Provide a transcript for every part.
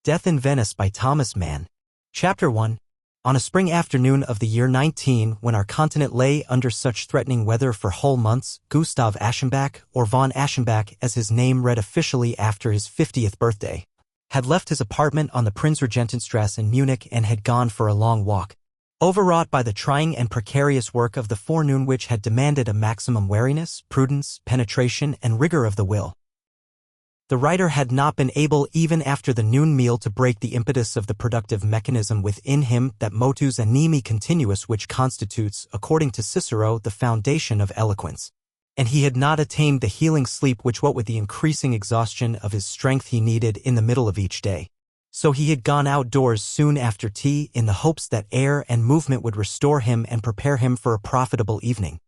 Death in Venice by Thomas Mann. Chapter 1. On a spring afternoon of the year 19, when our continent lay under such threatening weather for whole months, Gustav Aschenbach, or von Aschenbach as his name read officially after his 50th birthday, had left his apartment on the Prinzregentenstrasse in Munich and had gone for a long walk. Overwrought by the trying and precarious work of the forenoon which had demanded a maximum wariness, prudence, penetration, and rigor of the will, the writer had not been able even after the noon meal to break the impetus of the productive mechanism within him, that motus animi continuus which constitutes, according to Cicero, the foundation of eloquence. And he had not attained the healing sleep which, what with the increasing exhaustion of his strength, he needed in the middle of each day. So he had gone outdoors soon after tea in the hopes that air and movement would restore him and prepare him for a profitable evening.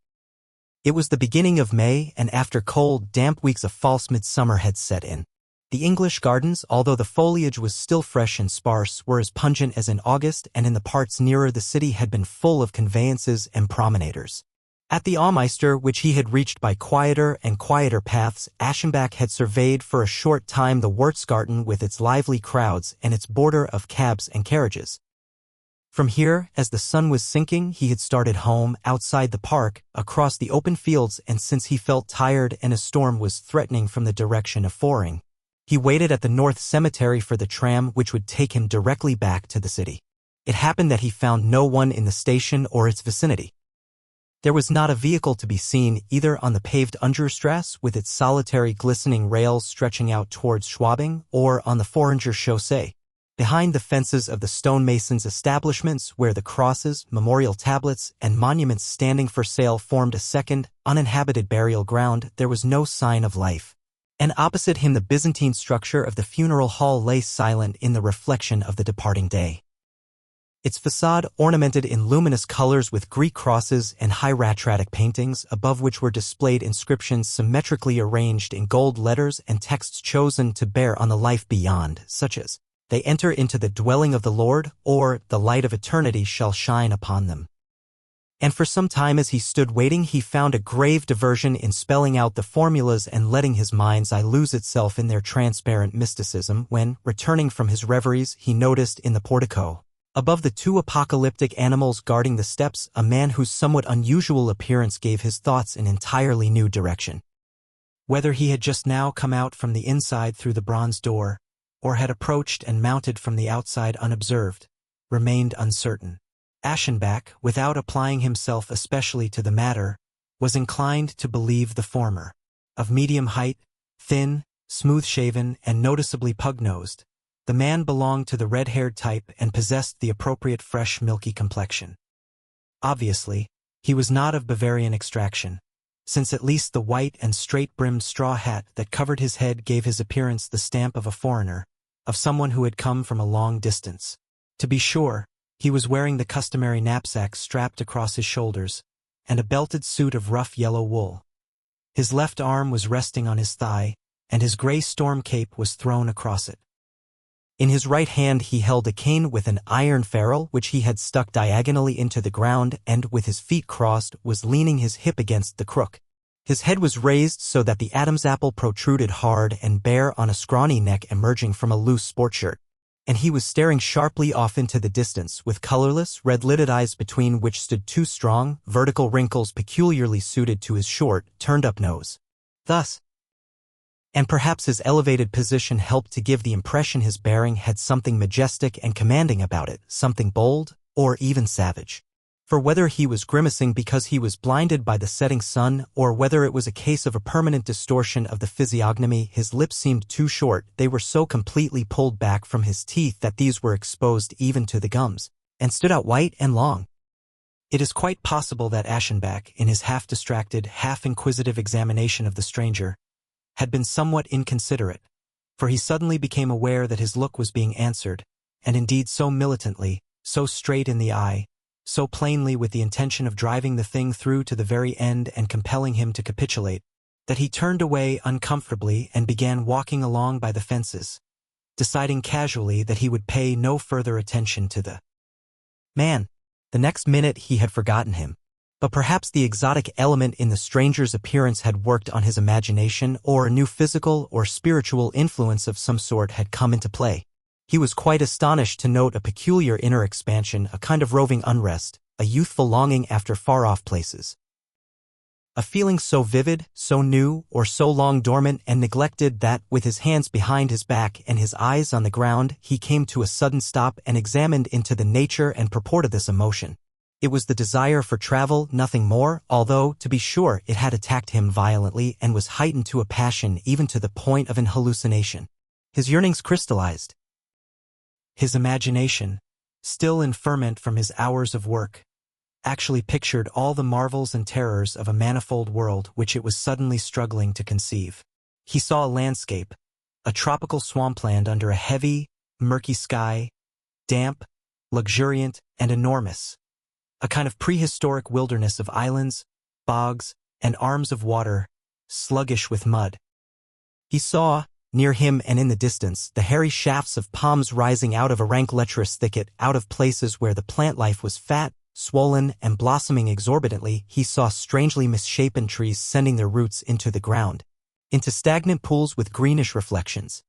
It was the beginning of May, and after cold, damp weeks a false midsummer had set in. The English gardens, although the foliage was still fresh and sparse, were as pungent as in August, and in the parts nearer the city had been full of conveyances and promenaders. At the Aumeister, which he had reached by quieter and quieter paths, Aschenbach had surveyed for a short time the Wurzgarten with its lively crowds and its border of cabs and carriages. From here, as the sun was sinking, he had started home, outside the park, across the open fields, and since he felt tired and a storm was threatening from the direction of Foring, he waited at the North Cemetery for the tram which would take him directly back to the city. It happened that he found no one in the station or its vicinity. There was not a vehicle to be seen either on the paved Ungerstrasse with its solitary glistening rails stretching out towards Schwabing, or on the Foranger Chaussee, behind the fences of the stonemasons' establishments where the crosses, memorial tablets, and monuments standing for sale formed a second, uninhabited burial ground. There was no sign of life. And opposite him the Byzantine structure of the funeral hall lay silent in the reflection of the departing day, its facade ornamented in luminous colors with Greek crosses and hieratic paintings, above which were displayed inscriptions symmetrically arranged in gold letters and texts chosen to bear on the life beyond, such as, "They enter into the dwelling of the Lord," or "The light of eternity shall shine upon them." And for some time as he stood waiting, he found a grave diversion in spelling out the formulas and letting his mind's eye lose itself in their transparent mysticism when, returning from his reveries, he noticed in the portico, above the two apocalyptic animals guarding the steps, a man whose somewhat unusual appearance gave his thoughts an entirely new direction. Whether he had just now come out from the inside through the bronze door, or had approached and mounted from the outside unobserved, remained uncertain. Aschenbach, without applying himself especially to the matter, was inclined to believe the former. Of medium height, thin, smooth-shaven, and noticeably pug-nosed, the man belonged to the red-haired type and possessed the appropriate fresh, milky complexion. Obviously, he was not of Bavarian extraction, since at least the white and straight-brimmed straw hat that covered his head gave his appearance the stamp of a foreigner, of someone who had come from a long distance. To be sure, he was wearing the customary knapsack strapped across his shoulders, and a belted suit of rough yellow wool. His left arm was resting on his thigh, and his gray storm cape was thrown across it. In his right hand he held a cane with an iron ferrule which he had stuck diagonally into the ground, and with his feet crossed was leaning his hip against the crook. His head was raised so that the Adam's apple protruded hard and bare on a scrawny neck emerging from a loose sport shirt, and he was staring sharply off into the distance with colorless, red-lidded eyes between which stood two strong, vertical wrinkles peculiarly suited to his short, turned-up nose. Thus, and perhaps his elevated position helped to give the impression his bearing had something majestic and commanding about it, something bold, or even savage. For whether he was grimacing because he was blinded by the setting sun, or whether it was a case of a permanent distortion of the physiognomy, his lips seemed too short. They were so completely pulled back from his teeth that these were exposed even to the gums, and stood out white and long. It is quite possible that Aschenbach, in his half-distracted, half-inquisitive examination of the stranger, had been somewhat inconsiderate, for he suddenly became aware that his look was being answered, and indeed so militantly, so straight in the eye, so plainly with the intention of driving the thing through to the very end and compelling him to capitulate, that he turned away uncomfortably and began walking along by the fences, deciding casually that he would pay no further attention to the man. The next minute he had forgotten him. But perhaps the exotic element in the stranger's appearance had worked on his imagination, or a new physical or spiritual influence of some sort had come into play. He was quite astonished to note a peculiar inner expansion, a kind of roving unrest, a youthful longing after far-off places. A feeling so vivid, so new, or so long dormant and neglected that, with his hands behind his back and his eyes on the ground, he came to a sudden stop and examined into the nature and purport of this emotion. It was the desire for travel, nothing more, although, to be sure, it had attacked him violently and was heightened to a passion even to the point of an hallucination. His yearnings crystallized. His imagination, still in ferment from his hours of work, actually pictured all the marvels and terrors of a manifold world which it was suddenly struggling to conceive. He saw a landscape, a tropical swampland under a heavy, murky sky, damp, luxuriant, and enormous. A kind of prehistoric wilderness of islands, bogs, and arms of water, sluggish with mud. He saw, near him and in the distance, the hairy shafts of palms rising out of a rank lecherous thicket, out of places where the plant life was fat, swollen, and blossoming exorbitantly. He saw strangely misshapen trees sending their roots into the ground, into stagnant pools with greenish reflections.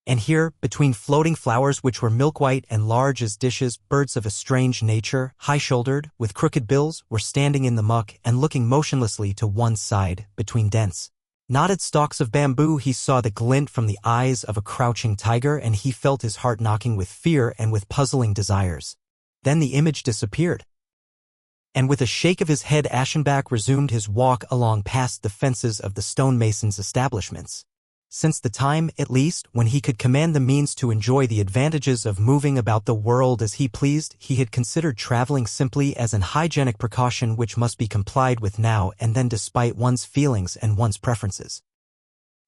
And here, between floating flowers which were milk-white and large as dishes, birds of a strange nature, high-shouldered, with crooked bills, were standing in the muck and looking motionlessly to one side. Between dense, knotted stalks of bamboo he saw the glint from the eyes of a crouching tiger, and he felt his heart knocking with fear and with puzzling desires. Then the image disappeared. And with a shake of his head Aschenbach resumed his walk along past the fences of the stonemasons' establishments. Since the time, at least, when he could command the means to enjoy the advantages of moving about the world as he pleased, he had considered traveling simply as an hygienic precaution which must be complied with now and then despite one's feelings and one's preferences.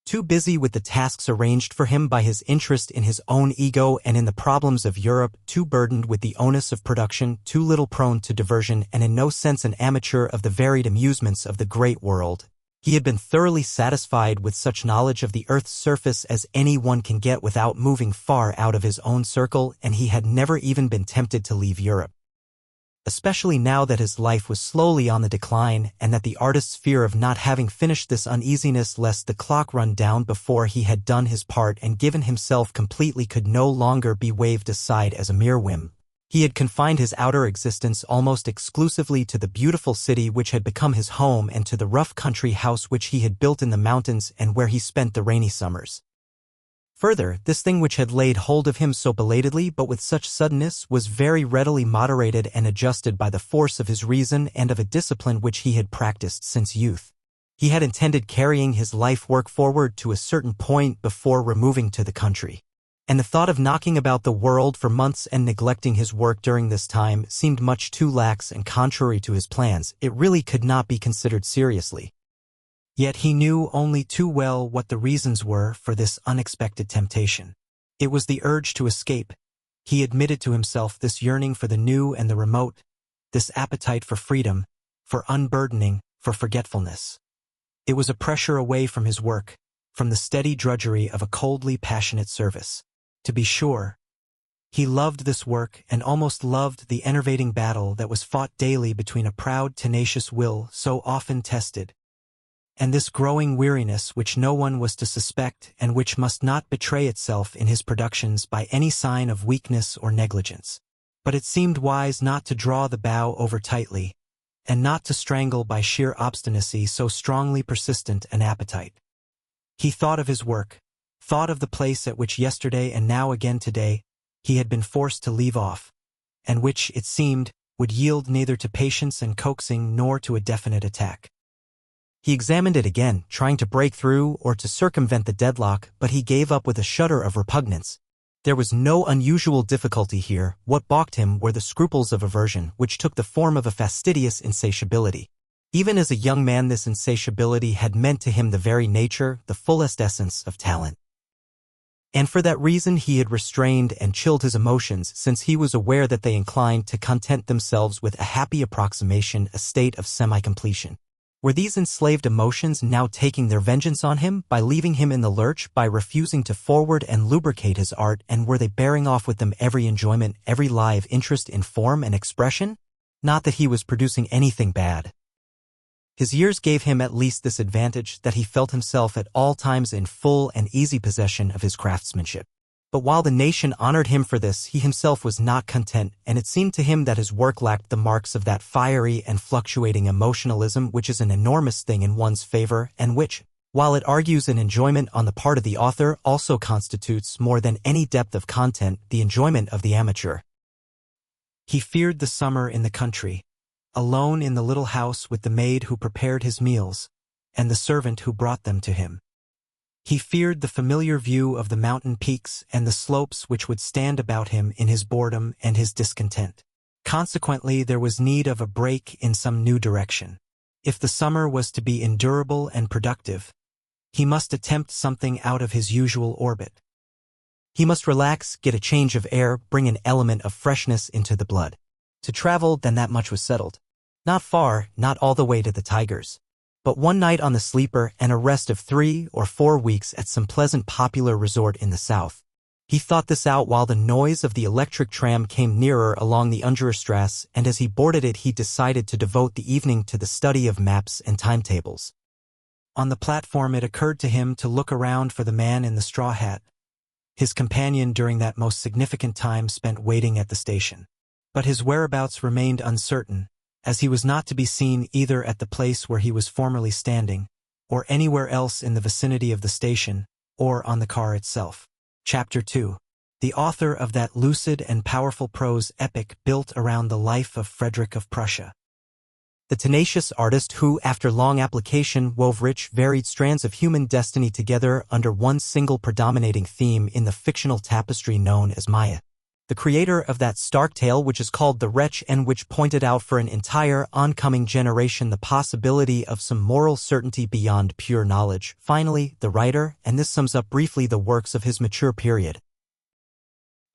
Too busy with the tasks arranged for him by his interest in his own ego and in the problems of Europe, too burdened with the onus of production, too little prone to diversion, and in no sense an amateur of the varied amusements of the great world, he had been thoroughly satisfied with such knowledge of the earth's surface as any one can get without moving far out of his own circle, and he had never even been tempted to leave Europe. Especially now that his life was slowly on the decline, and that the artist's fear of not having finished this uneasiness lest the clock run down before he had done his part and given himself completely could no longer be waved aside as a mere whim. He had confined his outer existence almost exclusively to the beautiful city which had become his home and to the rough country house which he had built in the mountains and where he spent the rainy summers. Further, this thing which had laid hold of him so belatedly but with such suddenness was very readily moderated and adjusted by the force of his reason and of a discipline which he had practiced since youth. He had intended carrying his life-work forward to a certain point before removing to the country. And the thought of knocking about the world for months and neglecting his work during this time seemed much too lax and contrary to his plans. It really could not be considered seriously. Yet he knew only too well what the reasons were for this unexpected temptation. It was the urge to escape. He admitted to himself this yearning for the new and the remote, this appetite for freedom, for unburdening, for forgetfulness. It was a pressure away from his work, from the steady drudgery of a coldly passionate service. To be sure, he loved this work and almost loved the enervating battle that was fought daily between a proud, tenacious will so often tested, and this growing weariness which no one was to suspect and which must not betray itself in his productions by any sign of weakness or negligence. But it seemed wise not to draw the bow over tightly, and not to strangle by sheer obstinacy so strongly persistent an appetite. He thought of his work, thought of the place at which yesterday and now again today he had been forced to leave off, and which, it seemed, would yield neither to patience and coaxing nor to a definite attack. He examined it again, trying to break through or to circumvent the deadlock, but he gave up with a shudder of repugnance. There was no unusual difficulty here. What balked him were the scruples of aversion, which took the form of a fastidious insatiability. Even as a young man, this insatiability had meant to him the very nature, the fullest essence of talent. And for that reason he had restrained and chilled his emotions, since he was aware that they inclined to content themselves with a happy approximation, a state of semi-completion. Were these enslaved emotions now taking their vengeance on him by leaving him in the lurch, by refusing to forward and lubricate his art, and were they bearing off with them every enjoyment, every live interest in form and expression? Not that he was producing anything bad. His years gave him at least this advantage, that he felt himself at all times in full and easy possession of his craftsmanship. But while the nation honored him for this, he himself was not content, and it seemed to him that his work lacked the marks of that fiery and fluctuating emotionalism which is an enormous thing in one's favor and which, while it argues an enjoyment on the part of the author, also constitutes more than any depth of content the enjoyment of the amateur. He feared the summer in the country, alone in the little house with the maid who prepared his meals, and the servant who brought them to him. He feared the familiar view of the mountain peaks and the slopes which would stand about him in his boredom and his discontent. Consequently, there was need of a break in some new direction. If the summer was to be endurable and productive, he must attempt something out of his usual orbit. He must relax, get a change of air, bring an element of freshness into the blood. To travel, then that much was settled. Not far, not all the way to the Tigers, but one night on the sleeper and a rest of 3 or 4 weeks at some pleasant popular resort in the south. He thought this out while the noise of the electric tram came nearer along the Ungerstrasse, and as he boarded it he decided to devote the evening to the study of maps and timetables. On the platform it occurred to him to look around for the man in the straw hat, his companion during that most significant time spent waiting at the station. But his whereabouts remained uncertain, as he was not to be seen either at the place where he was formerly standing, or anywhere else in the vicinity of the station, or on the car itself. Chapter 2. The author of that lucid and powerful prose epic built around the life of Frederick of Prussia. The tenacious artist who, after long application, wove rich, varied strands of human destiny together under one single predominating theme in the fictional tapestry known as Maya. The creator of that stark tale which is called The Wretch and which pointed out for an entire oncoming generation the possibility of some moral certainty beyond pure knowledge. Finally, the writer, and this sums up briefly the works of his mature period,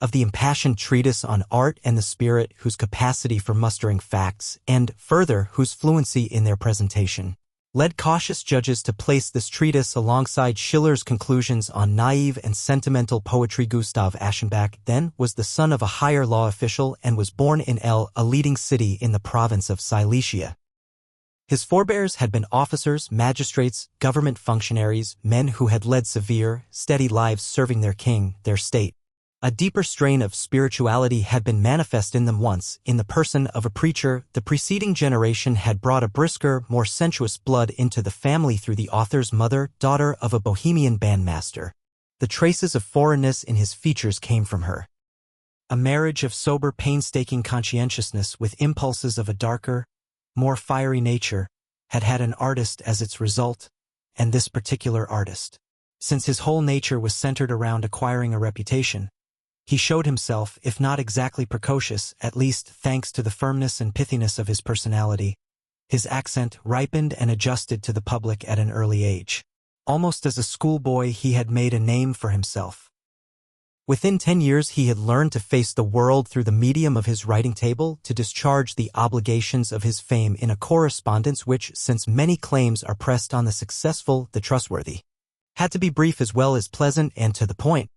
of the impassioned treatise on art and the spirit whose capacity for mustering facts, and, further, whose fluency in their presentation, led cautious judges to place this treatise alongside Schiller's conclusions on naive and sentimental poetry. Gustav Aschenbach then was the son of a higher law official and was born in L, a leading city in the province of Silesia. His forebears had been officers, magistrates, government functionaries, men who had led severe, steady lives serving their king, their state. A deeper strain of spirituality had been manifest in them once, in the person of a preacher. The preceding generation had brought a brisker, more sensuous blood into the family through the author's mother, daughter of a Bohemian bandmaster. The traces of foreignness in his features came from her. A marriage of sober, painstaking conscientiousness with impulses of a darker, more fiery nature, had had an artist as its result, and this particular artist, since his whole nature was centered around acquiring a reputation, he showed himself, if not exactly precocious, at least thanks to the firmness and pithiness of his personality. His accent ripened and adjusted to the public at an early age. Almost as a schoolboy he had made a name for himself. Within 10 years he had learned to face the world through the medium of his writing table, to discharge the obligations of his fame in a correspondence which, since many claims are pressed on the successful, the trustworthy, had to be brief as well as pleasant and to the point.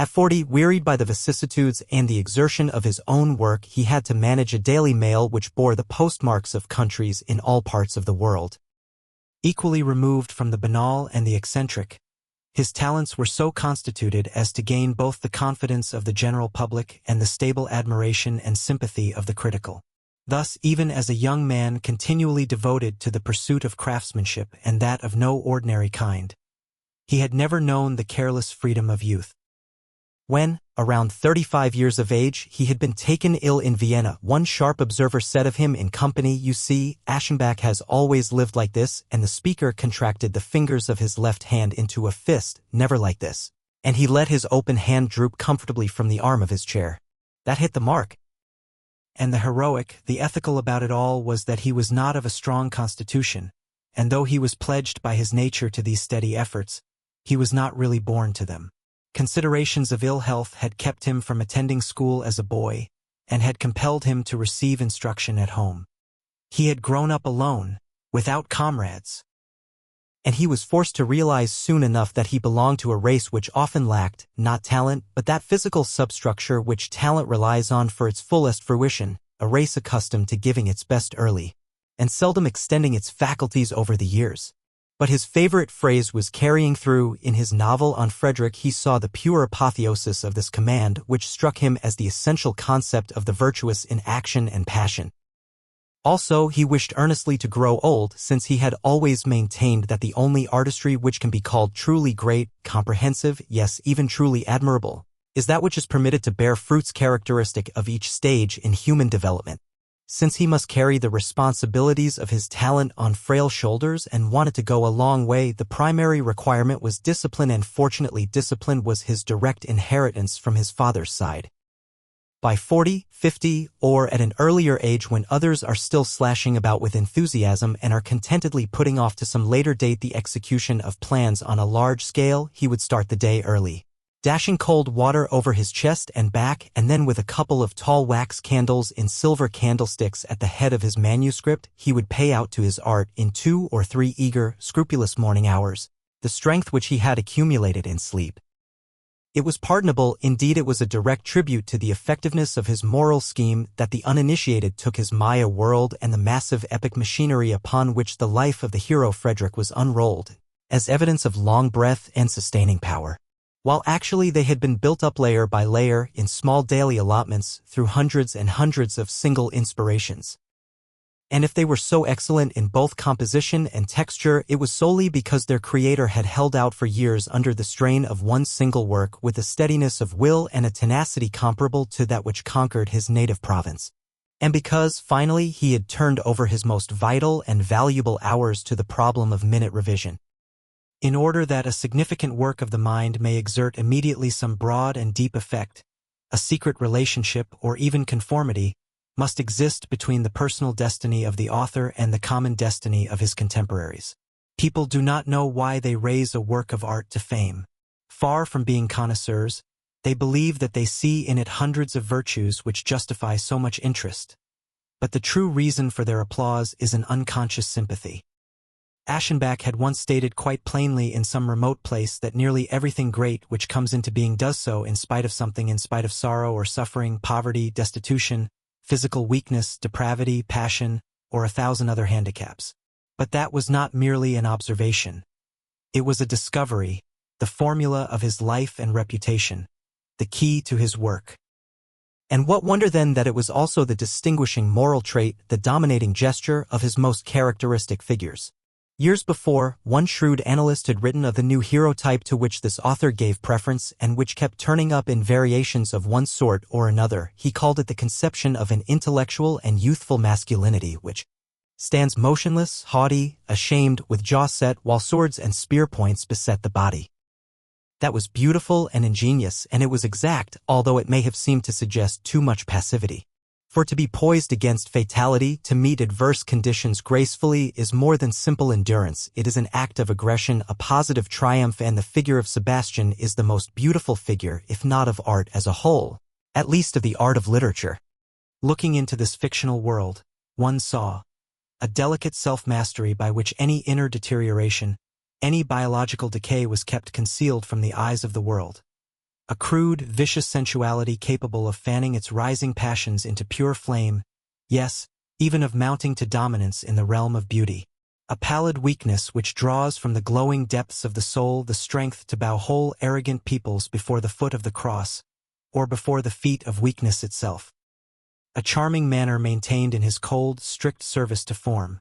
At 40, wearied by the vicissitudes and the exertion of his own work, he had to manage a daily mail which bore the postmarks of countries in all parts of the world. Equally removed from the banal and the eccentric, his talents were so constituted as to gain both the confidence of the general public and the stable admiration and sympathy of the critical. Thus, even as a young man continually devoted to the pursuit of craftsmanship, and that of no ordinary kind, he had never known the careless freedom of youth. When, around 35 years of age, he had been taken ill in Vienna, one sharp observer said of him in company, "You see, Aschenbach has always lived like this," and the speaker contracted the fingers of his left hand into a fist, "Never like this," and he let his open hand droop comfortably from the arm of his chair. That hit the mark. And the heroic, the ethical about it all was that he was not of a strong constitution, and though he was pledged by his nature to these steady efforts, he was not really born to them. Considerations of ill health had kept him from attending school as a boy, and had compelled him to receive instruction at home. He had grown up alone, without comrades, and he was forced to realize soon enough that he belonged to a race which often lacked, not talent, but that physical substructure which talent relies on for its fullest fruition, a race accustomed to giving its best early, and seldom extending its faculties over the years. But his favorite phrase was carrying through. In his novel on Frederick, he saw the pure apotheosis of this command, which struck him as the essential concept of the virtuous in action and passion. Also, he wished earnestly to grow old, since he had always maintained that the only artistry which can be called truly great, comprehensive, yes, even truly admirable, is that which is permitted to bear fruits characteristic of each stage in human development. Since he must carry the responsibilities of his talent on frail shoulders and wanted to go a long way, the primary requirement was discipline, and fortunately discipline was his direct inheritance from his father's side. By 40, 50, or at an earlier age when others are still slashing about with enthusiasm and are contentedly putting off to some later date the execution of plans on a large scale, he would start the day early, dashing cold water over his chest and back, and then with a couple of tall wax candles in silver candlesticks at the head of his manuscript, he would pay out to his art in 2 or 3 eager, scrupulous morning hours, the strength which he had accumulated in sleep. It was pardonable, indeed it was a direct tribute to the effectiveness of his moral scheme, that the uninitiated took his Maya world and the massive epic machinery upon which the life of the hero Frederick was unrolled, as evidence of long breath and sustaining power, while actually they had been built up layer by layer in small daily allotments through hundreds and hundreds of single inspirations. And if they were so excellent in both composition and texture, it was solely because their creator had held out for years under the strain of one single work with a steadiness of will and a tenacity comparable to that which conquered his native province. And because, finally, he had turned over his most vital and valuable hours to the problem of minute revision. In order that a significant work of the mind may exert immediately some broad and deep effect, a secret relationship or even conformity must exist between the personal destiny of the author and the common destiny of his contemporaries. People do not know why they raise a work of art to fame. Far from being connoisseurs, they believe that they see in it hundreds of virtues which justify so much interest. But the true reason for their applause is an unconscious sympathy. Aschenbach had once stated quite plainly in some remote place that nearly everything great which comes into being does so in spite of something, in spite of sorrow or suffering, poverty, destitution, physical weakness, depravity, passion, or 1,000 other handicaps. But that was not merely an observation. It was a discovery, the formula of his life and reputation, the key to his work. And what wonder then that it was also the distinguishing moral trait, the dominating gesture of his most characteristic figures. Years before, one shrewd analyst had written of the new hero type to which this author gave preference and which kept turning up in variations of one sort or another. He called it the conception of an intellectual and youthful masculinity which stands motionless, haughty, ashamed, with jaw set, while swords and spear points beset the body. That was beautiful and ingenious, and it was exact, although it may have seemed to suggest too much passivity. For to be poised against fatality, to meet adverse conditions gracefully, is more than simple endurance. It is an act of aggression, a positive triumph, and the figure of Sebastian is the most beautiful figure, if not of art as a whole, at least of the art of literature. Looking into this fictional world, one saw a delicate self-mastery by which any inner deterioration, any biological decay was kept concealed from the eyes of the world. A crude, vicious sensuality capable of fanning its rising passions into pure flame, yes, even of mounting to dominance in the realm of beauty. A pallid weakness which draws from the glowing depths of the soul the strength to bow whole arrogant peoples before the foot of the cross, or before the feet of weakness itself. A charming manner maintained in his cold, strict service to form.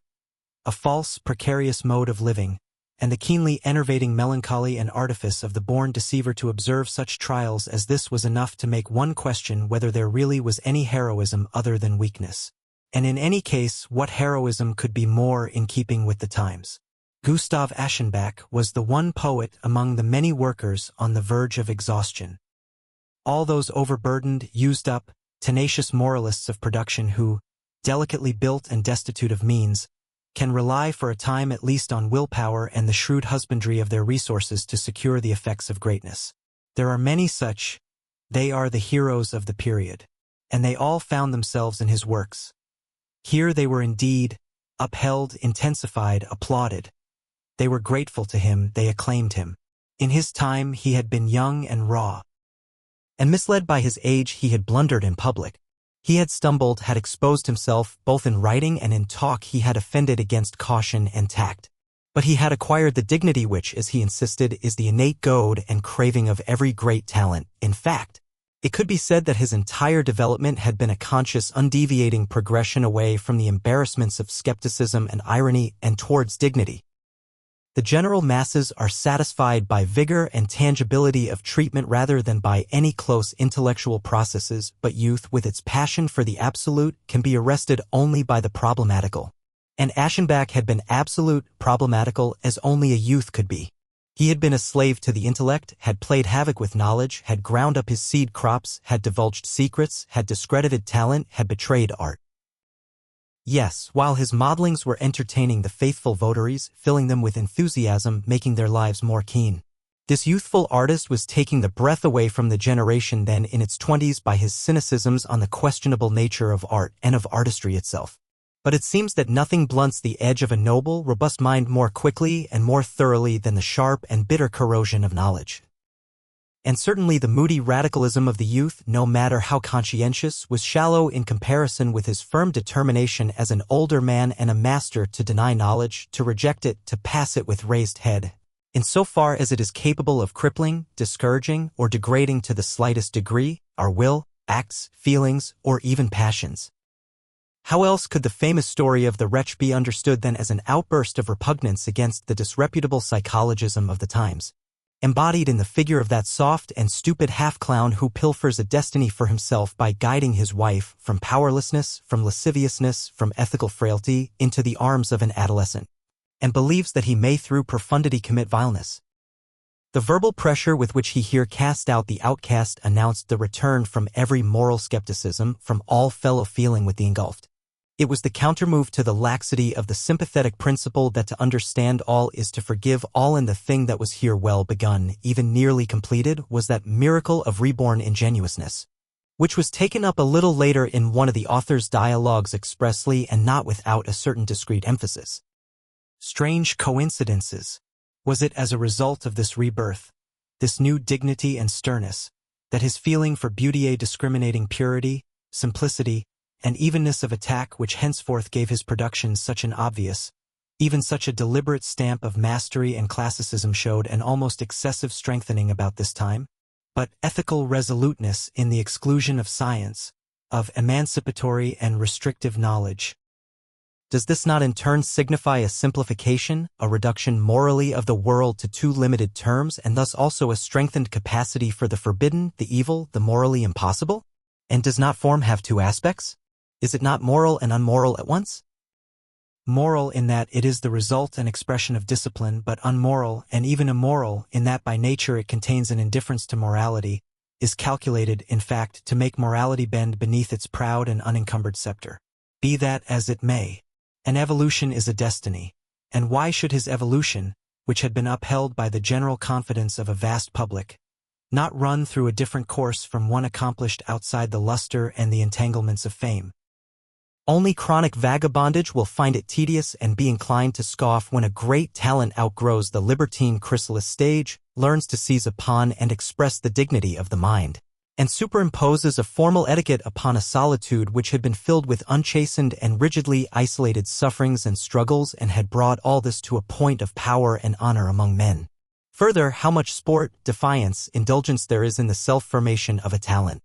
A false, precarious mode of living, and the keenly enervating melancholy and artifice of the born deceiver. To observe such trials as this was enough to make one question whether there really was any heroism other than weakness. And in any case, what heroism could be more in keeping with the times? Gustav Aschenbach was the one poet among the many workers on the verge of exhaustion. All those overburdened, used up, tenacious moralists of production who, delicately built and destitute of means, can rely for a time at least on willpower and the shrewd husbandry of their resources to secure the effects of greatness. There are many such. They are the heroes of the period, and they all found themselves in his works. Here they were indeed upheld, intensified, applauded. They were grateful to him, they acclaimed him. In his time he had been young and raw, and misled by his age he had blundered in public. He had stumbled, had exposed himself, both in writing and in talk he had offended against caution and tact. But he had acquired the dignity which, as he insisted, is the innate goad and craving of every great talent. In fact, it could be said that his entire development had been a conscious, undeviating progression away from the embarrassments of skepticism and irony and towards dignity. The general masses are satisfied by vigor and tangibility of treatment rather than by any close intellectual processes, but youth, with its passion for the absolute, can be arrested only by the problematical. And Aschenbach had been absolute, problematical, as only a youth could be. He had been a slave to the intellect, had played havoc with knowledge, had ground up his seed crops, had divulged secrets, had discredited talent, had betrayed art. Yes, while his modelings were entertaining the faithful votaries, filling them with enthusiasm, making their lives more keen. This youthful artist was taking the breath away from the generation then in its 20s by his cynicisms on the questionable nature of art and of artistry itself. But it seems that nothing blunts the edge of a noble, robust mind more quickly and more thoroughly than the sharp and bitter corrosion of knowledge. And certainly the moody radicalism of the youth, no matter how conscientious, was shallow in comparison with his firm determination as an older man and a master to deny knowledge, to reject it, to pass it with raised head, in so far as it is capable of crippling, discouraging, or degrading to the slightest degree our will, acts, feelings, or even passions. How else could the famous story of the wretch be understood than as an outburst of repugnance against the disreputable psychologism of the times, embodied in the figure of that soft and stupid half-clown who pilfers a destiny for himself by guiding his wife from powerlessness, from lasciviousness, from ethical frailty, into the arms of an adolescent, and believes that he may through profundity commit vileness. The verbal pressure with which he here cast out the outcast announced the return from every moral skepticism, from all fellow feeling with the engulfed. It was the countermove to the laxity of the sympathetic principle that to understand all is to forgive all, and the thing that was here well begun, even nearly completed, was that miracle of reborn ingenuousness, which was taken up a little later in one of the author's dialogues expressly and not without a certain discreet emphasis. Strange coincidences. Was it as a result of this rebirth, this new dignity and sternness, that his feeling for beauty, discriminating purity, simplicity, and evenness of attack which henceforth gave his productions such an obvious, even such a deliberate stamp of mastery and classicism, showed an almost excessive strengthening about this time, but ethical resoluteness in the exclusion of science, of emancipatory and restrictive knowledge? Does this not in turn signify a simplification, a reduction morally of the world to too limited terms, and thus also a strengthened capacity for the forbidden, the evil, the morally impossible? And does not form have two aspects? Is it not moral and unmoral at once? Moral in that it is the result and expression of discipline, but unmoral and even immoral in that by nature it contains an indifference to morality, is calculated, in fact, to make morality bend beneath its proud and unencumbered scepter. Be that as it may, an evolution is a destiny, and why should his evolution, which had been upheld by the general confidence of a vast public, not run through a different course from one accomplished outside the luster and the entanglements of fame? Only chronic vagabondage will find it tedious and be inclined to scoff when a great talent outgrows the libertine chrysalis stage, learns to seize upon and express the dignity of the mind, and superimposes a formal etiquette upon a solitude which had been filled with unchastened and rigidly isolated sufferings and struggles, and had brought all this to a point of power and honor among men. Further, how much sport, defiance, indulgence there is in the self-formation of a talent.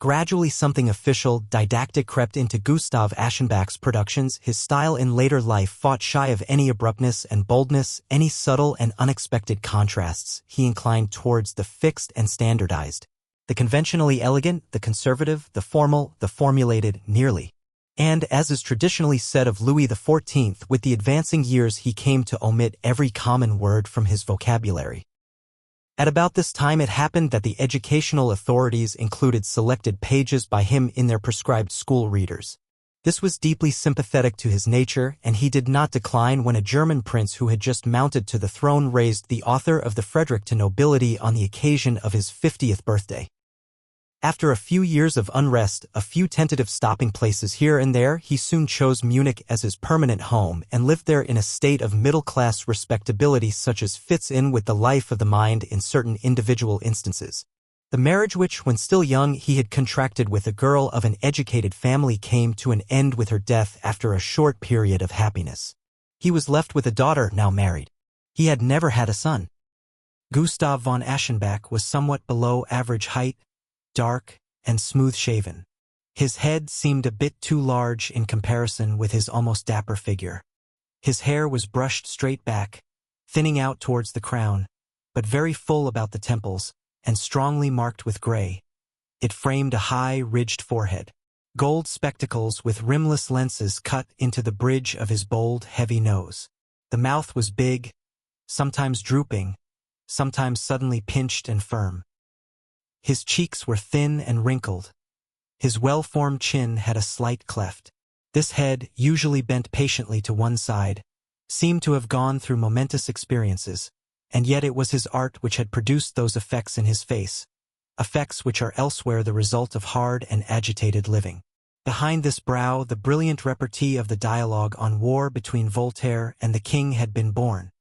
Gradually something official, didactic crept into Gustav Aschenbach's productions. His style in later life fought shy of any abruptness and boldness, any subtle and unexpected contrasts. He inclined towards the fixed and standardized, the conventionally elegant, the conservative, the formal, the formulated, nearly. And, as is traditionally said of Louis XIV, with the advancing years he came to omit every common word from his vocabulary. At about this time it happened that the educational authorities included selected pages by him in their prescribed school readers. This was deeply sympathetic to his nature, and he did not decline when a German prince who had just mounted to the throne raised the author of the Frederick to nobility on the occasion of his 50th birthday. After a few years of unrest, a few tentative stopping places here and there, he soon chose Munich as his permanent home and lived there in a state of middle-class respectability such as fits in with the life of the mind in certain individual instances. The marriage which, when still young, he had contracted with a girl of an educated family came to an end with her death after a short period of happiness. He was left with a daughter now married. He had never had a son. Gustav von Aschenbach was somewhat below average height, dark, and smooth-shaven. His head seemed a bit too large in comparison with his almost dapper figure. His hair was brushed straight back, thinning out towards the crown, but very full about the temples, and strongly marked with gray. It framed a high, ridged forehead. Gold spectacles with rimless lenses cut into the bridge of his bold, heavy nose. The mouth was big, sometimes drooping, sometimes suddenly pinched and firm. His cheeks were thin and wrinkled. His well-formed chin had a slight cleft. This head, usually bent patiently to one side, seemed to have gone through momentous experiences, and yet it was his art which had produced those effects in his face, effects which are elsewhere the result of hard and agitated living. Behind this brow, the brilliant repartee of the dialogue on war between Voltaire and the king had been born.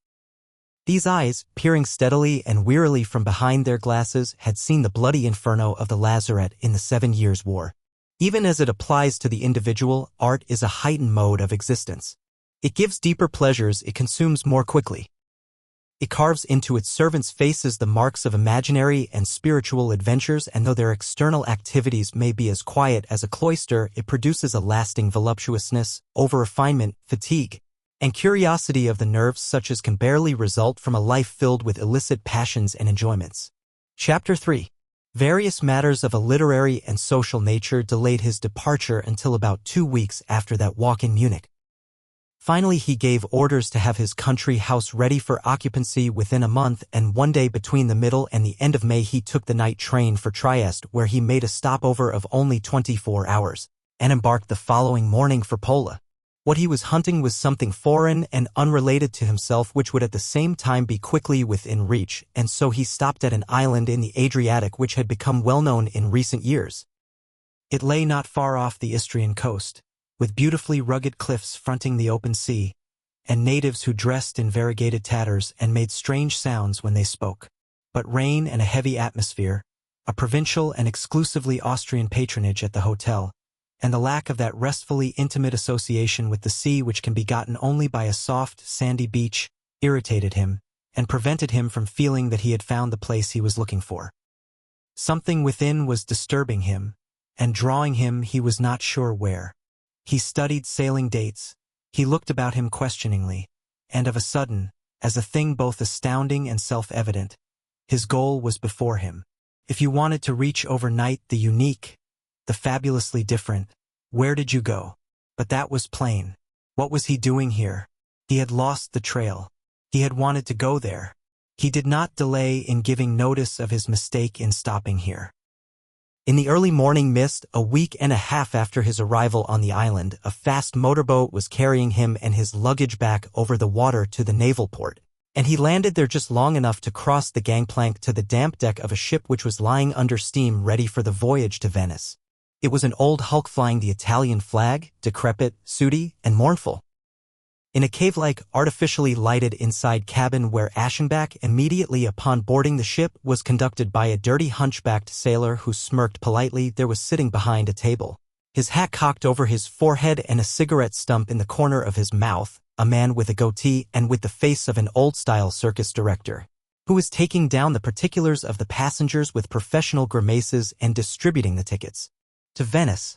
These eyes, peering steadily and wearily from behind their glasses, had seen the bloody inferno of the lazaret in the 7 Years' War. Even as it applies to the individual, art is a heightened mode of existence. It gives deeper pleasures, it consumes more quickly. It carves into its servants' faces the marks of imaginary and spiritual adventures, and though their external activities may be as quiet as a cloister, it produces a lasting voluptuousness, over-refinement, fatigue, and curiosity of the nerves such as can barely result from a life filled with illicit passions and enjoyments. Chapter 3. Various matters of a literary and social nature delayed his departure until about 2 weeks after that walk in Munich. Finally, he gave orders to have his country house ready for occupancy within a month, and one day between the middle and the end of May he took the night train for Trieste, where he made a stopover of only 24 hours, and embarked the following morning for Pola. What he was hunting was something foreign and unrelated to himself which would at the same time be quickly within reach, and so he stopped at an island in the Adriatic which had become well known in recent years. It lay not far off the Istrian coast, with beautifully rugged cliffs fronting the open sea, and natives who dressed in variegated tatters and made strange sounds when they spoke. But rain and a heavy atmosphere, a provincial and exclusively Austrian patronage at the hotel, and the lack of that restfully intimate association with the sea which can be gotten only by a soft, sandy beach, irritated him, and prevented him from feeling that he had found the place he was looking for. Something within was disturbing him, and drawing him he was not sure where. He studied sailing dates, he looked about him questioningly, and of a sudden, as a thing both astounding and self-evident, his goal was before him. If you wanted to reach overnight the unique, the fabulously different, where did you go? But that was plain. What was he doing here? He had lost the trail. He had wanted to go there. He did not delay in giving notice of his mistake in stopping here. In the early morning mist, a week and a half after his arrival on the island, a fast motorboat was carrying him and his luggage back over the water to the naval port, and he landed there just long enough to cross the gangplank to the damp deck of a ship which was lying under steam ready for the voyage to Venice. It was an old hulk flying the Italian flag, decrepit, sooty, and mournful. In a cave-like, artificially lighted inside cabin where Aschenbach, immediately upon boarding the ship, was conducted by a dirty hunchbacked sailor who smirked politely, there was sitting behind a table, his hat cocked over his forehead and a cigarette stump in the corner of his mouth, a man with a goatee and with the face of an old-style circus director, who was taking down the particulars of the passengers with professional grimaces and distributing the tickets. To Venice.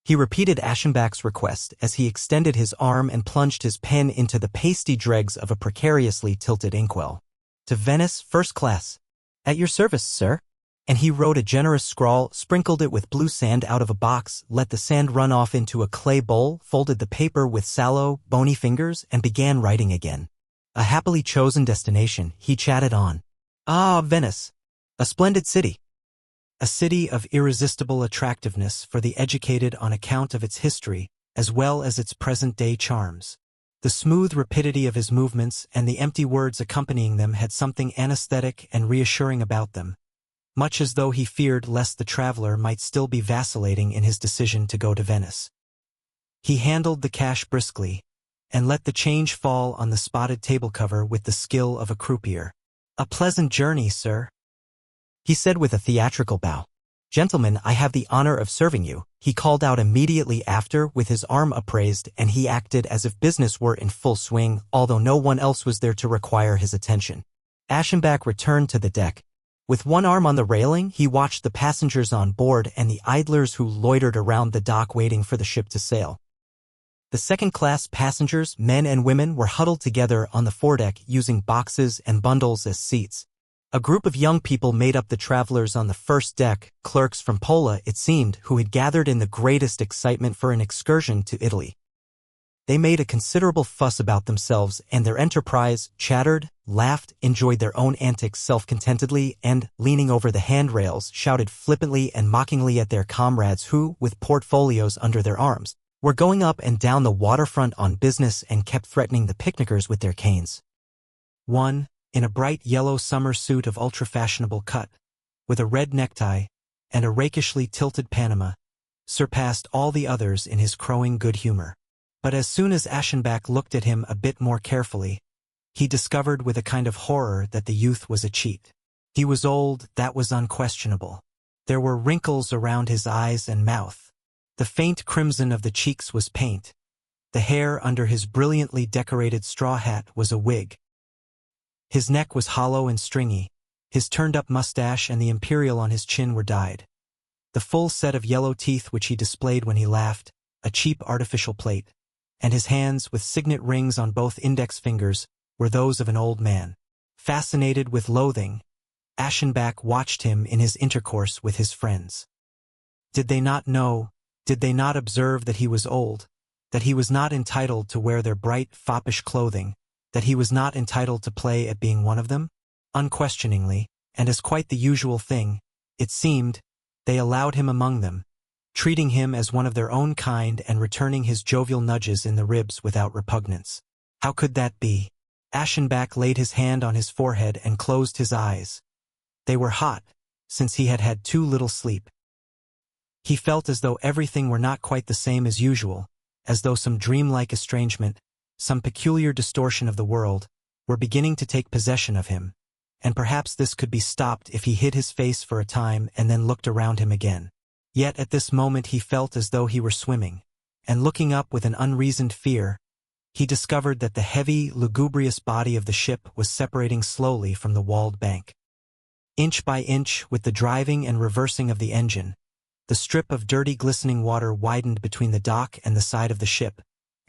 He repeated Aschenbach's request as he extended his arm and plunged his pen into the pasty dregs of a precariously tilted inkwell. To Venice, first class. At your service, sir. And he wrote a generous scrawl, sprinkled it with blue sand out of a box, let the sand run off into a clay bowl, folded the paper with sallow, bony fingers, and began writing again. A happily chosen destination, he chatted on. Ah, Venice. A splendid city. A city of irresistible attractiveness for the educated on account of its history, as well as its present-day charms. The smooth rapidity of his movements and the empty words accompanying them had something anesthetic and reassuring about them, much as though he feared lest the traveler might still be vacillating in his decision to go to Venice. He handled the cash briskly, and let the change fall on the spotted table cover with the skill of a croupier. A pleasant journey, sir, he said with a theatrical bow. "Gentlemen, I have the honor of serving you," he called out immediately after with his arm upraised, and he acted as if business were in full swing, although no one else was there to require his attention. Aschenbach returned to the deck. With one arm on the railing, he watched the passengers on board and the idlers who loitered around the dock waiting for the ship to sail. The second-class passengers, men and women, were huddled together on the foredeck using boxes and bundles as seats. A group of young people made up the travelers on the first deck, clerks from Pola, it seemed, who had gathered in the greatest excitement for an excursion to Italy. They made a considerable fuss about themselves and their enterprise, chattered, laughed, enjoyed their own antics self-contentedly, and, leaning over the handrails, shouted flippantly and mockingly at their comrades who, with portfolios under their arms, were going up and down the waterfront on business and kept threatening the picnickers with their canes. One, in a bright yellow summer suit of ultra-fashionable cut, with a red necktie and a rakishly tilted Panama, surpassed all the others in his crowing good humor. But as soon as Aschenbach looked at him a bit more carefully, he discovered with a kind of horror that the youth was a cheat. He was old, that was unquestionable. There were wrinkles around his eyes and mouth. The faint crimson of the cheeks was paint. The hair under his brilliantly decorated straw hat was a wig. His neck was hollow and stringy. His turned-up mustache and the imperial on his chin were dyed. The full set of yellow teeth which he displayed when he laughed, a cheap artificial plate, and his hands, with signet rings on both index fingers, were those of an old man. Fascinated with loathing, Aschenbach watched him in his intercourse with his friends. Did they not know, did they not observe that he was old, that he was not entitled to wear their bright, foppish clothing, that he was not entitled to play at being one of them? Unquestioningly, and as quite the usual thing, it seemed, they allowed him among them, treating him as one of their own kind and returning his jovial nudges in the ribs without repugnance. How could that be? Aschenbach laid his hand on his forehead and closed his eyes. They were hot, since he had had too little sleep. He felt as though everything were not quite the same as usual, as though some dreamlike estrangement, some peculiar distortion of the world, were beginning to take possession of him, and perhaps this could be stopped if he hid his face for a time and then looked around him again. Yet at this moment he felt as though he were swimming, and looking up with an unreasoned fear, he discovered that the heavy, lugubrious body of the ship was separating slowly from the walled bank. Inch by inch, with the driving and reversing of the engine, the strip of dirty glistening water widened between the dock and the side of the ship,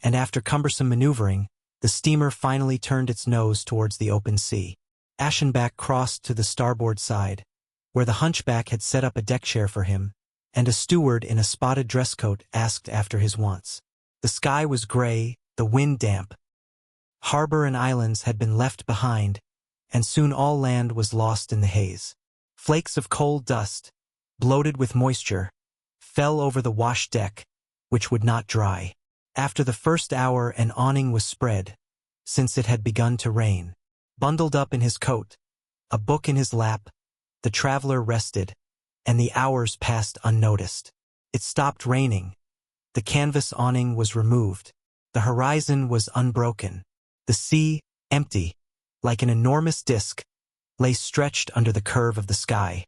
and after cumbersome maneuvering, the steamer finally turned its nose towards the open sea. Aschenbach crossed to the starboard side, where the hunchback had set up a deck chair for him, and a steward in a spotted dress coat asked after his wants. The sky was gray, the wind damp. Harbor and islands had been left behind, and soon all land was lost in the haze. Flakes of cold dust, bloated with moisture, fell over the wash deck, which would not dry. After the first hour an awning was spread, since it had begun to rain. Bundled up in his coat, a book in his lap, the traveler rested, and the hours passed unnoticed. It stopped raining. The canvas awning was removed. The horizon was unbroken. The sea, empty, like an enormous disk, lay stretched under the curve of the sky.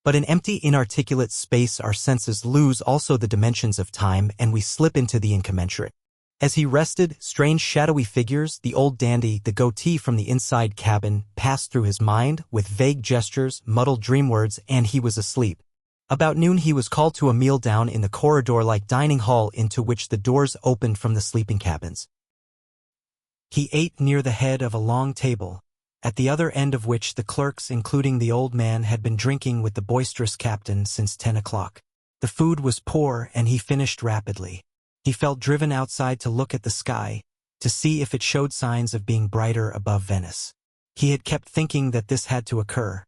But in empty, inarticulate space our senses lose also the dimensions of time and we slip into the incommensurate. As he rested, strange shadowy figures, the old dandy, the goatee from the inside cabin, passed through his mind with vague gestures, muddled dream words, and he was asleep. About noon he was called to a meal down in the corridor-like dining hall into which the doors opened from the sleeping cabins. He ate near the head of a long table, at the other end of which the clerks, including the old man, had been drinking with the boisterous captain since 10 o'clock. The food was poor and he finished rapidly. He felt driven outside to look at the sky, to see if it showed signs of being brighter above Venice. He had kept thinking that this had to occur,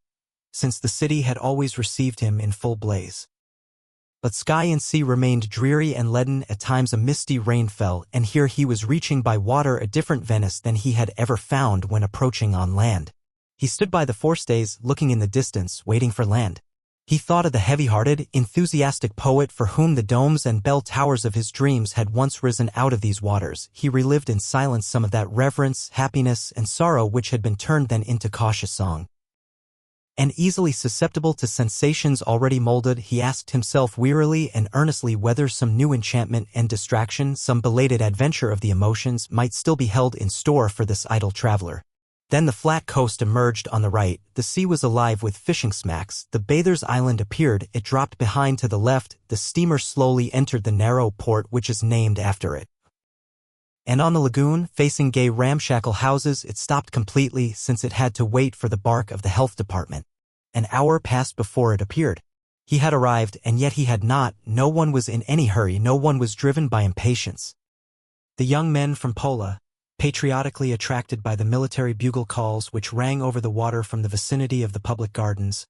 since the city had always received him in full blaze. But sky and sea remained dreary and leaden, at times a misty rain fell, and here he was reaching by water a different Venice than he had ever found when approaching on land. He stood by the forestays, looking in the distance, waiting for land. He thought of the heavy-hearted, enthusiastic poet for whom the domes and bell towers of his dreams had once risen out of these waters. He relived in silence some of that reverence, happiness, and sorrow which had been turned then into cautious song. And easily susceptible to sensations already molded, he asked himself wearily and earnestly whether some new enchantment and distraction, some belated adventure of the emotions, might still be held in store for this idle traveler. Then the flat coast emerged on the right, the sea was alive with fishing smacks, the bather's island appeared, it dropped behind to the left, the steamer slowly entered the narrow port which is named after it. And on the lagoon, facing gay ramshackle houses, it stopped completely since it had to wait for the bark of the health department. An hour passed before it appeared. He had arrived, and yet he had not. No one was in any hurry, no one was driven by impatience. The young men from Pola, patriotically attracted by the military bugle calls which rang over the water from the vicinity of the public gardens,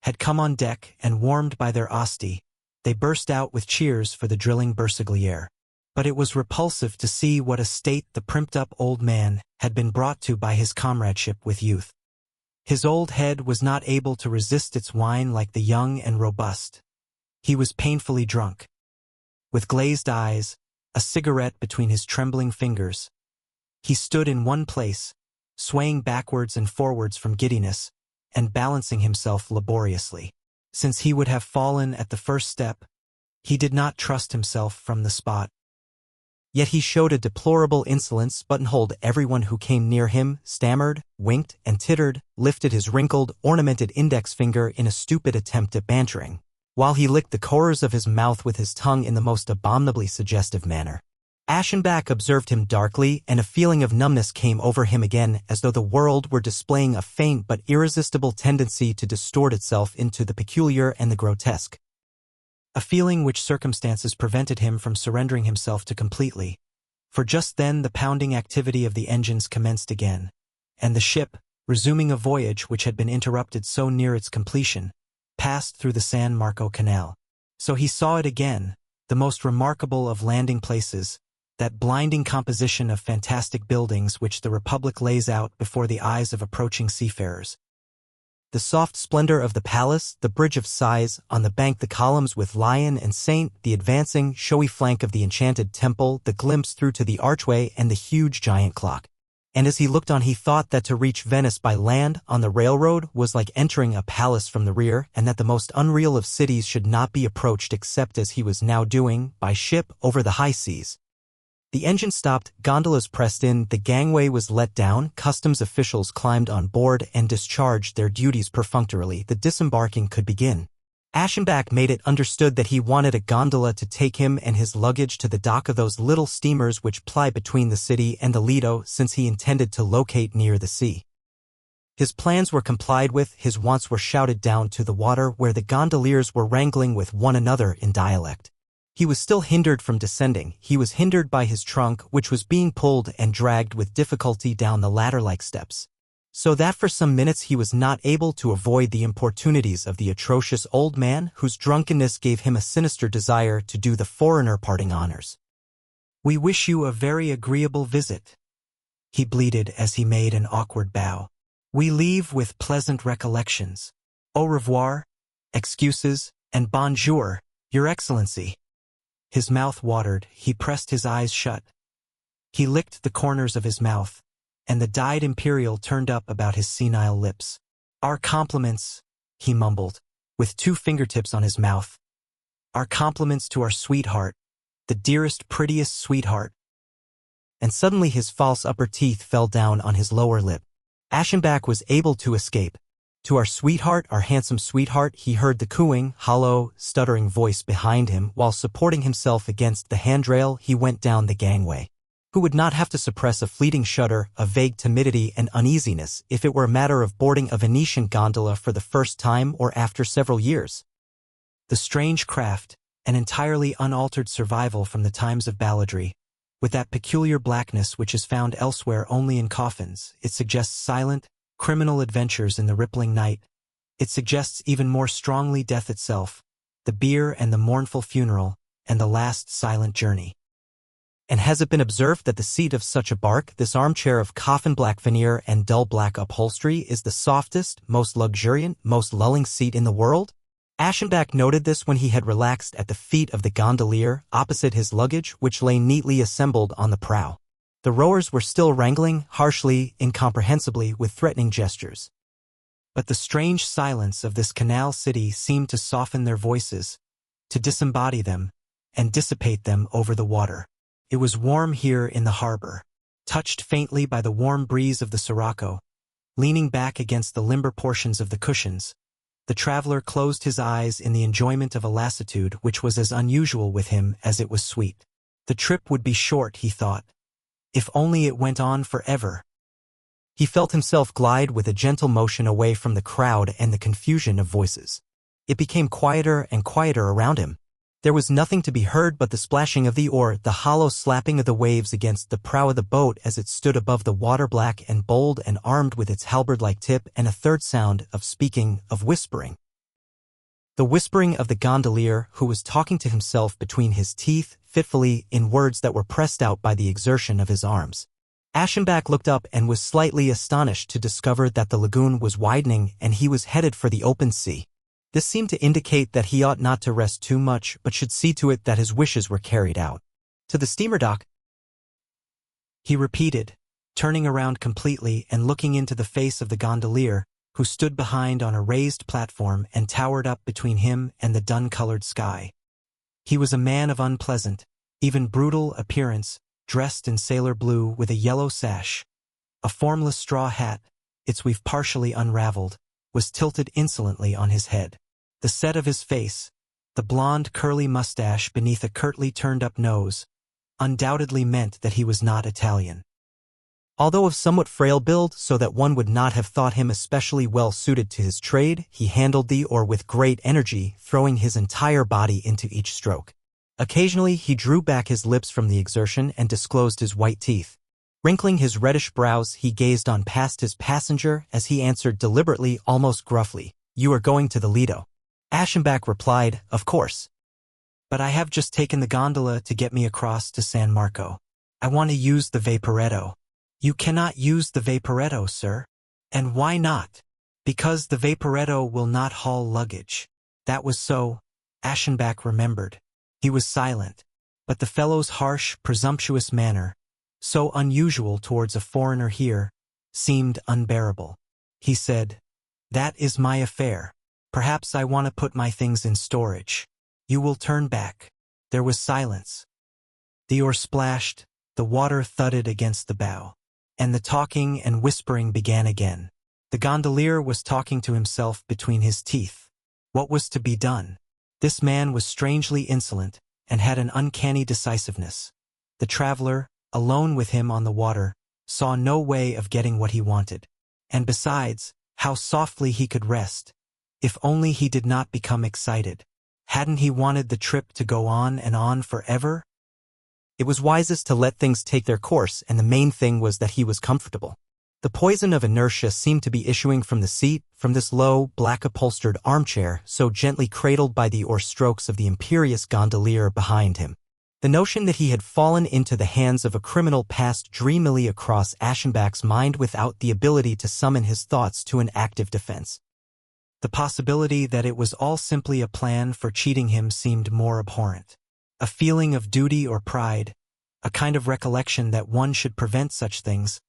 had come on deck, and warmed by their asti, they burst out with cheers for the drilling Bersagliere. But it was repulsive to see what a state the primped-up old man had been brought to by his comradeship with youth. His old head was not able to resist its wine like the young and robust. He was painfully drunk. With glazed eyes, a cigarette between his trembling fingers, he stood in one place, swaying backwards and forwards from giddiness, and balancing himself laboriously. Since he would have fallen at the first step, he did not trust himself from the spot. Yet he showed a deplorable insolence, buttonholed everyone who came near him, stammered, winked, and tittered, lifted his wrinkled, ornamented index finger in a stupid attempt at bantering, while he licked the corners of his mouth with his tongue in the most abominably suggestive manner. Aschenbach observed him darkly, and a feeling of numbness came over him again, as though the world were displaying a faint but irresistible tendency to distort itself into the peculiar and the grotesque. A feeling which circumstances prevented him from surrendering himself to completely, for just then the pounding activity of the engines commenced again, and the ship, resuming a voyage which had been interrupted so near its completion, passed through the San Marco Canal. So he saw it again, the most remarkable of landing places, that blinding composition of fantastic buildings which the Republic lays out before the eyes of approaching seafarers. The soft splendor of the palace, the bridge of sighs, on the bank the columns with lion and saint, the advancing, showy flank of the enchanted temple, the glimpse through to the archway, and the huge giant clock. And as he looked on, he thought that to reach Venice by land, on the railroad, was like entering a palace from the rear, and that the most unreal of cities should not be approached except as he was now doing, by ship, over the high seas. The engine stopped, gondolas pressed in, the gangway was let down, customs officials climbed on board and discharged their duties perfunctorily. The disembarking could begin. Aschenbach made it understood that he wanted a gondola to take him and his luggage to the dock of those little steamers which ply between the city and the Lido, since he intended to locate near the sea. His plans were complied with, his wants were shouted down to the water where the gondoliers were wrangling with one another in dialect. He was still hindered from descending. He was hindered by his trunk, which was being pulled and dragged with difficulty down the ladder-like steps, so that for some minutes he was not able to avoid the importunities of the atrocious old man, whose drunkenness gave him a sinister desire to do the foreigner parting honors. "We wish you a very agreeable visit," he bleated as he made an awkward bow. "We leave with pleasant recollections. Au revoir, excuses, and bonjour, Your Excellency." His mouth watered, he pressed his eyes shut. He licked the corners of his mouth, and the dyed imperial turned up about his senile lips. "Our compliments," he mumbled, with two fingertips on his mouth. "Our compliments to our sweetheart, the dearest, prettiest sweetheart." And suddenly his false upper teeth fell down on his lower lip. Aschenbach was able to escape. "To our sweetheart, our handsome sweetheart," he heard the cooing, hollow, stuttering voice behind him. While supporting himself against the handrail, he went down the gangway. Who would not have to suppress a fleeting shudder, a vague timidity and uneasiness, if it were a matter of boarding a Venetian gondola for the first time or after several years? The strange craft, an entirely unaltered survival from the times of balladry, with that peculiar blackness which is found elsewhere only in coffins, it suggests silent, criminal adventures in the rippling night. It suggests even more strongly death itself, the bier and the mournful funeral, and the last silent journey. And has it been observed that the seat of such a bark, this armchair of coffin-black veneer and dull black upholstery, is the softest, most luxuriant, most lulling seat in the world? Aschenbach noted this when he had relaxed at the feet of the gondolier, opposite his luggage, which lay neatly assembled on the prow. The rowers were still wrangling, harshly, incomprehensibly, with threatening gestures. But the strange silence of this canal city seemed to soften their voices, to disembody them, and dissipate them over the water. It was warm here in the harbor, touched faintly by the warm breeze of the sirocco. Leaning back against the limber portions of the cushions, the traveler closed his eyes in the enjoyment of a lassitude which was as unusual with him as it was sweet. The trip would be short, he thought. If only it went on forever. He felt himself glide with a gentle motion away from the crowd and the confusion of voices. It became quieter and quieter around him. There was nothing to be heard but the splashing of the oar, the hollow slapping of the waves against the prow of the boat as it stood above the water, black and bold and armed with its halberd-like tip, and a third sound of speaking, of whispering. The whispering of the gondolier, who was talking to himself between his teeth, fitfully, in words that were pressed out by the exertion of his arms. Aschenbach looked up and was slightly astonished to discover that the lagoon was widening and he was headed for the open sea. This seemed to indicate that he ought not to rest too much, but should see to it that his wishes were carried out. To the steamer dock, he repeated, turning around completely and looking into the face of the gondolier, who stood behind on a raised platform and towered up between him and the dun-colored sky. He was a man of unpleasant, even brutal appearance, dressed in sailor blue with a yellow sash. A formless straw hat, its weave partially unraveled, was tilted insolently on his head. The set of his face, the blonde curly mustache beneath a curtly turned-up nose, undoubtedly meant that he was not Italian. Although of somewhat frail build, so that one would not have thought him especially well suited to his trade, he handled the oar with great energy, throwing his entire body into each stroke. Occasionally he drew back his lips from the exertion and disclosed his white teeth. Wrinkling his reddish brows, he gazed on past his passenger as he answered deliberately, almost gruffly, "You are going to the Lido." Aschenbach replied, "Of course. But I have just taken the gondola to get me across to San Marco. I want to use the Vaporetto." "You cannot use the Vaporetto, sir." "And why not?" "Because the Vaporetto will not haul luggage." That was so. Aschenbach remembered. He was silent, but the fellow's harsh, presumptuous manner, so unusual towards a foreigner here, seemed unbearable. He said, "That is my affair. Perhaps I want to put my things in storage. You will turn back." There was silence. The oar splashed, the water thudded against the bow, and the talking and whispering began again. The gondolier was talking to himself between his teeth. What was to be done? This man was strangely insolent, and had an uncanny decisiveness. The traveler, alone with him on the water, saw no way of getting what he wanted. And besides, how softly he could rest. If only he did not become excited. Hadn't he wanted the trip to go on and on forever? It was wisest to let things take their course, and the main thing was that he was comfortable. The poison of inertia seemed to be issuing from the seat, from this low, black-upholstered armchair, so gently cradled by the oar strokes of the imperious gondolier behind him. The notion that he had fallen into the hands of a criminal passed dreamily across Aschenbach's mind without the ability to summon his thoughts to an active defense. The possibility that it was all simply a plan for cheating him seemed more abhorrent. A feeling of duty or pride, a kind of recollection that one should prevent such things,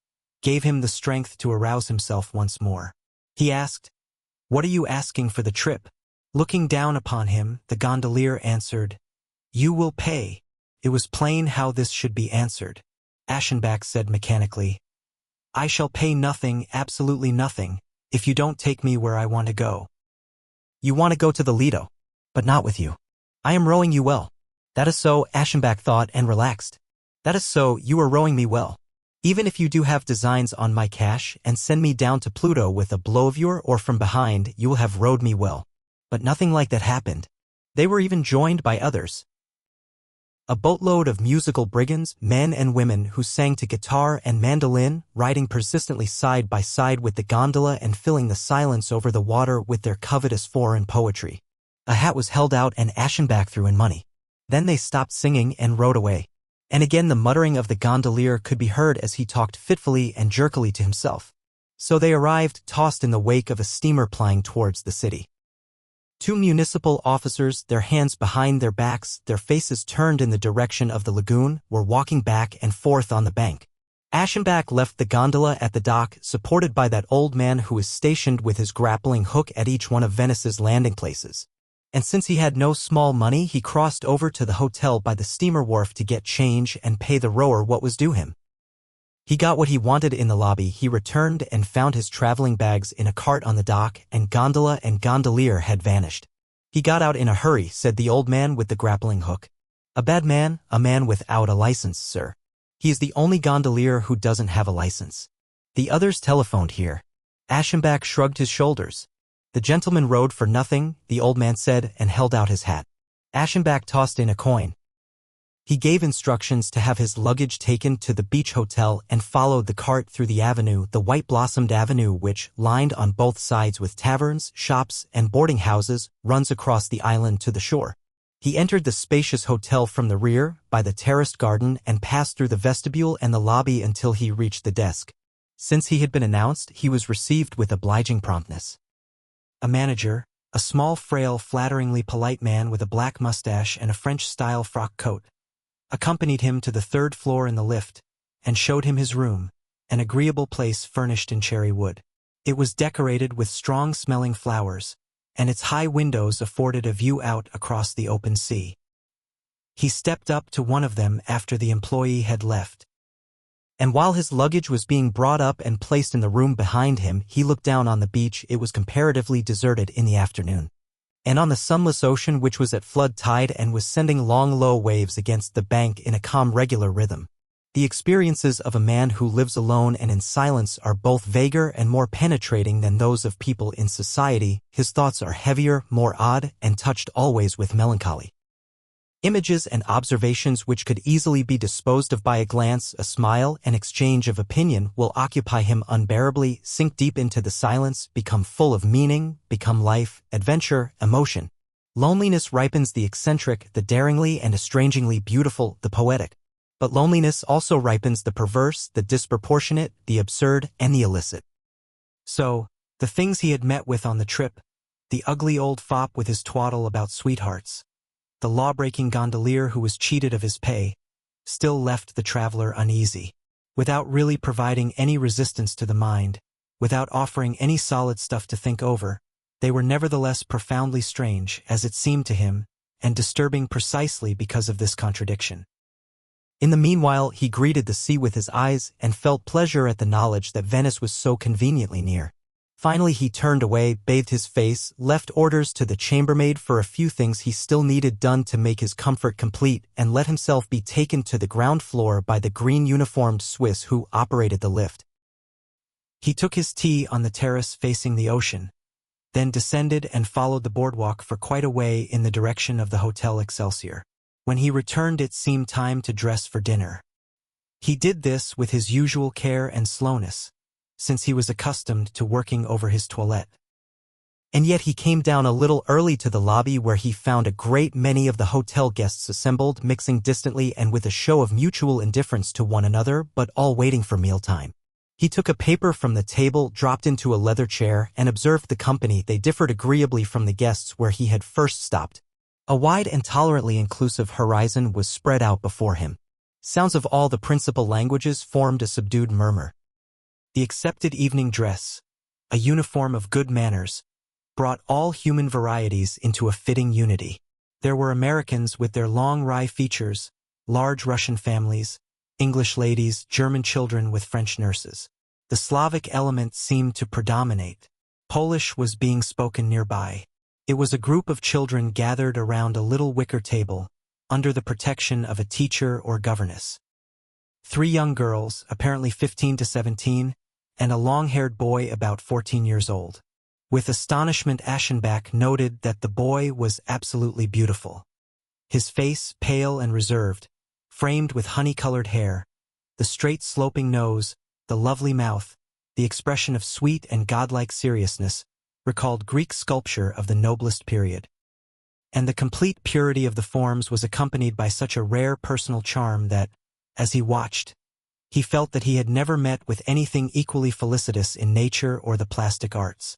gave him the strength to arouse himself once more. He asked, "What are you asking for the trip?" Looking down upon him, the gondolier answered, "You will pay." It was plain how this should be answered. Aschenbach said mechanically, "I shall pay nothing, absolutely nothing, if you don't take me where I want to go." "You want to go to the Lido, but not with you. I am rowing you well." "That is so," Aschenbach thought and relaxed. "That is so, you are rowing me well. Even if you do have designs on my cash and send me down to Pluto with a blow of your oar from behind, you will have rowed me well." But nothing like that happened. They were even joined by others. A boatload of musical brigands, men and women who sang to guitar and mandolin, riding persistently side by side with the gondola and filling the silence over the water with their covetous foreign poetry. A hat was held out and Aschenbach threw in money. Then they stopped singing and rowed away. And again the muttering of the gondolier could be heard as he talked fitfully and jerkily to himself. So they arrived, tossed in the wake of a steamer plying towards the city. Two municipal officers, their hands behind their backs, their faces turned in the direction of the lagoon, were walking back and forth on the bank. Aschenbach left the gondola at the dock, supported by that old man who was stationed with his grappling hook at each one of Venice's landing places. And since he had no small money, he crossed over to the hotel by the steamer wharf to get change and pay the rower what was due him. He got what he wanted in the lobby. He returned and found his traveling bags in a cart on the dock, and gondola and gondolier had vanished. He got out in a hurry, said the old man with the grappling hook. A bad man, a man without a license, sir. He is the only gondolier who doesn't have a license. The others telephoned here. Aschenbach shrugged his shoulders. The gentleman rode for nothing, the old man said, and held out his hat. Aschenbach tossed in a coin. He gave instructions to have his luggage taken to the beach hotel and followed the cart through the avenue, the white-blossomed avenue which, lined on both sides with taverns, shops, and boarding houses, runs across the island to the shore. He entered the spacious hotel from the rear, by the terraced garden, and passed through the vestibule and the lobby until he reached the desk. Since he had been announced, he was received with obliging promptness. A manager, a small, frail, flatteringly polite man with a black mustache and a French-style frock coat, accompanied him to the third floor in the lift, and showed him his room, an agreeable place furnished in cherry wood. It was decorated with strong-smelling flowers, and its high windows afforded a view out across the open sea. He stepped up to one of them after the employee had left. And while his luggage was being brought up and placed in the room behind him, he looked down on the beach. It was comparatively deserted in the afternoon. And on the sunless ocean which was at flood tide and was sending long low waves against the bank in a calm regular rhythm. The experiences of a man who lives alone and in silence are both vaguer and more penetrating than those of people in society. His thoughts are heavier, more odd, and touched always with melancholy. Images and observations which could easily be disposed of by a glance, a smile, an exchange of opinion will occupy him unbearably, sink deep into the silence, become full of meaning, become life, adventure, emotion. Loneliness ripens the eccentric, the daringly and estrangingly beautiful, the poetic. But loneliness also ripens the perverse, the disproportionate, the absurd, and the illicit. So, the things he had met with on the trip, the ugly old fop with his twaddle about sweethearts, the law-breaking gondolier who was cheated of his pay, still left the traveler uneasy. Without really providing any resistance to the mind, without offering any solid stuff to think over, they were nevertheless profoundly strange, as it seemed to him, and disturbing precisely because of this contradiction. In the meanwhile, he greeted the sea with his eyes and felt pleasure at the knowledge that Venice was so conveniently near. Finally he turned away, bathed his face, left orders to the chambermaid for a few things he still needed done to make his comfort complete, and let himself be taken to the ground floor by the green-uniformed Swiss who operated the lift. He took his tea on the terrace facing the ocean, then descended and followed the boardwalk for quite a way in the direction of the Hotel Excelsior. When he returned it seemed time to dress for dinner. He did this with his usual care and slowness, since he was accustomed to working over his toilette. And yet he came down a little early to the lobby where he found a great many of the hotel guests assembled, mixing distantly and with a show of mutual indifference to one another, but all waiting for mealtime. He took a paper from the table, dropped into a leather chair, and observed the company. They differed agreeably from the guests where he had first stopped. A wide and tolerantly inclusive horizon was spread out before him. Sounds of all the principal languages formed a subdued murmur. The accepted evening dress, a uniform of good manners, brought all human varieties into a fitting unity. There were Americans with their long wry features, large Russian families, English ladies, German children with French nurses. The Slavic element seemed to predominate. Polish was being spoken nearby. It was a group of children gathered around a little wicker table, under the protection of a teacher or governess. 3 young girls, apparently 15 to 17, and a long-haired boy about 14 years old. With astonishment, Aschenbach noted that the boy was absolutely beautiful. His face, pale and reserved, framed with honey-colored hair, the straight sloping nose, the lovely mouth, the expression of sweet and godlike seriousness, recalled Greek sculpture of the noblest period. And the complete purity of the forms was accompanied by such a rare personal charm that, as he watched, he felt that he had never met with anything equally felicitous in nature or the plastic arts.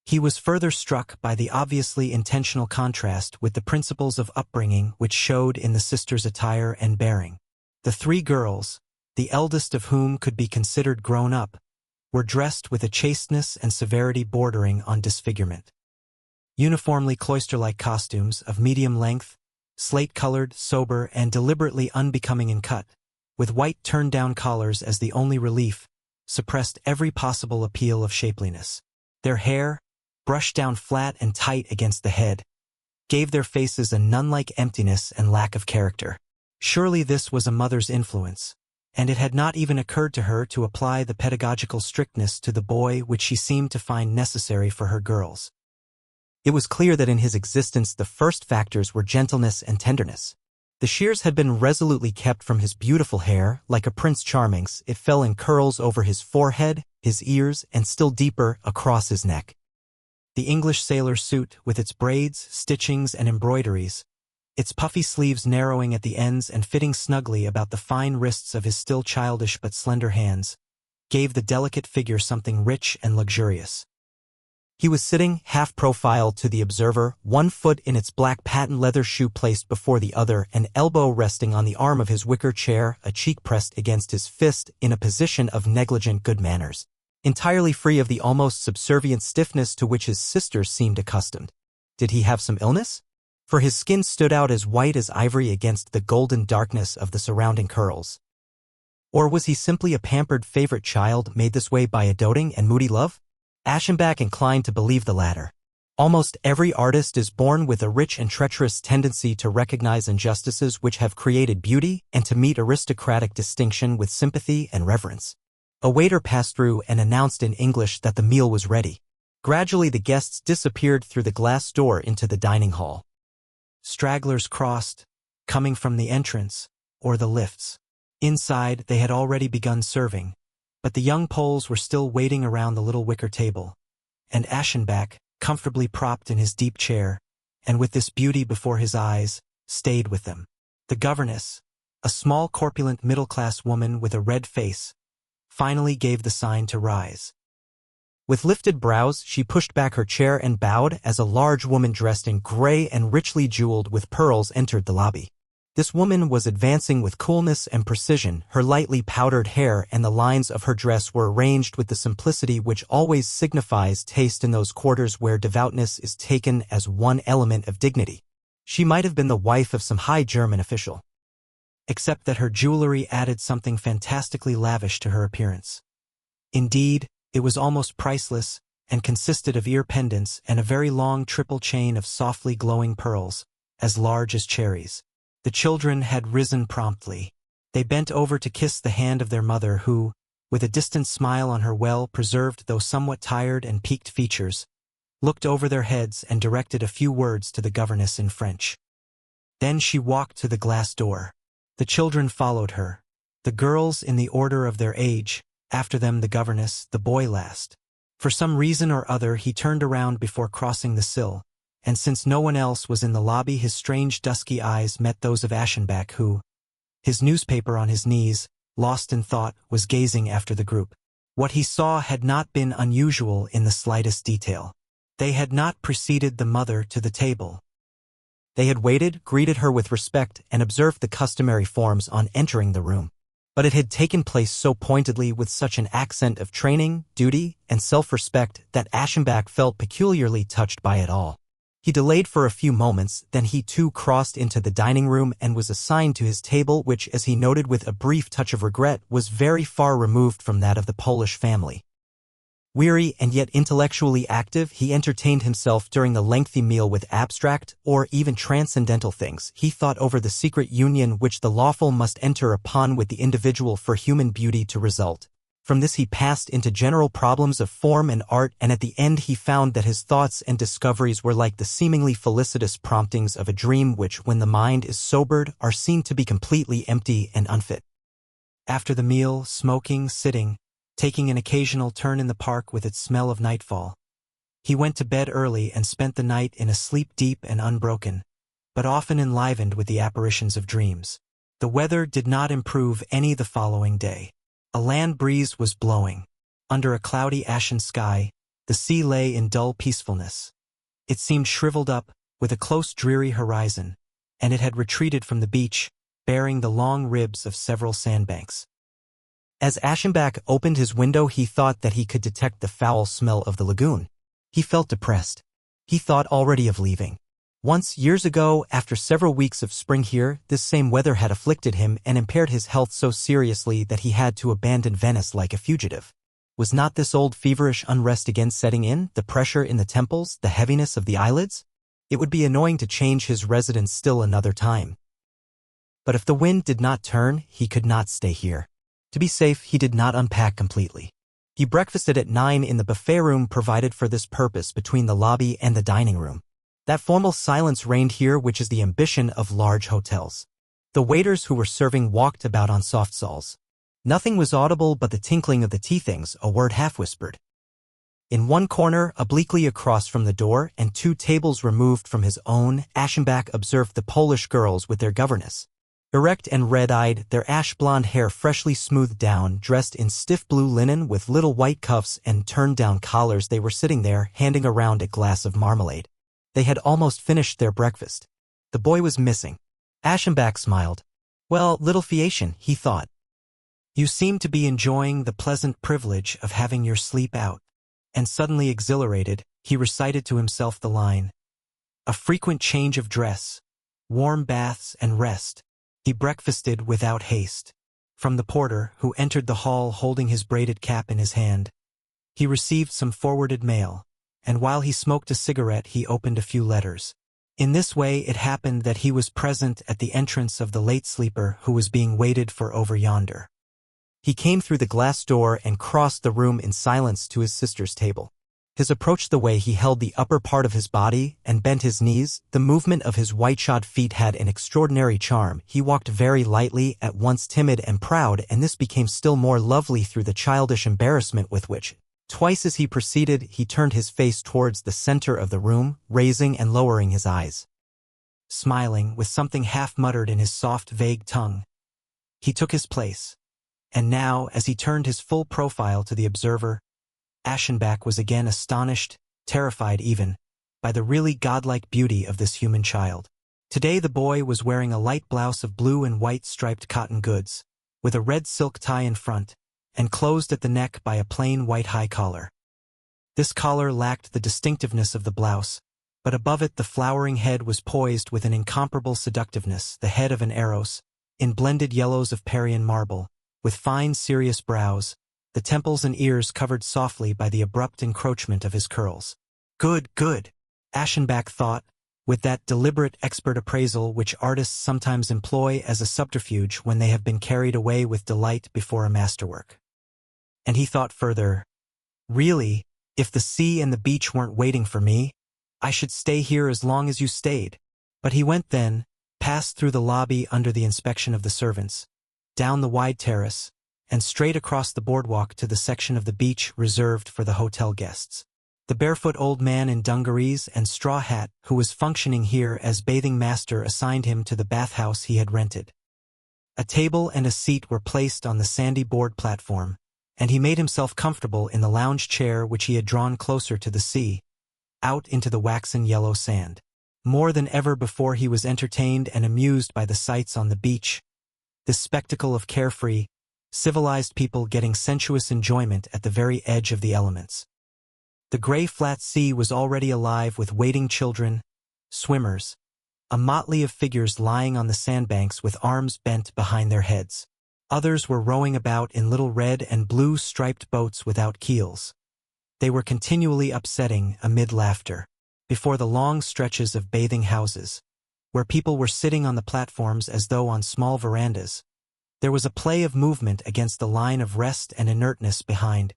He was further struck by the obviously intentional contrast with the principles of upbringing which showed in the sisters' attire and bearing. The 3 girls, the eldest of whom could be considered grown up, were dressed with a chasteness and severity bordering on disfigurement. Uniformly cloister-like costumes of medium length, slate-colored, sober, and deliberately unbecoming in cut, with white turned-down collars as the only relief, suppressed every possible appeal of shapeliness. Their hair, brushed down flat and tight against the head, gave their faces a nun-like emptiness and lack of character. Surely this was a mother's influence, and it had not even occurred to her to apply the pedagogical strictness to the boy which she seemed to find necessary for her girls. It was clear that in his existence the first factors were gentleness and tenderness. The shears had been resolutely kept from his beautiful hair, like a Prince Charming's. It fell in curls over his forehead, his ears, and still deeper across his neck. The English sailor suit, with its braids, stitchings, and embroideries, its puffy sleeves narrowing at the ends and fitting snugly about the fine wrists of his still childish but slender hands, gave the delicate figure something rich and luxurious. He was sitting, half-profile to the observer, one foot in its black patent leather shoe placed before the other, an elbow resting on the arm of his wicker chair, a cheek pressed against his fist in a position of negligent good manners, entirely free of the almost subservient stiffness to which his sisters seemed accustomed. Did he have some illness? For his skin stood out as white as ivory against the golden darkness of the surrounding curls. Or was he simply a pampered favorite child made this way by a doting and moody love? Aschenbach inclined to believe the latter. Almost every artist is born with a rich and treacherous tendency to recognize injustices which have created beauty and to meet aristocratic distinction with sympathy and reverence. A waiter passed through and announced in English that the meal was ready. Gradually the guests disappeared through the glass door into the dining hall. Stragglers crossed, coming from the entrance or the lifts. Inside they had already begun serving, but the young Poles were still waiting around the little wicker table, and Aschenbach, comfortably propped in his deep chair, and with this beauty before his eyes, stayed with them. The governess, a small corpulent middle-class woman with a red face, finally gave the sign to rise. With lifted brows, she pushed back her chair and bowed as a large woman dressed in gray and richly jeweled with pearls entered the lobby. This woman was advancing with coolness and precision. Her lightly powdered hair and the lines of her dress were arranged with the simplicity which always signifies taste in those quarters where devoutness is taken as one element of dignity. She might have been the wife of some high German official, except that her jewelry added something fantastically lavish to her appearance. Indeed, it was almost priceless and consisted of ear pendants and a very long triple chain of softly glowing pearls, as large as cherries. The children had risen promptly. They bent over to kiss the hand of their mother who, with a distant smile on her well-preserved though somewhat tired and peaked features, looked over their heads and directed a few words to the governess in French. Then she walked to the glass door. The children followed her, the girls in the order of their age, after them the governess, the boy last. For some reason or other he turned around before crossing the sill, and since no one else was in the lobby his strange dusky eyes met those of Aschenbach who, his newspaper on his knees, lost in thought, was gazing after the group. What he saw had not been unusual in the slightest detail. They had not preceded the mother to the table. They had waited, greeted her with respect, and observed the customary forms on entering the room. But it had taken place so pointedly with such an accent of training, duty, and self-respect that Aschenbach felt peculiarly touched by it all. He delayed for a few moments, then he too crossed into the dining room and was assigned to his table which, as he noted with a brief touch of regret, was very far removed from that of the Polish family. Weary and yet intellectually active, he entertained himself during the lengthy meal with abstract or even transcendental things. He thought over the secret union which the lawful must enter upon with the individual for human beauty to result. From this he passed into general problems of form and art, and at the end he found that his thoughts and discoveries were like the seemingly felicitous promptings of a dream which, when the mind is sobered, are seen to be completely empty and unfit. After the meal, smoking, sitting, taking an occasional turn in the park with its smell of nightfall, he went to bed early and spent the night in a sleep deep and unbroken, but often enlivened with the apparitions of dreams. The weather did not improve any the following day. A land breeze was blowing. Under a cloudy ashen sky, the sea lay in dull peacefulness. It seemed shriveled up, with a close dreary horizon, and it had retreated from the beach, bearing the long ribs of several sandbanks. As Aschenbach opened his window, he thought that he could detect the foul smell of the lagoon. He felt depressed. He thought already of leaving. Once, years ago, after several weeks of spring here, this same weather had afflicted him and impaired his health so seriously that he had to abandon Venice like a fugitive. Was not this old feverish unrest again setting in, the pressure in the temples, the heaviness of the eyelids? It would be annoying to change his residence still another time. But if the wind did not turn, he could not stay here. To be safe, he did not unpack completely. He breakfasted at 9 in the buffet room provided for this purpose between the lobby and the dining room. That formal silence reigned here which is the ambition of large hotels. The waiters who were serving walked about on soft stalls. Nothing was audible but the tinkling of the tea things, a word half-whispered. In one corner, obliquely across from the door and 2 tables removed from his own, Aschenbach observed the Polish girls with their governess. Erect and red-eyed, their ash-blonde hair freshly smoothed down, dressed in stiff blue linen with little white cuffs and turned-down collars, they were sitting there, handing around a glass of marmalade. They had almost finished their breakfast. The boy was missing. Aschenbach smiled. Well, little Fiation, he thought. You seem to be enjoying the pleasant privilege of having your sleep out. And suddenly exhilarated, he recited to himself the line. A frequent change of dress, warm baths and rest. He breakfasted without haste. From the porter, who entered the hall holding his braided cap in his hand, he received some forwarded mail, and while he smoked a cigarette he opened a few letters. In this way it happened that he was present at the entrance of the late sleeper who was being waited for over yonder. He came through the glass door and crossed the room in silence to his sister's table. His approach, the way he held the upper part of his body and bent his knees, the movement of his white-shod feet had an extraordinary charm. He walked very lightly, at once timid and proud, and this became still more lovely through the childish embarrassment with which, twice as he proceeded, he turned his face towards the center of the room, raising and lowering his eyes. Smiling, with something half-muttered in his soft, vague tongue, he took his place. And now, as he turned his full profile to the observer, Aschenbach was again astonished, terrified even, by the really godlike beauty of this human child. Today the boy was wearing a light blouse of blue and white striped cotton goods, with a red silk tie in front, and closed at the neck by a plain white high collar. This collar lacked the distinctiveness of the blouse, but above it the flowering head was poised with an incomparable seductiveness, the head of an Eros, in blended yellows of Parian marble, with fine serious brows, the temples and ears covered softly by the abrupt encroachment of his curls. Good, good, Aschenbach thought, with that deliberate expert appraisal which artists sometimes employ as a subterfuge when they have been carried away with delight before a masterwork. And he thought further, really, if the sea and the beach weren't waiting for me, I should stay here as long as you stayed. But he went then, passed through the lobby under the inspection of the servants, down the wide terrace, and straight across the boardwalk to the section of the beach reserved for the hotel guests. The barefoot old man in dungarees and straw hat who was functioning here as bathing master assigned him to the bathhouse he had rented. A table and a seat were placed on the sandy board platform, and he made himself comfortable in the lounge chair which he had drawn closer to the sea, out into the waxen yellow sand. More than ever before he was entertained and amused by the sights on the beach, this spectacle of carefree, civilized people getting sensuous enjoyment at the very edge of the elements. The gray flat sea was already alive with waiting children, swimmers, a motley of figures lying on the sandbanks with arms bent behind their heads. Others were rowing about in little red and blue striped boats without keels. They were continually upsetting, amid laughter, before the long stretches of bathing houses, where people were sitting on the platforms as though on small verandas. There was a play of movement against the line of rest and inertness behind.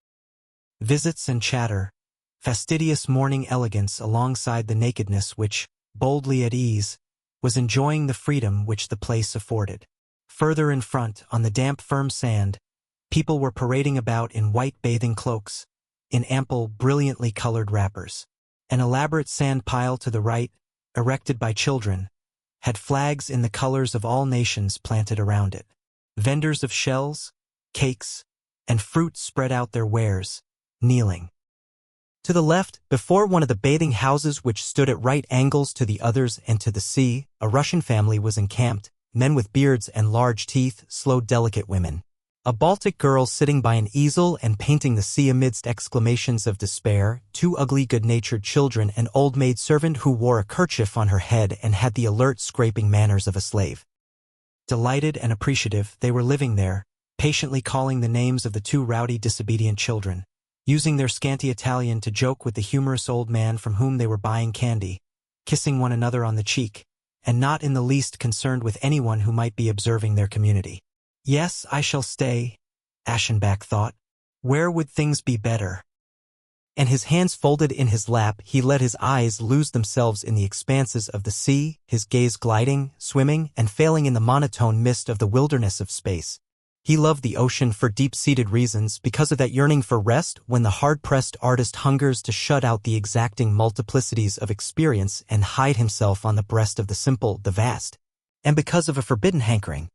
Visits and chatter, fastidious morning elegance alongside the nakedness which, boldly at ease, was enjoying the freedom which the place afforded. Further in front, on the damp firm sand, people were parading about in white bathing cloaks, in ample, brilliantly colored wrappers. An elaborate sand pile to the right, erected by children, had flags in the colors of all nations planted around it. Vendors of shells, cakes, and fruit spread out their wares, kneeling. To the left, before one of the bathing houses which stood at right angles to the others and to the sea, a Russian family was encamped, men with beards and large teeth, slow delicate women. A Baltic girl sitting by an easel and painting the sea amidst exclamations of despair, two ugly good-natured children, an old maidservant who wore a kerchief on her head and had the alert scraping manners of a slave. Delighted and appreciative, they were living there, patiently calling the names of the two rowdy disobedient children, using their scanty Italian to joke with the humorous old man from whom they were buying candy, kissing one another on the cheek, and not in the least concerned with anyone who might be observing their community. Yes, I shall stay, Aschenbach thought. Where would things be better? And his hands folded in his lap, he let his eyes lose themselves in the expanses of the sea, his gaze gliding, swimming, and failing in the monotone mist of the wilderness of space. He loved the ocean for deep-seated reasons, because of that yearning for rest when the hard-pressed artist hungers to shut out the exacting multiplicities of experience and hide himself on the breast of the simple, the vast, and because of a forbidden hankering.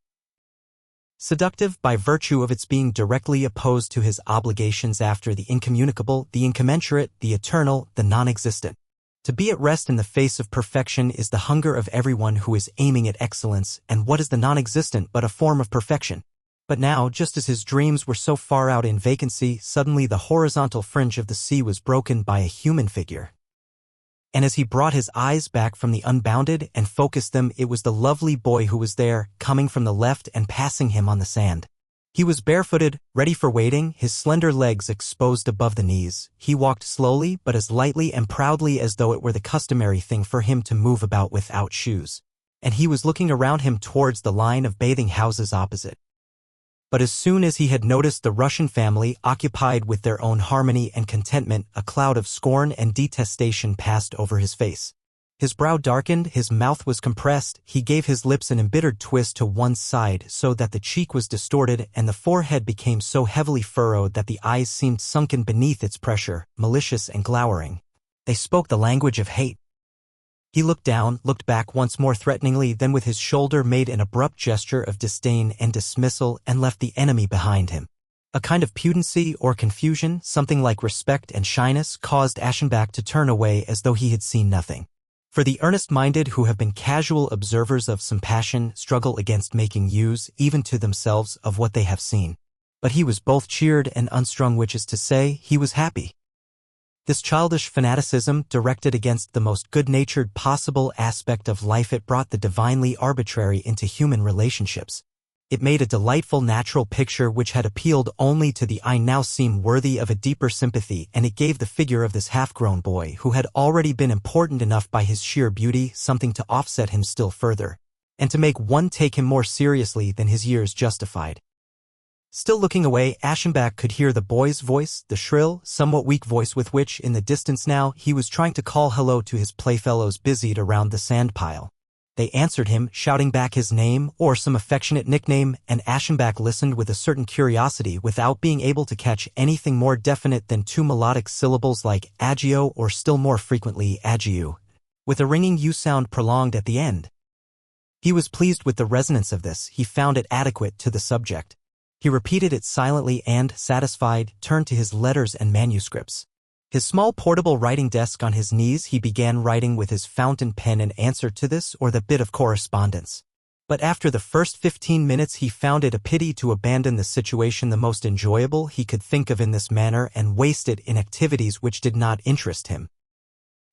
Seductive by virtue of its being directly opposed to his obligations after the incommunicable, the incommensurate, the eternal, the non-existent. To be at rest in the face of perfection is the hunger of everyone who is aiming at excellence, and what is the non-existent but a form of perfection? But now, just as his dreams were so far out in vacancy, suddenly the horizontal fringe of the sea was broken by a human figure. And as he brought his eyes back from the unbounded and focused them, it was the lovely boy who was there, coming from the left and passing him on the sand. He was barefooted, ready for wading, his slender legs exposed above the knees. He walked slowly but as lightly and proudly as though it were the customary thing for him to move about without shoes. And he was looking around him towards the line of bathing houses opposite. But as soon as he had noticed the Russian family occupied with their own harmony and contentment, a cloud of scorn and detestation passed over his face. His brow darkened, his mouth was compressed, he gave his lips an embittered twist to one side so that the cheek was distorted and the forehead became so heavily furrowed that the eyes seemed sunken beneath its pressure, malicious and glowering. They spoke the language of hate. He looked down, looked back once more threateningly, then with his shoulder made an abrupt gesture of disdain and dismissal and left the enemy behind him. A kind of pudency or confusion, something like respect and shyness, caused Aschenbach to turn away as though he had seen nothing. For the earnest-minded who have been casual observers of some passion struggle against making use, even to themselves, of what they have seen. But he was both cheered and unstrung, which is to say, he was happy. This childish fanaticism, directed against the most good-natured possible aspect of life, it brought the divinely arbitrary into human relationships. It made a delightful natural picture which had appealed only to the eye now seemed worthy of a deeper sympathy, and it gave the figure of this half-grown boy, who had already been important enough by his sheer beauty, something to offset him still further, and to make one take him more seriously than his years justified. Still looking away, Aschenbach could hear the boy's voice, the shrill, somewhat weak voice with which, in the distance now, he was trying to call hello to his playfellows busied around the sand pile. They answered him, shouting back his name or some affectionate nickname, and Aschenbach listened with a certain curiosity without being able to catch anything more definite than two melodic syllables like agio or still more frequently agiu, with a ringing U sound prolonged at the end. He was pleased with the resonance of this, he found it adequate to the subject. He repeated it silently and, satisfied, turned to his letters and manuscripts. His small portable writing desk on his knees, he began writing with his fountain pen an answer to this or that bit of correspondence. But after the first 15 minutes he found it a pity to abandon the situation the most enjoyable he could think of in this manner and waste it in activities which did not interest him.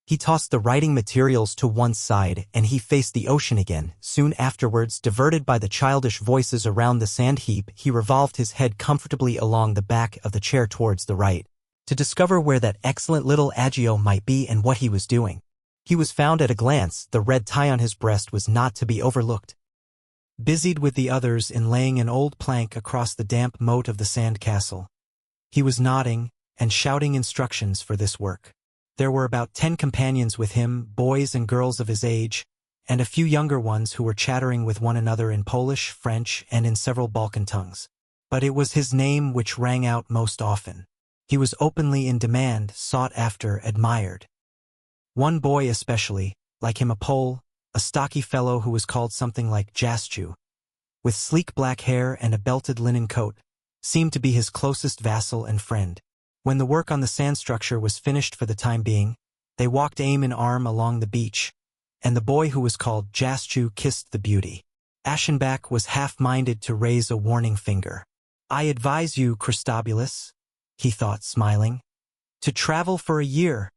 He tossed the writing materials to one side and he faced the ocean again. Soon afterwards, diverted by the childish voices around the sand heap, he revolved his head comfortably along the back of the chair towards the right, to discover where that excellent little agio might be and what he was doing. He was found at a glance, the red tie on his breast was not to be overlooked. Busied with the others in laying an old plank across the damp moat of the sand castle. He was nodding and shouting instructions for this work. There were about 10 companions with him, boys and girls of his age, and a few younger ones who were chattering with one another in Polish, French, and in several Balkan tongues. But it was his name which rang out most often. He was openly in demand, sought after, admired. One boy especially, like him a Pole, a stocky fellow who was called something like Jaschu, with sleek black hair and a belted linen coat, seemed to be his closest vassal and friend. When the work on the sand structure was finished for the time being, they walked arm in arm along the beach, and the boy who was called Jaschu kissed the beauty. Aschenbach was half-minded to raise a warning finger. I advise you, Christobulus, he thought, smiling, to travel for a year,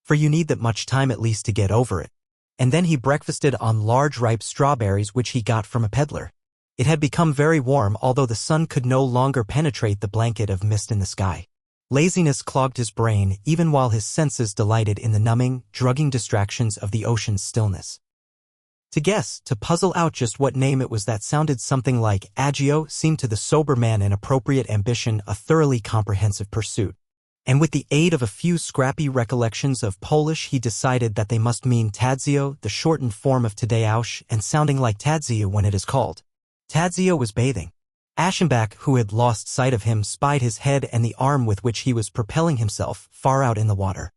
for you need that much time at least to get over it. And then he breakfasted on large ripe strawberries which he got from a peddler. It had become very warm, although the sun could no longer penetrate the blanket of mist in the sky. Laziness clogged his brain, even while his senses delighted in the numbing, drugging distractions of the ocean's stillness. To guess, to puzzle out just what name it was that sounded something like Agio seemed to the sober man an appropriate ambition, a thoroughly comprehensive pursuit. And with the aid of a few scrappy recollections of Polish, he decided that they must mean Tadzio, the shortened form of Tadeusz, and sounding like Tadzio when it is called. Tadzio was bathing. Aschenbach, who had lost sight of him, spied his head and the arm with which he was propelling himself far out in the water.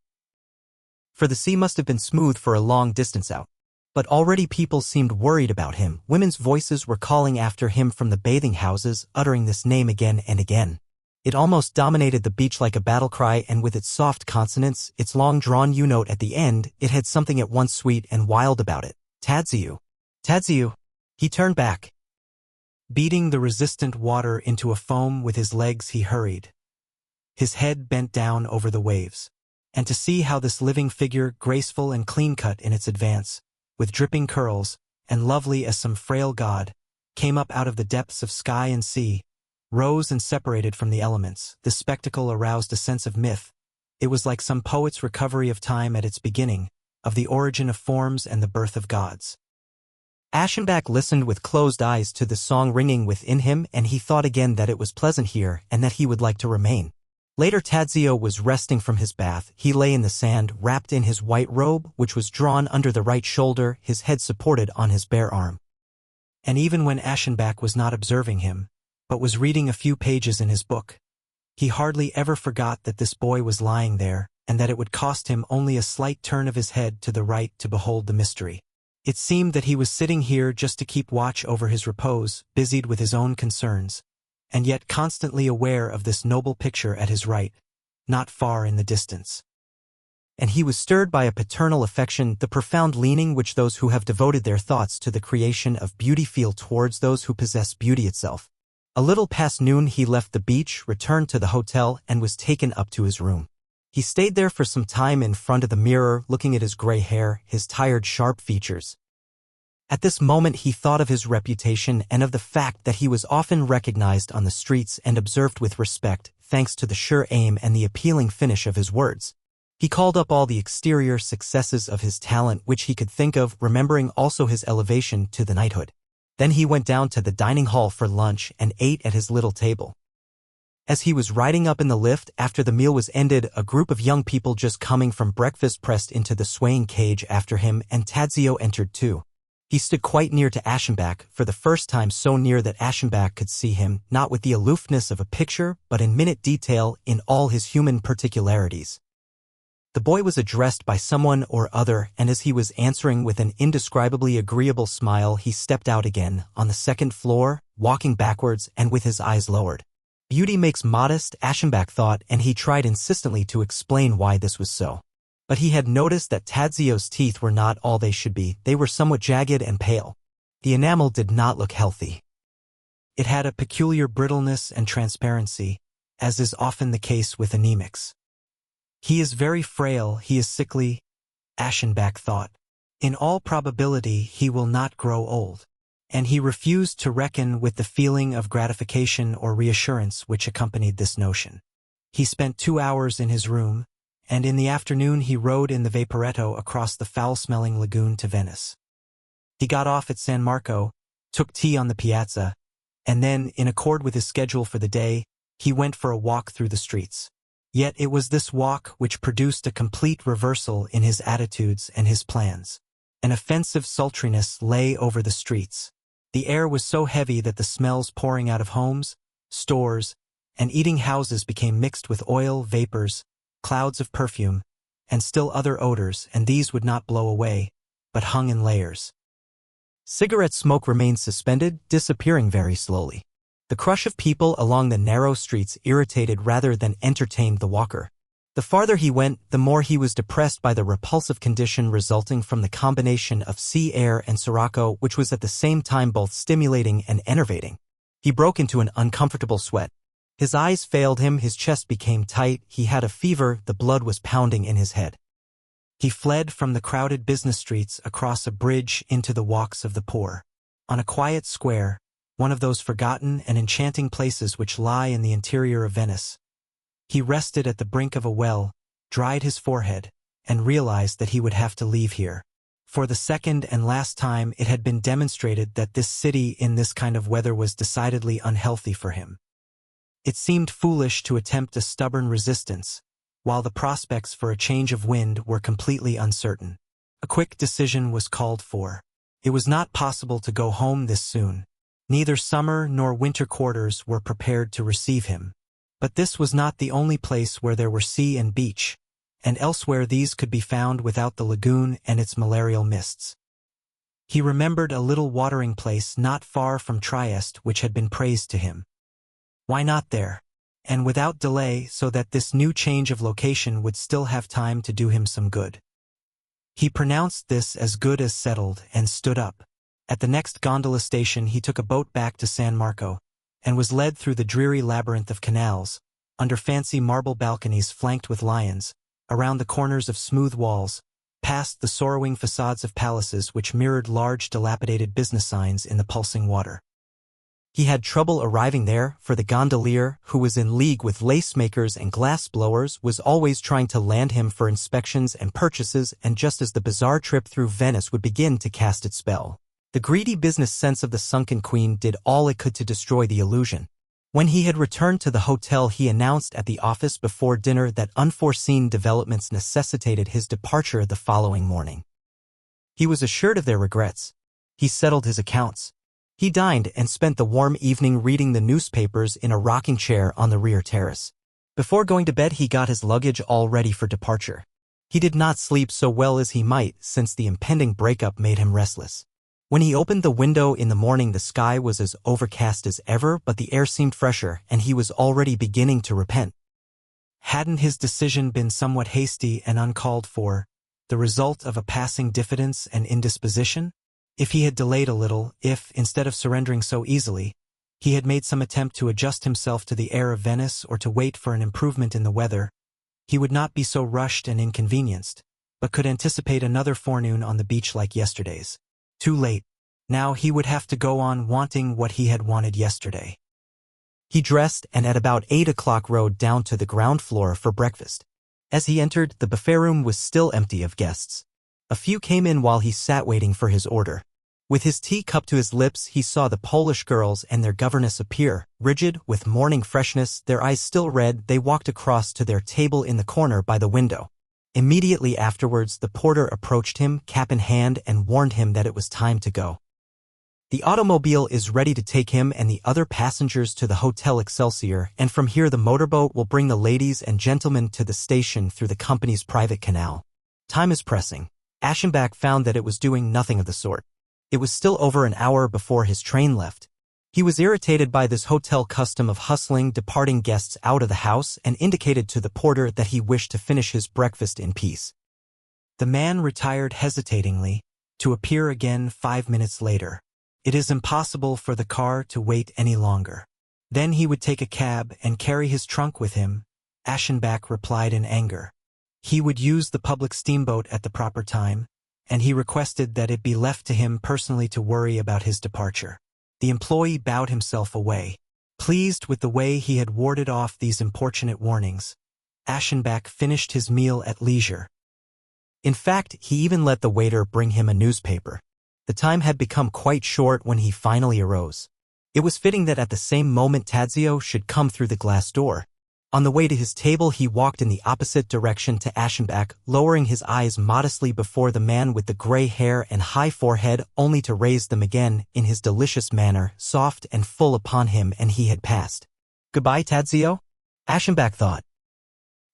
For the sea must have been smooth for a long distance out. But already people seemed worried about him. Women's voices were calling after him from the bathing houses, uttering this name again and again. It almost dominated the beach like a battle cry, and with its soft consonants, its long-drawn U-note at the end, it had something at once sweet and wild about it. Tadzio. Tadzio. He turned back. Beating the resistant water into a foam with his legs, he hurried, his head bent down over the waves. And to see how this living figure, graceful and clean-cut in its advance, with dripping curls, and lovely as some frail god, came up out of the depths of sky and sea, rose and separated from the elements. This spectacle aroused a sense of myth. It was like some poet's recovery of time at its beginning, of the origin of forms and the birth of gods. Aschenbach listened with closed eyes to the song ringing within him, and he thought again that it was pleasant here and that he would like to remain. Later Tadzio was resting from his bath. He lay in the sand, wrapped in his white robe, which was drawn under the right shoulder, his head supported on his bare arm. And even when Aschenbach was not observing him, but was reading a few pages in his book, he hardly ever forgot that this boy was lying there, and that it would cost him only a slight turn of his head to the right to behold the mystery. It seemed that he was sitting here just to keep watch over his repose, busied with his own concerns, and yet constantly aware of this noble picture at his right, not far in the distance. And he was stirred by a paternal affection, the profound leaning which those who have devoted their thoughts to the creation of beauty feel towards those who possess beauty itself. A little past noon he left the beach, returned to the hotel, and was taken up to his room. He stayed there for some time in front of the mirror, looking at his gray hair, his tired, sharp features. At this moment he thought of his reputation and of the fact that he was often recognized on the streets and observed with respect, thanks to the sure aim and the appealing finish of his words. He called up all the exterior successes of his talent which he could think of, remembering also his elevation to the knighthood. Then he went down to the dining hall for lunch and ate at his little table. As he was riding up in the lift after the meal was ended, a group of young people just coming from breakfast pressed into the swaying cage after him, and Tadzio entered too. He stood quite near to Aschenbach, for the first time so near that Aschenbach could see him, not with the aloofness of a picture, but in minute detail, in all his human particularities. The boy was addressed by someone or other, and as he was answering with an indescribably agreeable smile, he stepped out again, on the second floor, walking backwards and with his eyes lowered. Beauty makes modest, Aschenbach thought, and he tried insistently to explain why this was so. But he had noticed that Tadzio's teeth were not all they should be. They were somewhat jagged and pale. The enamel did not look healthy. It had a peculiar brittleness and transparency, as is often the case with anemics. He is very frail, he is sickly, Aschenbach thought. In all probability he will not grow old. And he refused to reckon with the feeling of gratification or reassurance which accompanied this notion. He spent 2 hours in his room, and in the afternoon he rode in the Vaporetto across the foul-smelling lagoon to Venice. He got off at San Marco, took tea on the piazza, and then, in accord with his schedule for the day, he went for a walk through the streets. Yet it was this walk which produced a complete reversal in his attitudes and his plans. An offensive sultriness lay over the streets. The air was so heavy that the smells pouring out of homes, stores, and eating houses became mixed with oil, vapors, clouds of perfume, and still other odors, and these would not blow away, but hung in layers. Cigarette smoke remained suspended, disappearing very slowly. The crush of people along the narrow streets irritated rather than entertained the walker. The farther he went, the more he was depressed by the repulsive condition resulting from the combination of sea air and sirocco, which was at the same time both stimulating and enervating. He broke into an uncomfortable sweat. His eyes failed him, his chest became tight, he had a fever, the blood was pounding in his head. He fled from the crowded business streets across a bridge into the walks of the poor. On a quiet square, one of those forgotten and enchanting places which lie in the interior of Venice, he rested at the brink of a well, dried his forehead, and realized that he would have to leave here. For the second and last time, it had been demonstrated that this city in this kind of weather was decidedly unhealthy for him. It seemed foolish to attempt a stubborn resistance, while the prospects for a change of wind were completely uncertain. A quick decision was called for. It was not possible to go home this soon. Neither summer nor winter quarters were prepared to receive him. But this was not the only place where there were sea and beach, and elsewhere these could be found without the lagoon and its malarial mists. He remembered a little watering place not far from Trieste which had been praised to him. Why not there? And without delay, so that this new change of location would still have time to do him some good. He pronounced this as good as settled and stood up. At the next gondola station he took a boat back to San Marco, and was led through the dreary labyrinth of canals, under fancy marble balconies flanked with lions, around the corners of smooth walls, past the sorrowing facades of palaces which mirrored large dilapidated business signs in the pulsing water. He had trouble arriving there, for the gondolier, who was in league with lace-makers and glass-blowers, was always trying to land him for inspections and purchases, and just as the bizarre trip through Venice would begin to cast its spell, the greedy business sense of the sunken queen did all it could to destroy the illusion. When he had returned to the hotel, he announced at the office before dinner that unforeseen developments necessitated his departure the following morning. He was assured of their regrets. He settled his accounts. He dined and spent the warm evening reading the newspapers in a rocking chair on the rear terrace. Before going to bed, he got his luggage all ready for departure. He did not sleep so well as he might, since the impending breakup made him restless. When he opened the window in the morning, the sky was as overcast as ever, but the air seemed fresher, and he was already beginning to repent. Hadn't his decision been somewhat hasty and uncalled for, the result of a passing diffidence and indisposition? If he had delayed a little, if, instead of surrendering so easily, he had made some attempt to adjust himself to the air of Venice or to wait for an improvement in the weather, he would not be so rushed and inconvenienced, but could anticipate another forenoon on the beach like yesterday's. Too late. Now he would have to go on wanting what he had wanted yesterday. He dressed and at about 8 o'clock rode down to the ground floor for breakfast. As he entered, the buffet room was still empty of guests. A few came in while he sat waiting for his order. With his tea cup to his lips, he saw the Polish girls and their governess appear. Rigid, with morning freshness, their eyes still red, they walked across to their table in the corner by the window. Immediately afterwards, the porter approached him, cap in hand, and warned him that it was time to go. The automobile is ready to take him and the other passengers to the Hotel Excelsior, and from here the motorboat will bring the ladies and gentlemen to the station through the company's private canal. Time is pressing. Aschenbach found that it was doing nothing of the sort. It was still over an hour before his train left. He was irritated by this hotel custom of hustling departing guests out of the house and indicated to the porter that he wished to finish his breakfast in peace. The man retired hesitatingly, to appear again 5 minutes later. It is impossible for the car to wait any longer. Then he would take a cab and carry his trunk with him, Aschenbach replied in anger. He would use the public steamboat at the proper time, and he requested that it be left to him personally to worry about his departure. The employee bowed himself away. Pleased with the way he had warded off these importunate warnings, Aschenbach finished his meal at leisure. In fact, he even let the waiter bring him a newspaper. The time had become quite short when he finally arose. It was fitting that at the same moment Tadzio should come through the glass door. On the way to his table he walked in the opposite direction to Aschenbach, lowering his eyes modestly before the man with the gray hair and high forehead, only to raise them again, in his delicious manner, soft and full upon him, and he had passed. "Goodbye, Tadzio?" Aschenbach thought.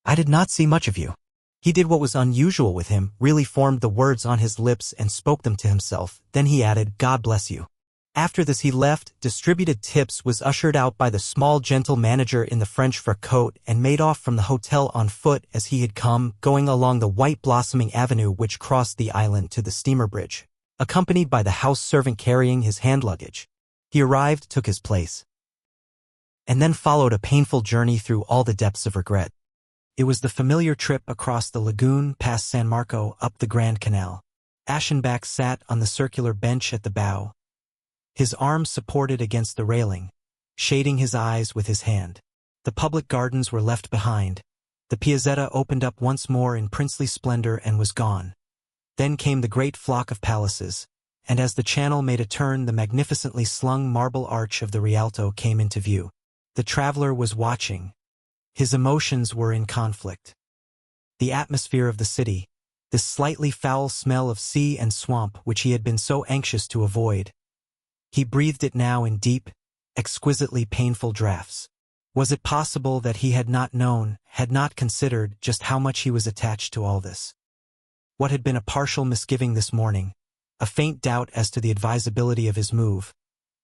"I did not see much of you." He did what was unusual with him, really formed the words on his lips and spoke them to himself. Then he added, "God bless you." After this he left, distributed tips, was ushered out by the small gentle manager in the French fur coat, and made off from the hotel on foot as he had come, going along the white blossoming avenue which crossed the island to the steamer bridge, accompanied by the house servant carrying his hand luggage. He arrived, took his place. and then followed a painful journey through all the depths of regret. It was the familiar trip across the lagoon, past San Marco, up the Grand Canal. Aschenbach sat on the circular bench at the bow, his arms supported against the railing, shading his eyes with his hand. The public gardens were left behind. The Piazzetta opened up once more in princely splendor and was gone. Then came the great flock of palaces, and as the channel made a turn, the magnificently slung marble arch of the Rialto came into view. The traveler was watching. His emotions were in conflict. The atmosphere of the city, this slightly foul smell of sea and swamp which he had been so anxious to avoid. He breathed it now in deep, exquisitely painful draughts. Was it possible that he had not known, had not considered just how much he was attached to all this? What had been a partial misgiving this morning, a faint doubt as to the advisability of his move,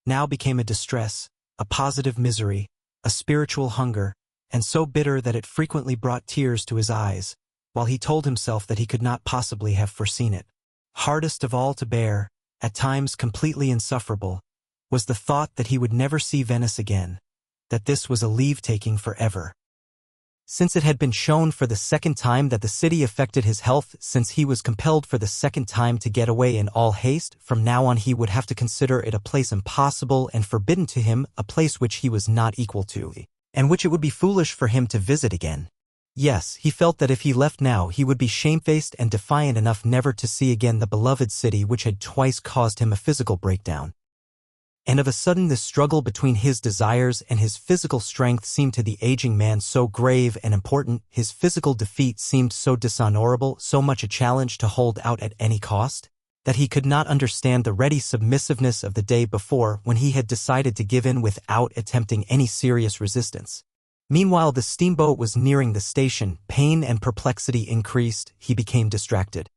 now became a distress, a positive misery, a spiritual hunger, and so bitter that it frequently brought tears to his eyes, while he told himself that he could not possibly have foreseen it. Hardest of all to bear, at times completely insufferable, was the thought that he would never see Venice again, that this was a leave-taking forever. Since it had been shown for the second time that the city affected his health, since he was compelled for the second time to get away in all haste, from now on he would have to consider it a place impossible and forbidden to him, a place which he was not equal to, and which it would be foolish for him to visit again. Yes, he felt that if he left now he would be shamefaced and defiant enough never to see again the beloved city which had twice caused him a physical breakdown. And of a sudden this struggle between his desires and his physical strength seemed to the aging man so grave and important, his physical defeat seemed so dishonorable, so much a challenge to hold out at any cost, that he could not understand the ready submissiveness of the day before when he had decided to give in without attempting any serious resistance. Meanwhile the steamboat was nearing the station, pain and perplexity increased, he became distracted.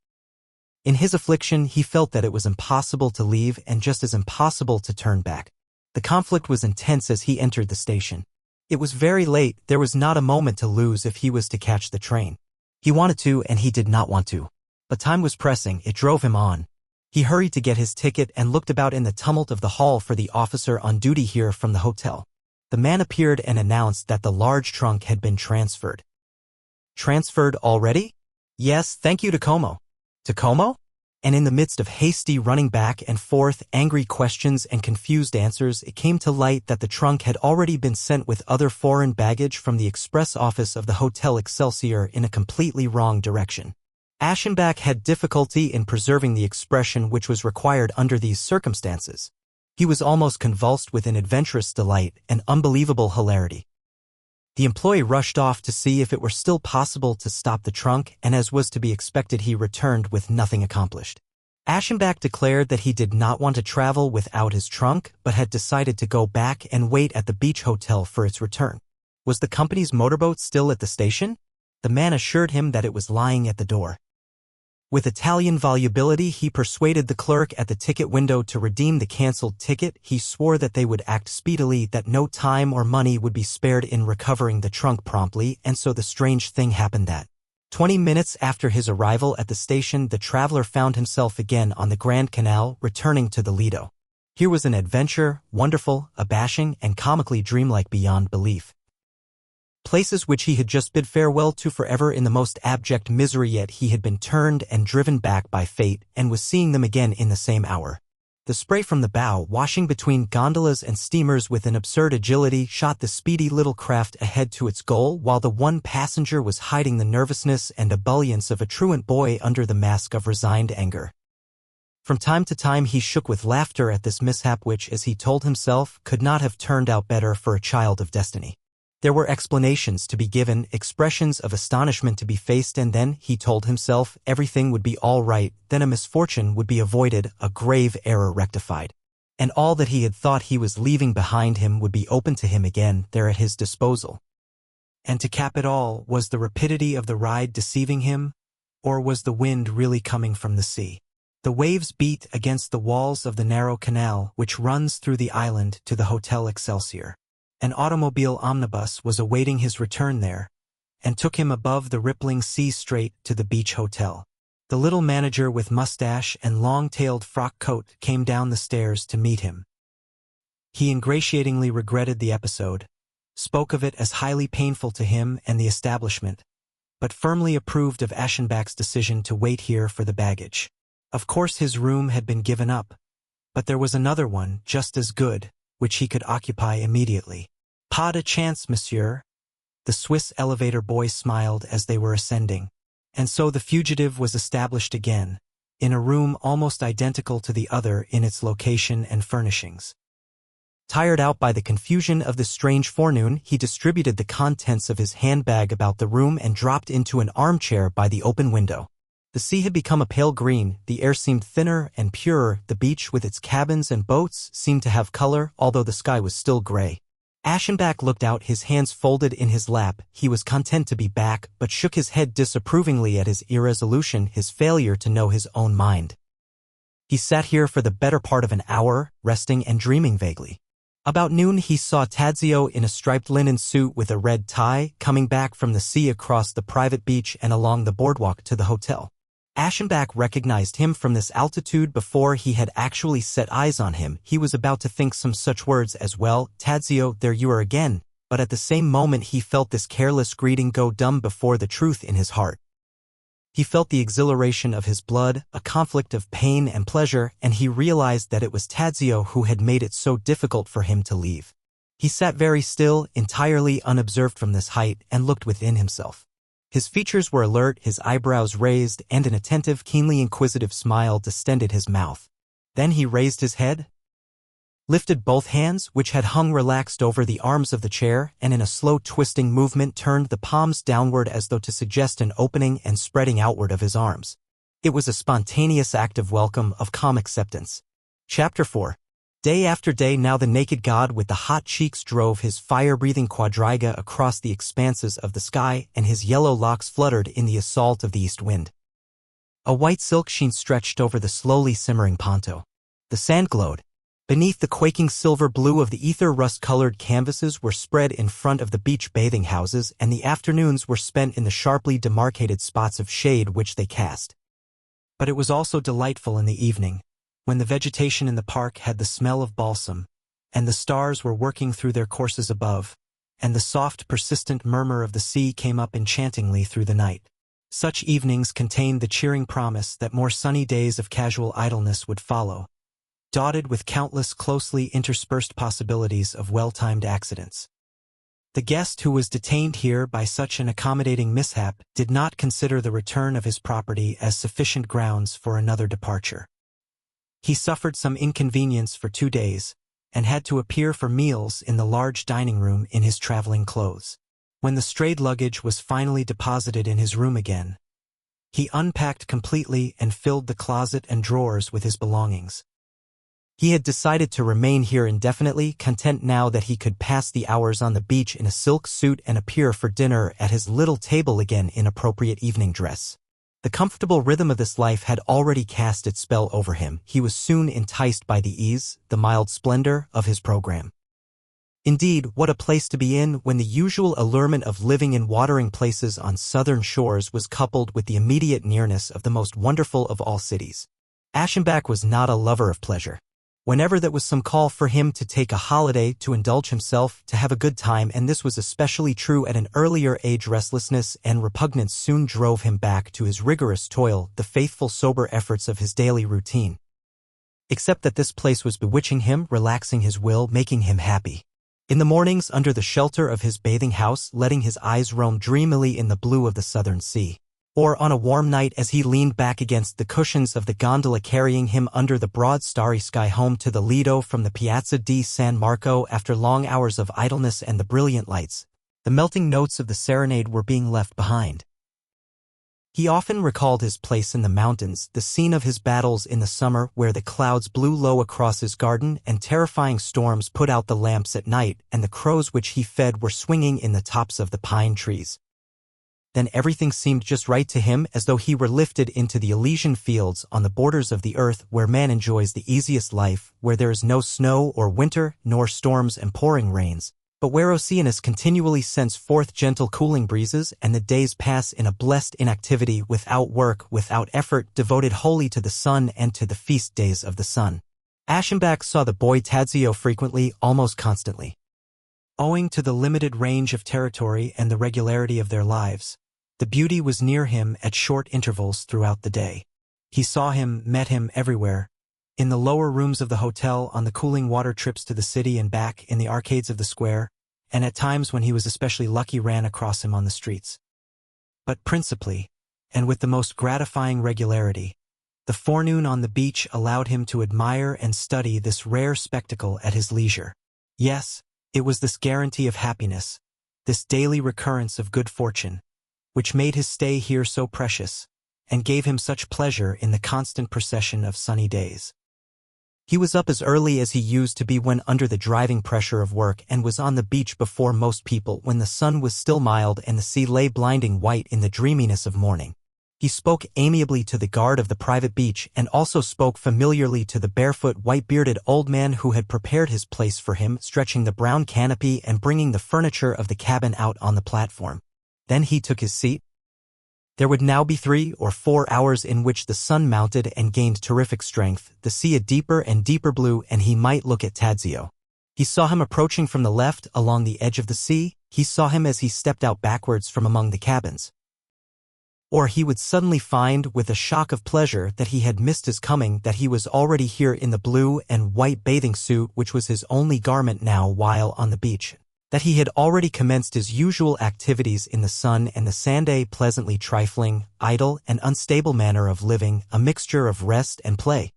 In his affliction he felt that it was impossible to leave and just as impossible to turn back. The conflict was intense as he entered the station. It was very late, there was not a moment to lose if he was to catch the train. He wanted to and he did not want to. But time was pressing, it drove him on. He hurried to get his ticket and looked about in the tumult of the hall for the officer on duty here from the hotel. The man appeared and announced that the large trunk had been transferred. Transferred already? Yes, thank you to Como. To Como? And in the midst of hasty running back and forth, angry questions and confused answers, it came to light that the trunk had already been sent with other foreign baggage from the express office of the Hotel Excelsior in a completely wrong direction. Aschenbach had difficulty in preserving the expression which was required under these circumstances. He was almost convulsed with an adventurous delight and unbelievable hilarity. The employee rushed off to see if it were still possible to stop the trunk, and as was to be expected he returned with nothing accomplished. Aschenbach declared that he did not want to travel without his trunk, but had decided to go back and wait at the beach hotel for its return. Was the company's motorboat still at the station? The man assured him that it was lying at the door. With Italian volubility he persuaded the clerk at the ticket window to redeem the cancelled ticket. He swore that they would act speedily, that no time or money would be spared in recovering the trunk promptly, and so the strange thing happened that 20 minutes after his arrival at the station the traveler found himself again on the Grand Canal, returning to the Lido. Here was an adventure, wonderful, abashing, and comically dreamlike beyond belief. Places which he had just bid farewell to forever in the most abject misery, yet he had been turned and driven back by fate, and was seeing them again in the same hour. The spray from the bow, washing between gondolas and steamers with an absurd agility, shot the speedy little craft ahead to its goal, while the one passenger was hiding the nervousness and ebullience of a truant boy under the mask of resigned anger. From time to time he shook with laughter at this mishap which, as he told himself, could not have turned out better for a child of destiny. There were explanations to be given, expressions of astonishment to be faced, and then, he told himself, everything would be all right, then a misfortune would be avoided, a grave error rectified. And all that he had thought he was leaving behind him would be open to him again, there at his disposal. And to cap it all, was the rapidity of the ride deceiving him? Or was the wind really coming from the sea? The waves beat against the walls of the narrow canal which runs through the island to the Hotel Excelsior. An automobile omnibus was awaiting his return there, and took him above the rippling sea straight to the beach hotel. The little manager with mustache and long-tailed frock coat came down the stairs to meet him. He ingratiatingly regretted the episode, spoke of it as highly painful to him and the establishment, but firmly approved of Aschenbach's decision to wait here for the baggage. Of course his room had been given up, but there was another one, just as good, which he could occupy immediately. Pas de chance, monsieur. The Swiss elevator boy smiled as they were ascending. And so the fugitive was established again, in a room almost identical to the other in its location and furnishings. Tired out by the confusion of this strange forenoon, he distributed the contents of his handbag about the room and dropped into an armchair by the open window. The sea had become a pale green, the air seemed thinner and purer, the beach with its cabins and boats seemed to have color, although the sky was still gray. Aschenbach looked out, his hands folded in his lap. He was content to be back, but shook his head disapprovingly at his irresolution, his failure to know his own mind. He sat here for the better part of an hour, resting and dreaming vaguely. About noon he saw Tadzio in a striped linen suit with a red tie, coming back from the sea across the private beach and along the boardwalk to the hotel. Aschenbach recognized him from this altitude before he had actually set eyes on him. He was about to think some such words as, "Well, Tadzio, there you are again," but at the same moment he felt this careless greeting go dumb before the truth in his heart. He felt the exhilaration of his blood, a conflict of pain and pleasure, and he realized that it was Tadzio who had made it so difficult for him to leave. He sat very still, entirely unobserved from this height, and looked within himself. His features were alert, his eyebrows raised, and an attentive, keenly inquisitive smile distended his mouth. Then he raised his head, lifted both hands, which had hung relaxed over the arms of the chair, and in a slow twisting movement turned the palms downward as though to suggest an opening and spreading outward of his arms. It was a spontaneous act of welcome, of calm acceptance. Chapter 4. Day after day now the naked god with the hot cheeks drove his fire-breathing quadriga across the expanses of the sky, and his yellow locks fluttered in the assault of the east wind. A white silk sheen stretched over the slowly simmering Ponto. The sand glowed. Beneath the quaking silver blue of the ether, rust-colored canvases were spread in front of the beach bathing houses, and the afternoons were spent in the sharply demarcated spots of shade which they cast. But it was also delightful in the evening, when the vegetation in the park had the smell of balsam, and the stars were working through their courses above, and the soft, persistent murmur of the sea came up enchantingly through the night. Such evenings contained the cheering promise that more sunny days of casual idleness would follow, dotted with countless closely interspersed possibilities of well-timed accidents. The guest who was detained here by such an accommodating mishap did not consider the return of his property as sufficient grounds for another departure. He suffered some inconvenience for 2 days, and had to appear for meals in the large dining room in his traveling clothes. When the strayed luggage was finally deposited in his room again, he unpacked completely and filled the closet and drawers with his belongings. He had decided to remain here indefinitely, content now that he could pass the hours on the beach in a silk suit and appear for dinner at his little table again in appropriate evening dress. The comfortable rhythm of this life had already cast its spell over him. He was soon enticed by the ease, the mild splendor of his program. Indeed, what a place to be in when the usual allurement of living in watering places on southern shores was coupled with the immediate nearness of the most wonderful of all cities. Aschenbach was not a lover of pleasure. Whenever there was some call for him to take a holiday, to indulge himself, to have a good time, and this was especially true at an earlier age, restlessness and repugnance soon drove him back to his rigorous toil, the faithful sober efforts of his daily routine. Except that this place was bewitching him, relaxing his will, making him happy. In the mornings, under the shelter of his bathing house, letting his eyes roam dreamily in the blue of the southern sea. Or on a warm night as he leaned back against the cushions of the gondola carrying him under the broad starry sky home to the Lido from the Piazza di San Marco after long hours of idleness and the brilliant lights, the melting notes of the serenade were being left behind. He often recalled his place in the mountains, the scene of his battles in the summer where the clouds blew low across his garden and terrifying storms put out the lamps at night, and the crows which he fed were swinging in the tops of the pine trees. Then everything seemed just right to him, as though he were lifted into the Elysian fields on the borders of the earth where man enjoys the easiest life, where there is no snow or winter, nor storms and pouring rains, but where Oceanus continually sends forth gentle cooling breezes, and the days pass in a blessed inactivity, without work, without effort, devoted wholly to the sun and to the feast days of the sun. Aschenbach saw the boy Tadzio frequently, almost constantly. Owing to the limited range of territory and the regularity of their lives, the beauty was near him at short intervals throughout the day. He saw him, met him everywhere, in the lower rooms of the hotel, on the cooling water trips to the city and back, in the arcades of the square, and at times when he was especially lucky ran across him on the streets. But principally, and with the most gratifying regularity, the forenoon on the beach allowed him to admire and study this rare spectacle at his leisure. Yes, it was this guarantee of happiness, this daily recurrence of good fortune, which made his stay here so precious, and gave him such pleasure in the constant procession of sunny days. He was up as early as he used to be when under the driving pressure of work, and was on the beach before most people when the sun was still mild and the sea lay blinding white in the dreaminess of morning. He spoke amiably to the guard of the private beach, and also spoke familiarly to the barefoot, white-bearded old man who had prepared his place for him, stretching the brown canopy and bringing the furniture of the cabin out on the platform. Then he took his seat. There would now be 3 or 4 hours in which the sun mounted and gained terrific strength, the sea a deeper and deeper blue, and he might look at Tadzio. He saw him approaching from the left along the edge of the sea. He saw him as he stepped out backwards from among the cabins. Or he would suddenly find, with a shock of pleasure, that he had missed his coming, that he was already here in the blue and white bathing suit which was his only garment now while on the beach, that he had already commenced his usual activities in the sun and the sand, a pleasantly trifling, idle, and unstable manner of living, a mixture of rest and play.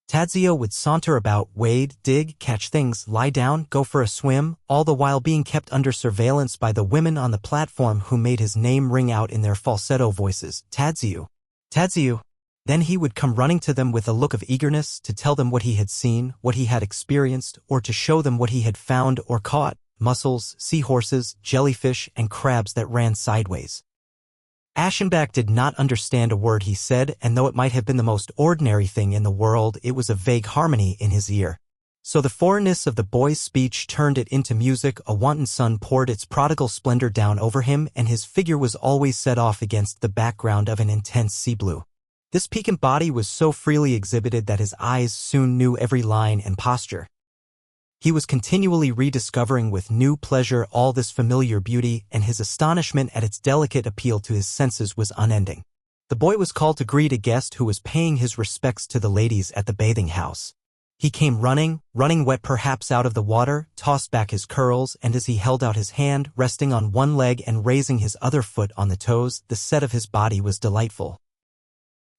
Tadzio would saunter about, wade, dig, catch things, lie down, go for a swim, all the while being kept under surveillance by the women on the platform who made his name ring out in their falsetto voices, Tadzio, Tadzio. Then he would come running to them with a look of eagerness to tell them what he had seen, what he had experienced, or to show them what he had found or caught, mussels, seahorses, jellyfish, and crabs that ran sideways. Aschenbach did not understand a word he said, and though it might have been the most ordinary thing in the world, it was a vague harmony in his ear. So the foreignness of the boy's speech turned it into music. A wanton sun poured its prodigal splendor down over him, and his figure was always set off against the background of an intense sea blue. This piquant body was so freely exhibited that his eyes soon knew every line and posture. He was continually rediscovering with new pleasure all this familiar beauty, and his astonishment at its delicate appeal to his senses was unending. The boy was called to greet a guest who was paying his respects to the ladies at the bathing house. He came running wet perhaps out of the water, tossed back his curls, and as he held out his hand, resting on one leg and raising his other foot on the toes, the set of his body was delightful.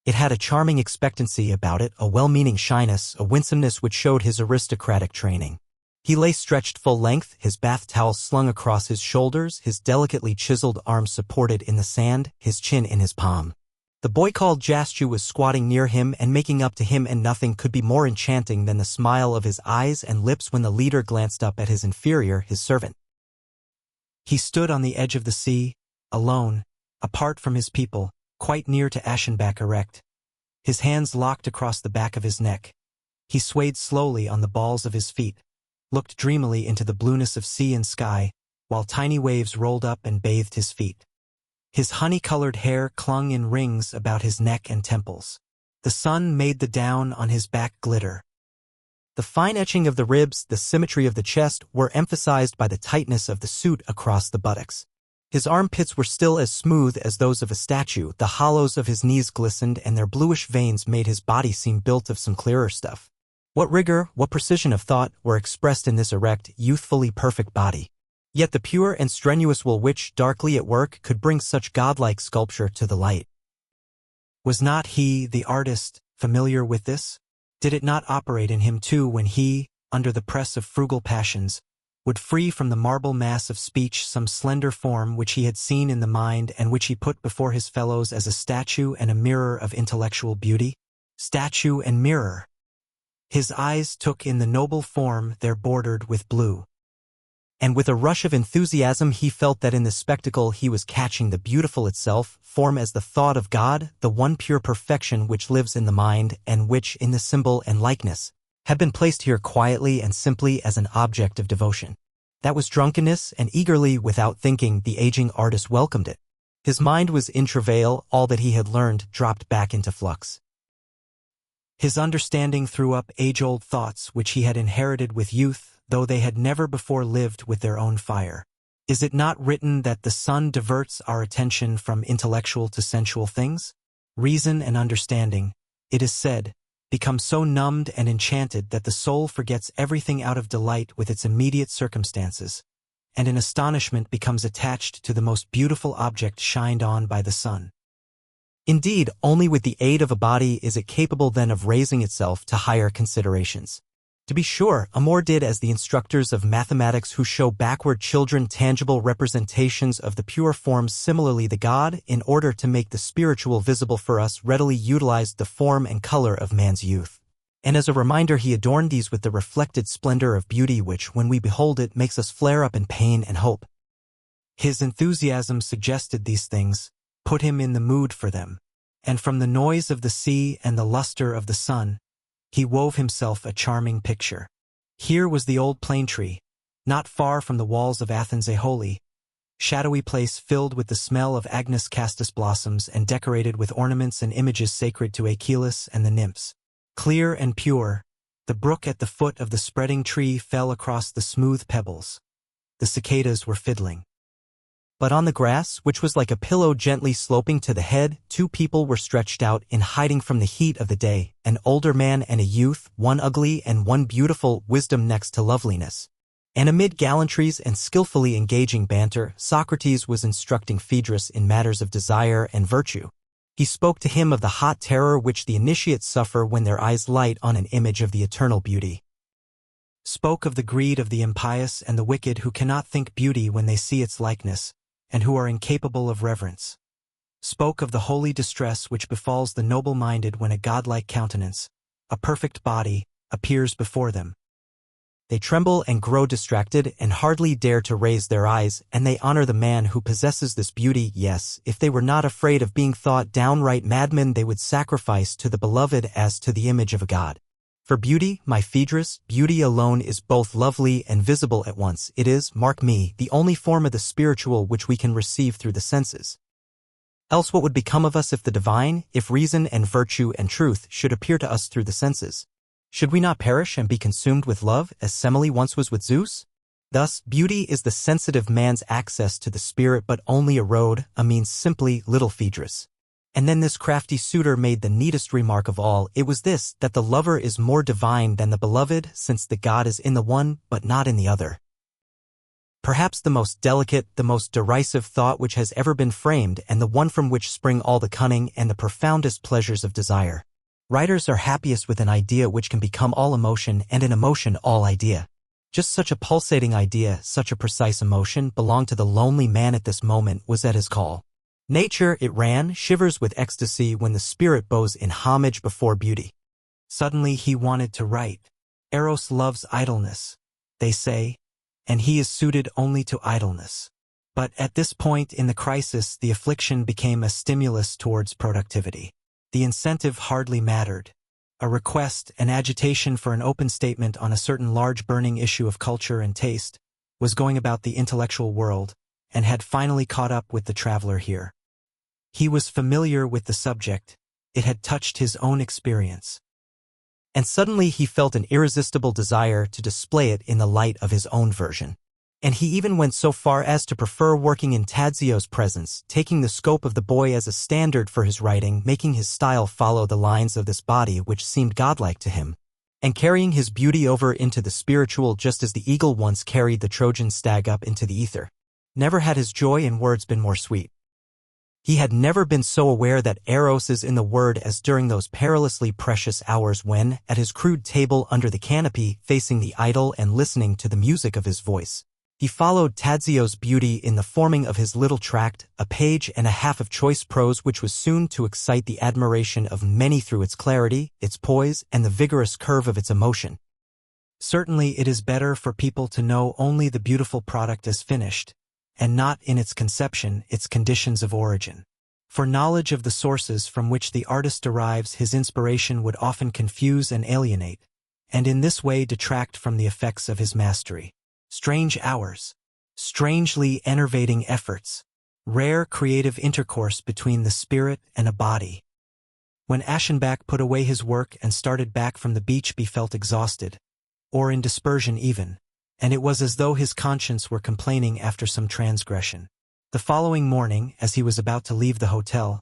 It had a charming expectancy about it, a well-meaning shyness, a winsomeness which showed his aristocratic training. He lay stretched full length, his bath towel slung across his shoulders, his delicately chiseled arms supported in the sand, his chin in his palm. The boy called Jaschu was squatting near him and making up to him, and nothing could be more enchanting than the smile of his eyes and lips when the leader glanced up at his inferior, his servant. He stood on the edge of the sea, alone, apart from his people, quite near to Aschenbach, erect, his hands locked across the back of his neck. He swayed slowly on the balls of his feet, looked dreamily into the blueness of sea and sky, while tiny waves rolled up and bathed his feet. His honey-colored hair clung in rings about his neck and temples. The sun made the down on his back glitter. The fine etching of the ribs, the symmetry of the chest, were emphasized by the tightness of the suit across the buttocks. His armpits were still as smooth as those of a statue, the hollows of his knees glistened, and their bluish veins made his body seem built of some clearer stuff. What rigor, what precision of thought were expressed in this erect, youthfully perfect body. Yet the pure and strenuous will which, darkly at work, could bring such godlike sculpture to the light. Was not he, the artist, familiar with this? Did it not operate in him too when he, under the press of frugal passions, would free from the marble mass of speech some slender form which he had seen in the mind and which he put before his fellows as a statue and a mirror of intellectual beauty? Statue and mirror! His eyes took in the noble form there bordered with blue. And with a rush of enthusiasm he felt that in the spectacle he was catching the beautiful itself, form as the thought of God, the one pure perfection which lives in the mind and which, in the symbol and likeness, had been placed here quietly and simply as an object of devotion. That was drunkenness, and eagerly, without thinking, the aging artist welcomed it. His mind was in travail, all that he had learned dropped back into flux. His understanding threw up age-old thoughts which he had inherited with youth, though they had never before lived with their own fire. Is it not written that the sun diverts our attention from intellectual to sensual things? Reason and understanding, it is said, become so numbed and enchanted that the soul forgets everything out of delight with its immediate circumstances, and in astonishment becomes attached to the most beautiful object shined on by the sun. Indeed, only with the aid of a body is it capable then of raising itself to higher considerations. To be sure, Amor did as the instructors of mathematics who show backward children tangible representations of the pure forms, similarly the God, in order to make the spiritual visible for us, readily utilized the form and color of man's youth. And as a reminder he adorned these with the reflected splendor of beauty which, when we behold it, makes us flare up in pain and hope. His enthusiasm suggested these things, put him in the mood for them, and from the noise of the sea and the luster of the sun, he wove himself a charming picture. Here was the old plane tree, not far from the walls of Athens, a holy, shadowy place filled with the smell of Agnus castus blossoms and decorated with ornaments and images sacred to Achilles and the nymphs. Clear and pure, the brook at the foot of the spreading tree fell across the smooth pebbles. The cicadas were fiddling. But on the grass, which was like a pillow gently sloping to the head, two people were stretched out in hiding from the heat of the day, an older man and a youth, one ugly and one beautiful, wisdom next to loveliness. And amid gallantries and skillfully engaging banter, Socrates was instructing Phaedrus in matters of desire and virtue. He spoke to him of the hot terror which the initiates suffer when their eyes light on an image of the eternal beauty. Spoke of the greed of the impious and the wicked who cannot think beauty when they see its likeness, and who are incapable of reverence. Spoke of the holy distress which befalls the noble-minded when a godlike countenance, a perfect body, appears before them. They tremble and grow distracted and hardly dare to raise their eyes, and they honor the man who possesses this beauty. Yes, if they were not afraid of being thought downright madmen, they would sacrifice to the beloved as to the image of a god. For beauty, my Phaedrus, beauty alone is both lovely and visible at once. It is, mark me, the only form of the spiritual which we can receive through the senses. Else what would become of us if the divine, if reason and virtue and truth should appear to us through the senses? Should we not perish and be consumed with love, as Semele once was with Zeus? Thus, beauty is the sensitive man's access to the spirit, but only a road, a means simply, little Phaedrus. And then this crafty suitor made the neatest remark of all. It was this, that the lover is more divine than the beloved, since the god is in the one, but not in the other. Perhaps the most delicate, the most derisive thought which has ever been framed, and the one from which spring all the cunning and the profoundest pleasures of desire. Writers are happiest with an idea which can become all emotion, and an emotion all idea. Just such a pulsating idea, such a precise emotion, belonged to the lonely man at this moment, was at his call. Nature, it ran, shivers with ecstasy when the spirit bows in homage before beauty. Suddenly he wanted to write. Eros loves idleness, they say, and he is suited only to idleness. But at this point in the crisis, the affliction became a stimulus towards productivity. The incentive hardly mattered. A request, an agitation for an open statement on a certain large burning issue of culture and taste, was going about the intellectual world, and had finally caught up with the traveler here. He was familiar with the subject, it had touched his own experience. And suddenly he felt an irresistible desire to display it in the light of his own version. And he even went so far as to prefer working in Tadzio's presence, taking the scope of the boy as a standard for his writing, making his style follow the lines of this body which seemed godlike to him, and carrying his beauty over into the spiritual just as the eagle once carried the Trojan stag up into the ether. Never had his joy in words been more sweet. He had never been so aware that Eros is in the word as during those perilously precious hours when, at his crude table under the canopy, facing the idol and listening to the music of his voice, he followed Tadzio's beauty in the forming of his little tract, a page and a half of choice prose which was soon to excite the admiration of many through its clarity, its poise, and the vigorous curve of its emotion. Certainly it is better for people to know only the beautiful product as finished, and not in its conception, its conditions of origin. For knowledge of the sources from which the artist derives his inspiration would often confuse and alienate, and in this way detract from the effects of his mastery. Strange hours, strangely enervating efforts, rare creative intercourse between the spirit and a body. When Aschenbach put away his work and started back from the beach, he felt exhausted, or in dispersion even. and it was as though his conscience were complaining after some transgression. The following morning, as he was about to leave the hotel,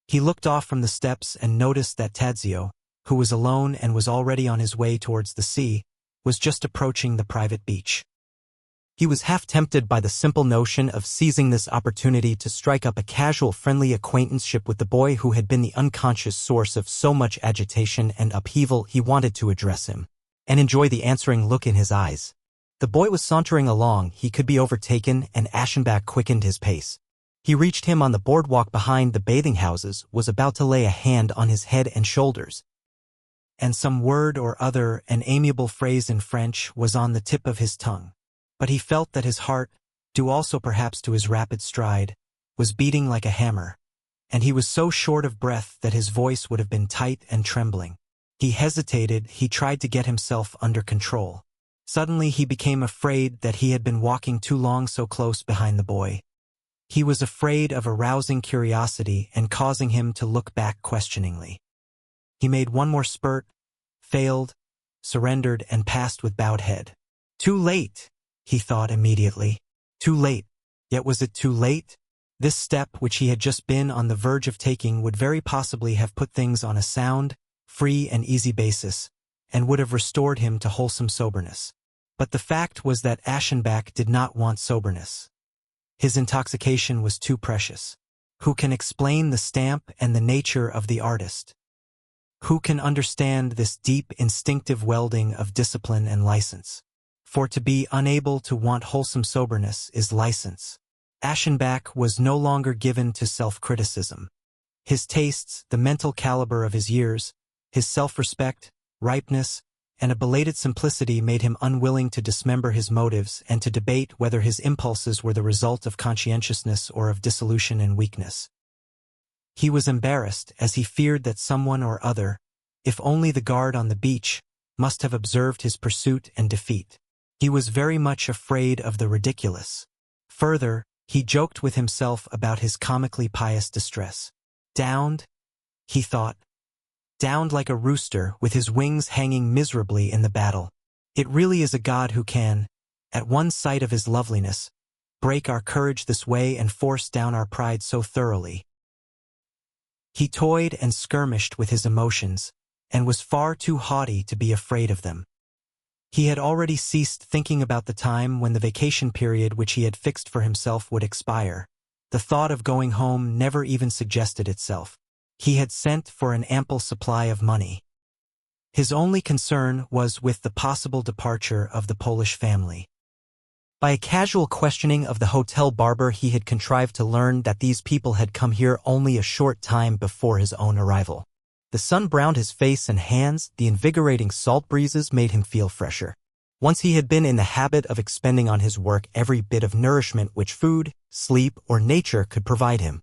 he looked off from the steps and noticed that Tadzio, who was alone and was already on his way towards the sea, was just approaching the private beach. He was half tempted by the simple notion of seizing this opportunity to strike up a casual friendly acquaintanceship with the boy who had been the unconscious source of so much agitation and upheaval. He wanted to address him and enjoy the answering look in his eyes. The boy was sauntering along, he could be overtaken, and Aschenbach quickened his pace. He reached him on the boardwalk behind the bathing houses, was about to lay a hand on his head and shoulders, and some word or other, an amiable phrase in French, was on the tip of his tongue. But he felt that his heart, due also perhaps to his rapid stride, was beating like a hammer, and he was so short of breath that his voice would have been tight and trembling. He hesitated, he tried to get himself under control. Suddenly he became afraid that he had been walking too long so close behind the boy. He was afraid of arousing curiosity and causing him to look back questioningly. He made one more spurt, failed, surrendered, and passed with bowed head. Too late! He thought immediately. Too late. Yet was it too late? This step, which he had just been on the verge of taking, would very possibly have put things on a sound, free and easy basis, and would have restored him to wholesome soberness. But the fact was that Aschenbach did not want soberness. His intoxication was too precious. Who can explain the stamp and the nature of the artist? Who can understand this deep instinctive welding of discipline and license? For to be unable to want wholesome soberness is license. Aschenbach was no longer given to self-criticism. His tastes, the mental caliber of his years, his self-respect, ripeness, and a belated simplicity made him unwilling to dismember his motives and to debate whether his impulses were the result of conscientiousness or of dissolution and weakness. He was embarrassed, as he feared that someone or other, if only the guard on the beach, must have observed his pursuit and defeat. He was very much afraid of the ridiculous. Further, he joked with himself about his comically pious distress. Downed, he thought. Downed like a rooster, with his wings hanging miserably in the battle. It really is a God who can, at one sight of his loveliness, break our courage this way and force down our pride so thoroughly. He toyed and skirmished with his emotions, and was far too haughty to be afraid of them. He had already ceased thinking about the time when the vacation period which he had fixed for himself would expire. The thought of going home never even suggested itself. He had sent for an ample supply of money. His only concern was with the possible departure of the Polish family. By a casual questioning of the hotel barber, he had contrived to learn that these people had come here only a short time before his own arrival. The sun browned his face and hands, the invigorating salt breezes made him feel fresher. Once he had been in the habit of expending on his work every bit of nourishment which food, sleep, or nature could provide him.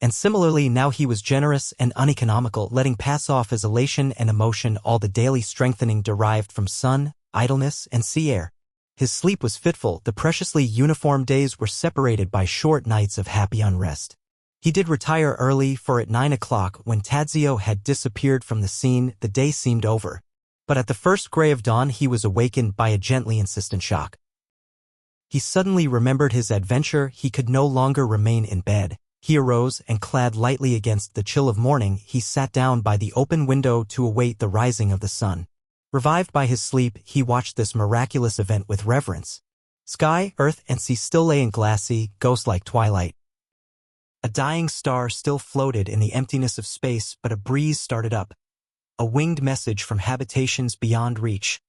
And similarly now he was generous and uneconomical, letting pass off as elation and emotion all the daily strengthening derived from sun, idleness, and sea air. His sleep was fitful, the preciously uniform days were separated by short nights of happy unrest. He did retire early, for at 9 o'clock, when Tadzio had disappeared from the scene, the day seemed over. But at the first gray of dawn he was awakened by a gently insistent shock. He suddenly remembered his adventure. He could no longer remain in bed. He arose, and clad lightly against the chill of morning, he sat down by the open window to await the rising of the sun. Revived by his sleep, he watched this miraculous event with reverence. Sky, earth, and sea still lay in glassy, ghost-like twilight. A dying star still floated in the emptiness of space, but a breeze started up, a winged message from habitations beyond reach,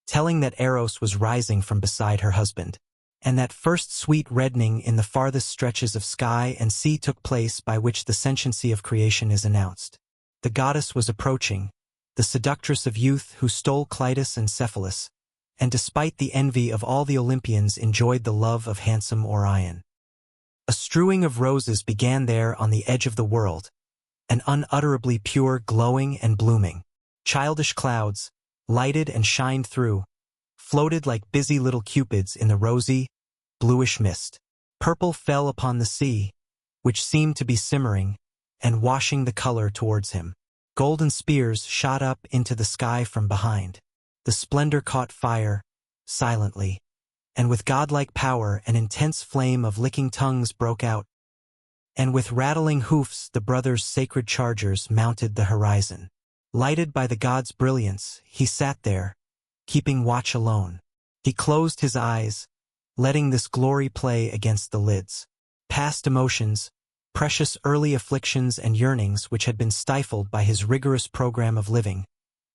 telling that Eros was rising from beside her husband, and that first sweet reddening in the farthest stretches of sky and sea took place by which the sentiency of creation is announced. The goddess was approaching, the seductress of youth who stole Clitus and Cephalus, and despite the envy of all the Olympians enjoyed the love of handsome Orion. A strewing of roses began there on the edge of the world, an unutterably pure glowing and blooming. Childish clouds, lighted and shined through, floated like busy little cupids in the rosy, bluish mist. Purple fell upon the sea, which seemed to be simmering, and washing the color towards him. Golden spears shot up into the sky from behind. The splendor caught fire, silently. And with godlike power an intense flame of licking tongues broke out. And with rattling hoofs the brothers' sacred chargers mounted the horizon. Lighted by the god's brilliance, he sat there, keeping watch alone. He closed his eyes, letting this glory play against the lids. Past emotions, precious early afflictions and yearnings which had been stifled by his rigorous program of living,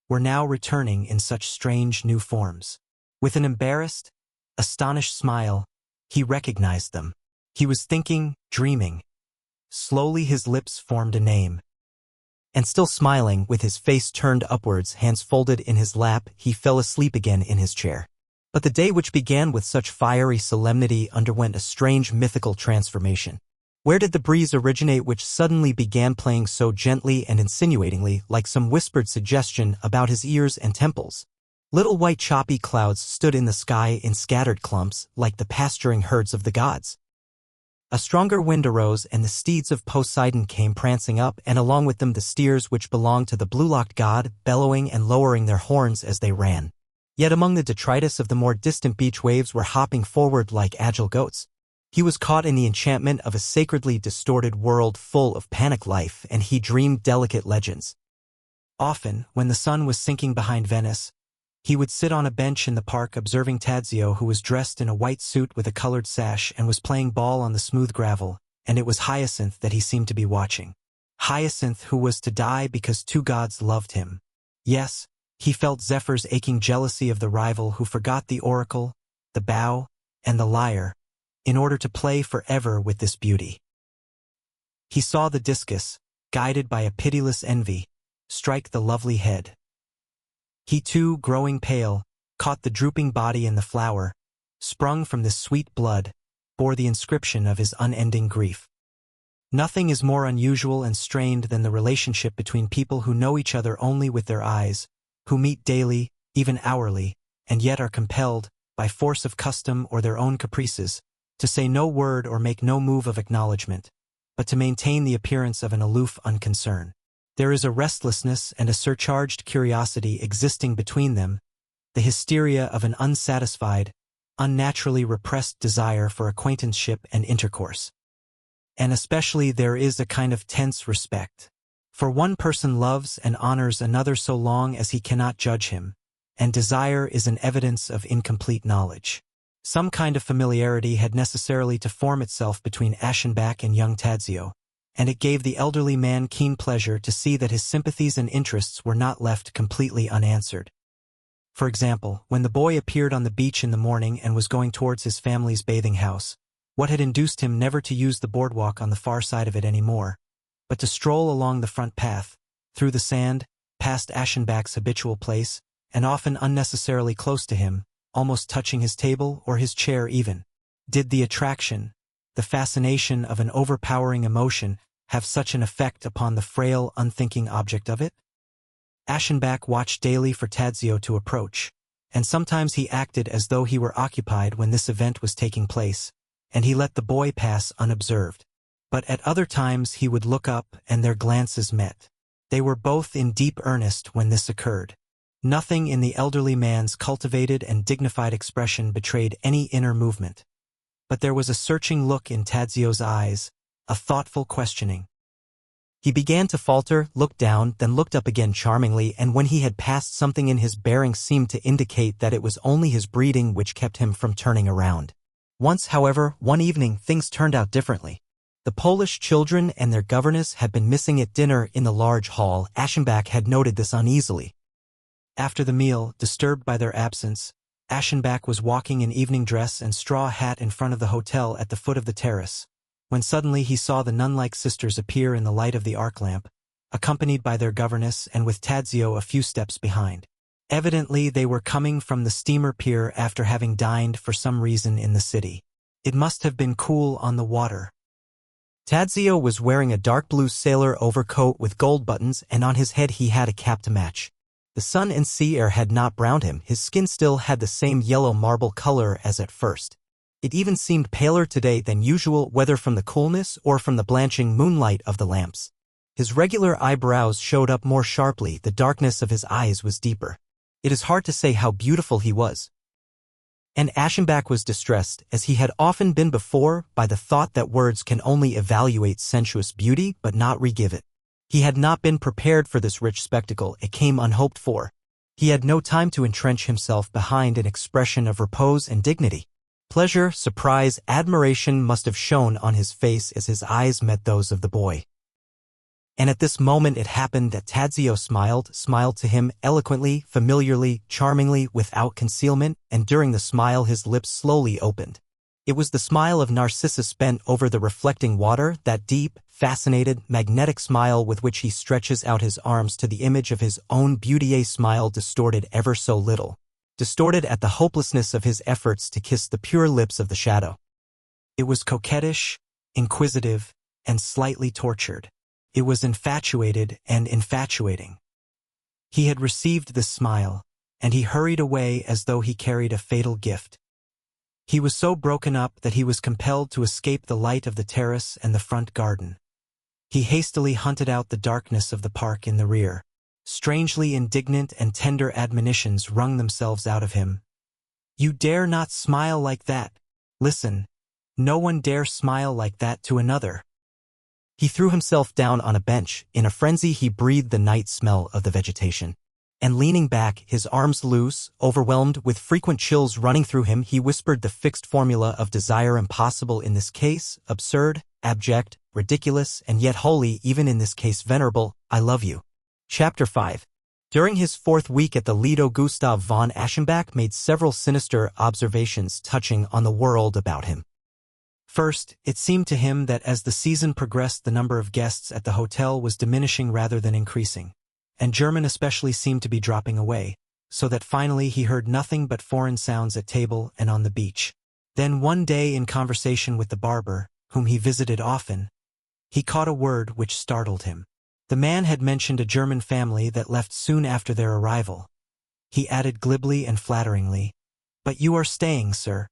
were now returning in such strange new forms. With an embarrassed, astonished smile, he recognized them. He was thinking, dreaming. Slowly his lips formed a name. And still smiling, with his face turned upwards, hands folded in his lap, he fell asleep again in his chair. But the day which began with such fiery solemnity underwent a strange mythical transformation. Where did the breeze originate which suddenly began playing so gently and insinuatingly, like some whispered suggestion, about his ears and temples? Little white choppy clouds stood in the sky in scattered clumps, like the pasturing herds of the gods. A stronger wind arose, and the steeds of Poseidon came prancing up, and along with them the steers which belonged to the blue-locked god, bellowing and lowering their horns as they ran. Yet among the detritus of the more distant beach waves were hopping forward like agile goats. He was caught in the enchantment of a sacredly distorted world full of panic life, and he dreamed delicate legends. Often, when the sun was sinking behind Venice, he would sit on a bench in the park observing Tadzio, who was dressed in a white suit with a colored sash and was playing ball on the smooth gravel, and it was Hyacinth that he seemed to be watching. Hyacinth, who was to die because two gods loved him. Yes, he felt Zephyr's aching jealousy of the rival who forgot the oracle, the bow, and the lyre, in order to play forever with this beauty. He saw the discus, guided by a pitiless envy, strike the lovely head. He too, growing pale, caught the drooping body, and the flower, sprung from this sweet blood, bore the inscription of his unending grief. Nothing is more unusual and strained than the relationship between people who know each other only with their eyes, who meet daily, even hourly, and yet are compelled, by force of custom or their own caprices, to say no word or make no move of acknowledgement, but to maintain the appearance of an aloof unconcern. There is a restlessness and a surcharged curiosity existing between them, the hysteria of an unsatisfied, unnaturally repressed desire for acquaintanceship and intercourse. And especially there is a kind of tense respect. For one person loves and honors another so long as he cannot judge him, and desire is an evidence of incomplete knowledge. Some kind of familiarity had necessarily to form itself between Aschenbach and young Tadzio, and it gave the elderly man keen pleasure to see that his sympathies and interests were not left completely unanswered. For example, when the boy appeared on the beach in the morning and was going towards his family's bathing house, what had induced him never to use the boardwalk on the far side of it any more, but to stroll along the front path, through the sand, past Aschenbach's habitual place, and often unnecessarily close to him, almost touching his table or his chair even? Did the attraction, the fascination of an overpowering emotion, have such an effect upon the frail, unthinking object of it? Aschenbach watched daily for Tadzio to approach, and sometimes he acted as though he were occupied when this event was taking place, and he let the boy pass unobserved. But at other times he would look up, and their glances met. They were both in deep earnest when this occurred. Nothing in the elderly man's cultivated and dignified expression betrayed any inner movement. But there was a searching look in Tadzio's eyes, a thoughtful questioning. He began to falter, looked down, then looked up again charmingly, and when he had passed, something in his bearing seemed to indicate that it was only his breeding which kept him from turning around. Once, however, one evening, things turned out differently. The Polish children and their governess had been missing at dinner in the large hall. Aschenbach had noted this uneasily. After the meal, disturbed by their absence, Aschenbach was walking in evening dress and straw hat in front of the hotel at the foot of the terrace, when suddenly he saw the nun-like sisters appear in the light of the arc lamp, accompanied by their governess and with Tadzio a few steps behind. Evidently they were coming from the steamer pier after having dined for some reason in the city. It must have been cool on the water. Tadzio was wearing a dark blue sailor overcoat with gold buttons, and on his head he had a cap to match. The sun and sea air had not browned him. His skin still had the same yellow marble color as at first. It even seemed paler today than usual, whether from the coolness or from the blanching moonlight of the lamps. His regular eyebrows showed up more sharply, the darkness of his eyes was deeper. It is hard to say how beautiful he was. And Aschenbach was distressed, as he had often been before, by the thought that words can only evaluate sensuous beauty but not re-give it. He had not been prepared for this rich spectacle, it came unhoped for. He had no time to entrench himself behind an expression of repose and dignity. Pleasure, surprise, admiration must have shone on his face as his eyes met those of the boy. And at this moment it happened that Tadzio smiled to him eloquently, familiarly, charmingly, without concealment, and during the smile his lips slowly opened. It was the smile of Narcissus bent over the reflecting water, that deep, fascinated, magnetic smile with which he stretches out his arms to the image of his own beauty, a smile distorted ever so little, distorted at the hopelessness of his efforts to kiss the pure lips of the shadow. It was coquettish, inquisitive, and slightly tortured. It was infatuated and infatuating. He had received this smile, and he hurried away as though he carried a fatal gift. He was so broken up that he was compelled to escape the light of the terrace and the front garden. He hastily hunted out the darkness of the park in the rear. Strangely indignant and tender admonitions wrung themselves out of him. "You dare not smile like that. Listen, no one dare smile like that to another." He threw himself down on a bench. In a frenzy he breathed the night smell of the vegetation. And leaning back, his arms loose, overwhelmed with frequent chills running through him, he whispered the fixed formula of desire, impossible in this case, absurd, abject, ridiculous, and yet holy, even in this case venerable, "I love you." Chapter 5. During his 4th week at the Lido, Gustav von Aschenbach made several sinister observations touching on the world about him. First, it seemed to him that as the season progressed the number of guests at the hotel was diminishing rather than increasing, and German especially seemed to be dropping away, so that finally he heard nothing but foreign sounds at table and on the beach. Then one day in conversation with the barber, whom he visited often, he caught a word which startled him. The man had mentioned a German family that left soon after their arrival. He added glibly and flatteringly, "But you are staying, sir.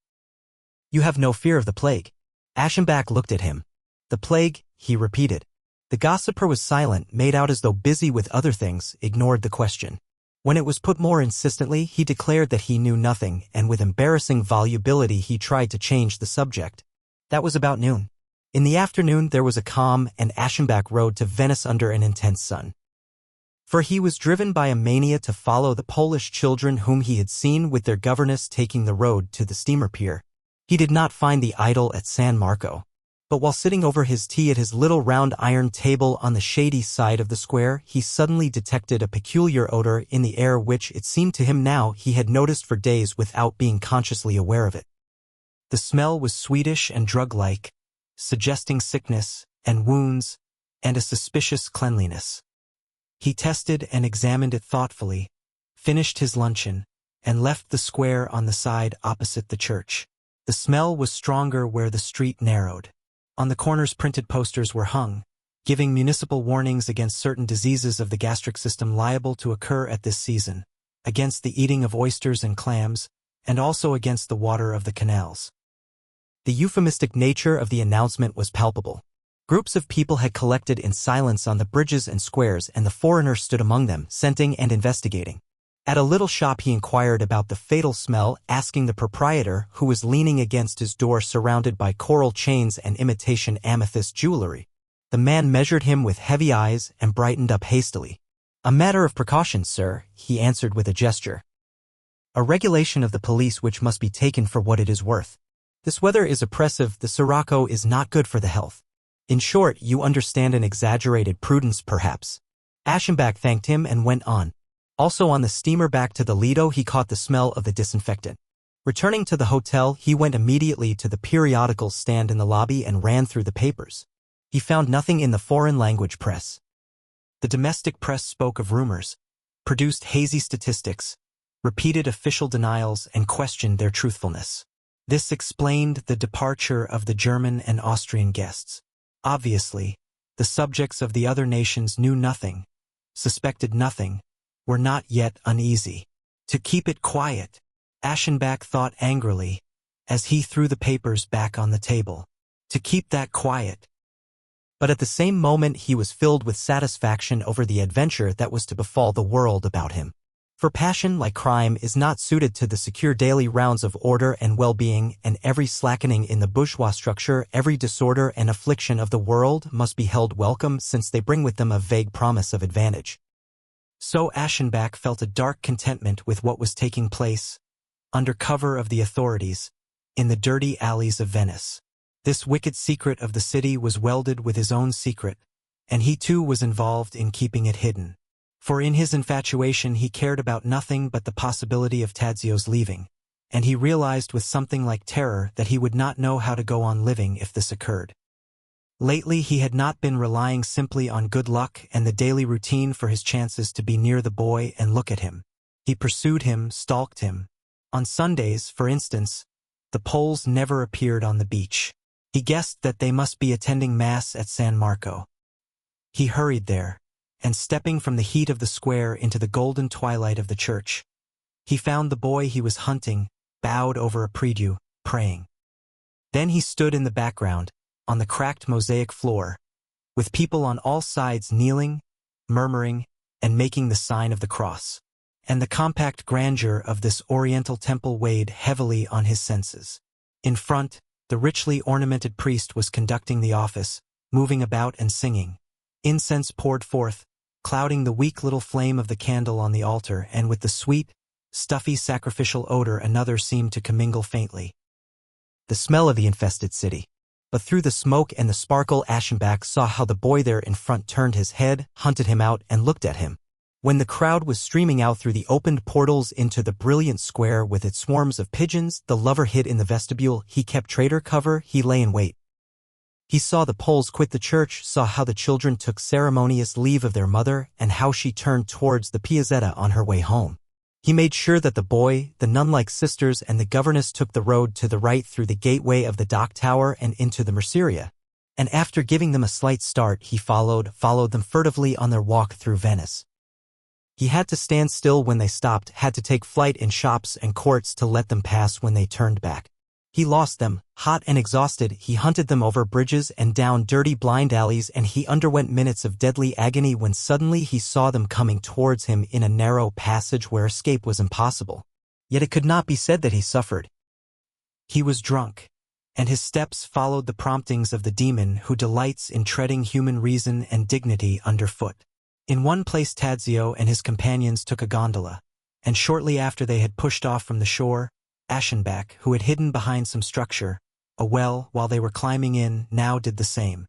You have no fear of the plague." Aschenbach looked at him. "The plague," he repeated. The gossiper was silent, made out as though busy with other things, ignored the question. When it was put more insistently, he declared that he knew nothing, and with embarrassing volubility he tried to change the subject. That was about noon. In the afternoon there was a calm, and Aschenbach rode to Venice under an intense sun. For he was driven by a mania to follow the Polish children whom he had seen with their governess taking the road to the steamer pier. He did not find the idol at San Marco. But while sitting over his tea at his little round iron table on the shady side of the square, he suddenly detected a peculiar odor in the air which, it seemed to him now, he had noticed for days without being consciously aware of it. The smell was sweetish and drug-like, suggesting sickness and wounds and a suspicious cleanliness. He tested and examined it thoughtfully, finished his luncheon, and left the square on the side opposite the church. The smell was stronger where the street narrowed. On the corners printed posters were hung, giving municipal warnings against certain diseases of the gastric system liable to occur at this season, against the eating of oysters and clams, and also against the water of the canals. The euphemistic nature of the announcement was palpable. Groups of people had collected in silence on the bridges and squares, and the foreigner stood among them, scenting and investigating. At a little shop he inquired about the fatal smell, asking the proprietor, who was leaning against his door surrounded by coral chains and imitation amethyst jewelry. The man measured him with heavy eyes and brightened up hastily. "A matter of precaution, sir," he answered with a gesture. "A regulation of the police which must be taken for what it is worth. This weather is oppressive, the sirocco is not good for the health. In short, you understand an exaggerated prudence perhaps." Aschenbach thanked him and went on. Also on the steamer back to the Lido he caught the smell of the disinfectant. Returning to the hotel, he went immediately to the periodical stand in the lobby and ran through the papers. He found nothing in the foreign language press. The domestic press spoke of rumors, produced hazy statistics, repeated official denials, and questioned their truthfulness. This explained the departure of the German and Austrian guests. Obviously, the subjects of the other nations knew nothing, suspected nothing, were not yet uneasy. To keep it quiet, Aschenbach thought angrily, as he threw the papers back on the table. To keep that quiet. But at the same moment he was filled with satisfaction over the adventure that was to befall the world about him. For passion, like crime, is not suited to the secure daily rounds of order and well-being, and every slackening in the bourgeois structure, every disorder and affliction of the world must be held welcome, since they bring with them a vague promise of advantage. So Aschenbach felt a dark contentment with what was taking place, under cover of the authorities, in the dirty alleys of Venice. This wicked secret of the city was welded with his own secret, and he too was involved in keeping it hidden. For in his infatuation he cared about nothing but the possibility of Tadzio's leaving, and he realized with something like terror that he would not know how to go on living if this occurred. Lately he had not been relying simply on good luck and the daily routine for his chances to be near the boy and look at him. He pursued him, stalked him. On Sundays, for instance, the Poles never appeared on the beach. He guessed that they must be attending Mass at San Marco. He hurried there, and stepping from the heat of the square into the golden twilight of the church, he found the boy he was hunting, bowed over a prie-dieu, praying. Then he stood in the background, on the cracked mosaic floor, with people on all sides kneeling, murmuring, and making the sign of the cross. And the compact grandeur of this oriental temple weighed heavily on his senses. In front, the richly ornamented priest was conducting the office, moving about and singing. Incense poured forth, clouding the weak little flame of the candle on the altar, and with the sweet, stuffy sacrificial odor another seemed to commingle faintly. The smell of the infested city. But through the smoke and the sparkle Aschenbach saw how the boy there in front turned his head, hunted him out, and looked at him. When the crowd was streaming out through the opened portals into the brilliant square with its swarms of pigeons, the lover hid in the vestibule, he kept traitor cover, he lay in wait. He saw the Poles quit the church, saw how the children took ceremonious leave of their mother, and how she turned towards the Piazzetta on her way home. He made sure that the boy, the nun-like sisters, and the governess took the road to the right through the gateway of the dock tower and into the Merceria. And after giving them a slight start, he followed them furtively on their walk through Venice. He had to stand still when they stopped, had to take flight in shops and courts to let them pass when they turned back. He lost them, hot and exhausted, he hunted them over bridges and down dirty blind alleys, and he underwent minutes of deadly agony when suddenly he saw them coming towards him in a narrow passage where escape was impossible. Yet it could not be said that he suffered. He was drunk, and his steps followed the promptings of the demon who delights in treading human reason and dignity underfoot. In one place Tadzio and his companions took a gondola, and shortly after they had pushed off from the shore, Aschenbach, who had hidden behind some structure, a well, while they were climbing in, now did the same.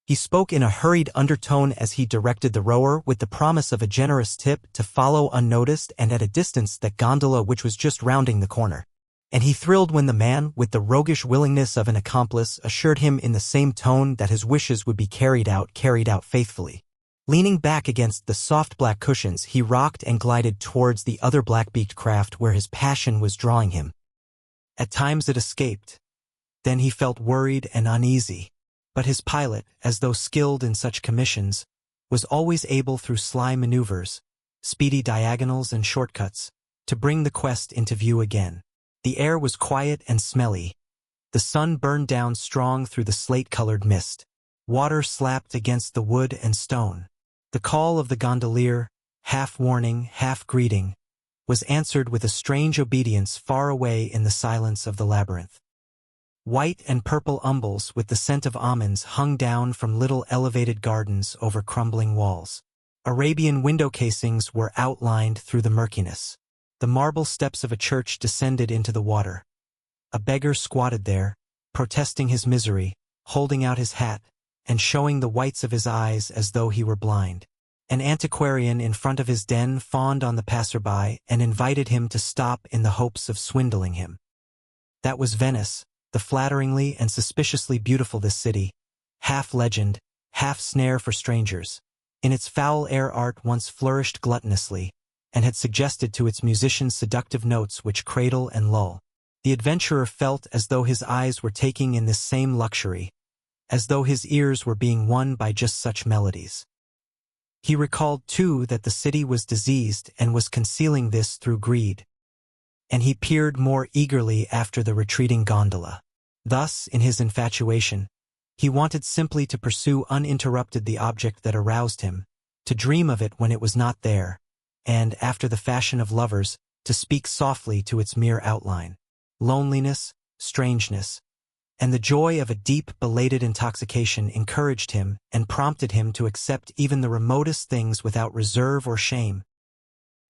He spoke in a hurried undertone as he directed the rower with the promise of a generous tip to follow unnoticed and at a distance that gondola which was just rounding the corner. And he thrilled when the man, with the roguish willingness of an accomplice, assured him in the same tone that his wishes would be carried out faithfully. Leaning back against the soft black cushions, he rocked and glided towards the other black-beaked craft where his passion was drawing him. At times it escaped. Then he felt worried and uneasy. But his pilot, as though skilled in such commissions, was always able through sly maneuvers, speedy diagonals and shortcuts, to bring the quest into view again. The air was quiet and smelly. The sun burned down strong through the slate-colored mist. Water slapped against the wood and stone. The call of the gondolier, half warning, half greeting, was answered with a strange obedience far away in the silence of the labyrinth. White and purple umbels with the scent of almonds hung down from little elevated gardens over crumbling walls. Arabian window casings were outlined through the murkiness. The marble steps of a church descended into the water. A beggar squatted there, protesting his misery, holding out his hat, and showing the whites of his eyes as though he were blind. An antiquarian in front of his den fawned on the passerby and invited him to stop in the hopes of swindling him. That was Venice, the flatteringly and suspiciously beautiful this city, half legend, half snare for strangers. In its foul air art once flourished gluttonously, and had suggested to its musicians seductive notes which cradle and lull. The adventurer felt as though his eyes were taking in this same luxury, as though his ears were being won by just such melodies. He recalled, too, that the city was diseased and was concealing this through greed. And he peered more eagerly after the retreating gondola. Thus, in his infatuation, he wanted simply to pursue uninterrupted the object that aroused him, to dream of it when it was not there, and, after the fashion of lovers, to speak softly to its mere outline. Loneliness, strangeness, and the joy of a deep, belated intoxication encouraged him and prompted him to accept even the remotest things without reserve or shame.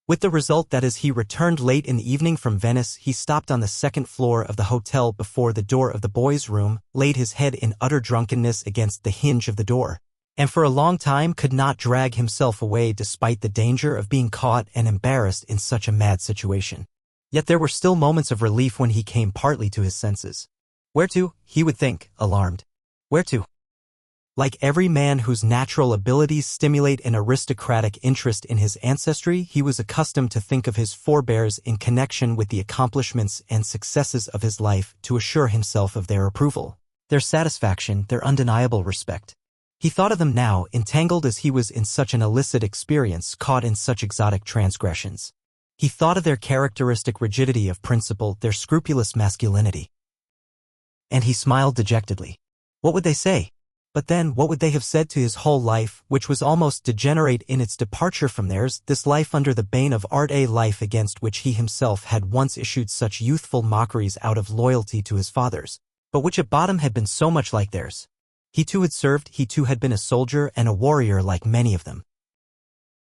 With the result that as he returned late in the evening from Venice, he stopped on the second floor of the hotel before the door of the boys' room, laid his head in utter drunkenness against the hinge of the door, and for a long time could not drag himself away despite the danger of being caught and embarrassed in such a mad situation. Yet there were still moments of relief when he came partly to his senses. Where to, he would think, alarmed. Where to? Like every man whose natural abilities stimulate an aristocratic interest in his ancestry, he was accustomed to think of his forebears in connection with the accomplishments and successes of his life to assure himself of their approval, their satisfaction, their undeniable respect. He thought of them now, entangled as he was in such an illicit experience, caught in such exotic transgressions. He thought of their characteristic rigidity of principle, their scrupulous masculinity. And he smiled dejectedly. What would they say? But then, what would they have said to his whole life, which was almost degenerate in its departure from theirs, this life under the bane of art, a life against which he himself had once issued such youthful mockeries out of loyalty to his fathers, but which at bottom had been so much like theirs. He too had served, he too had been a soldier and a warrior like many of them.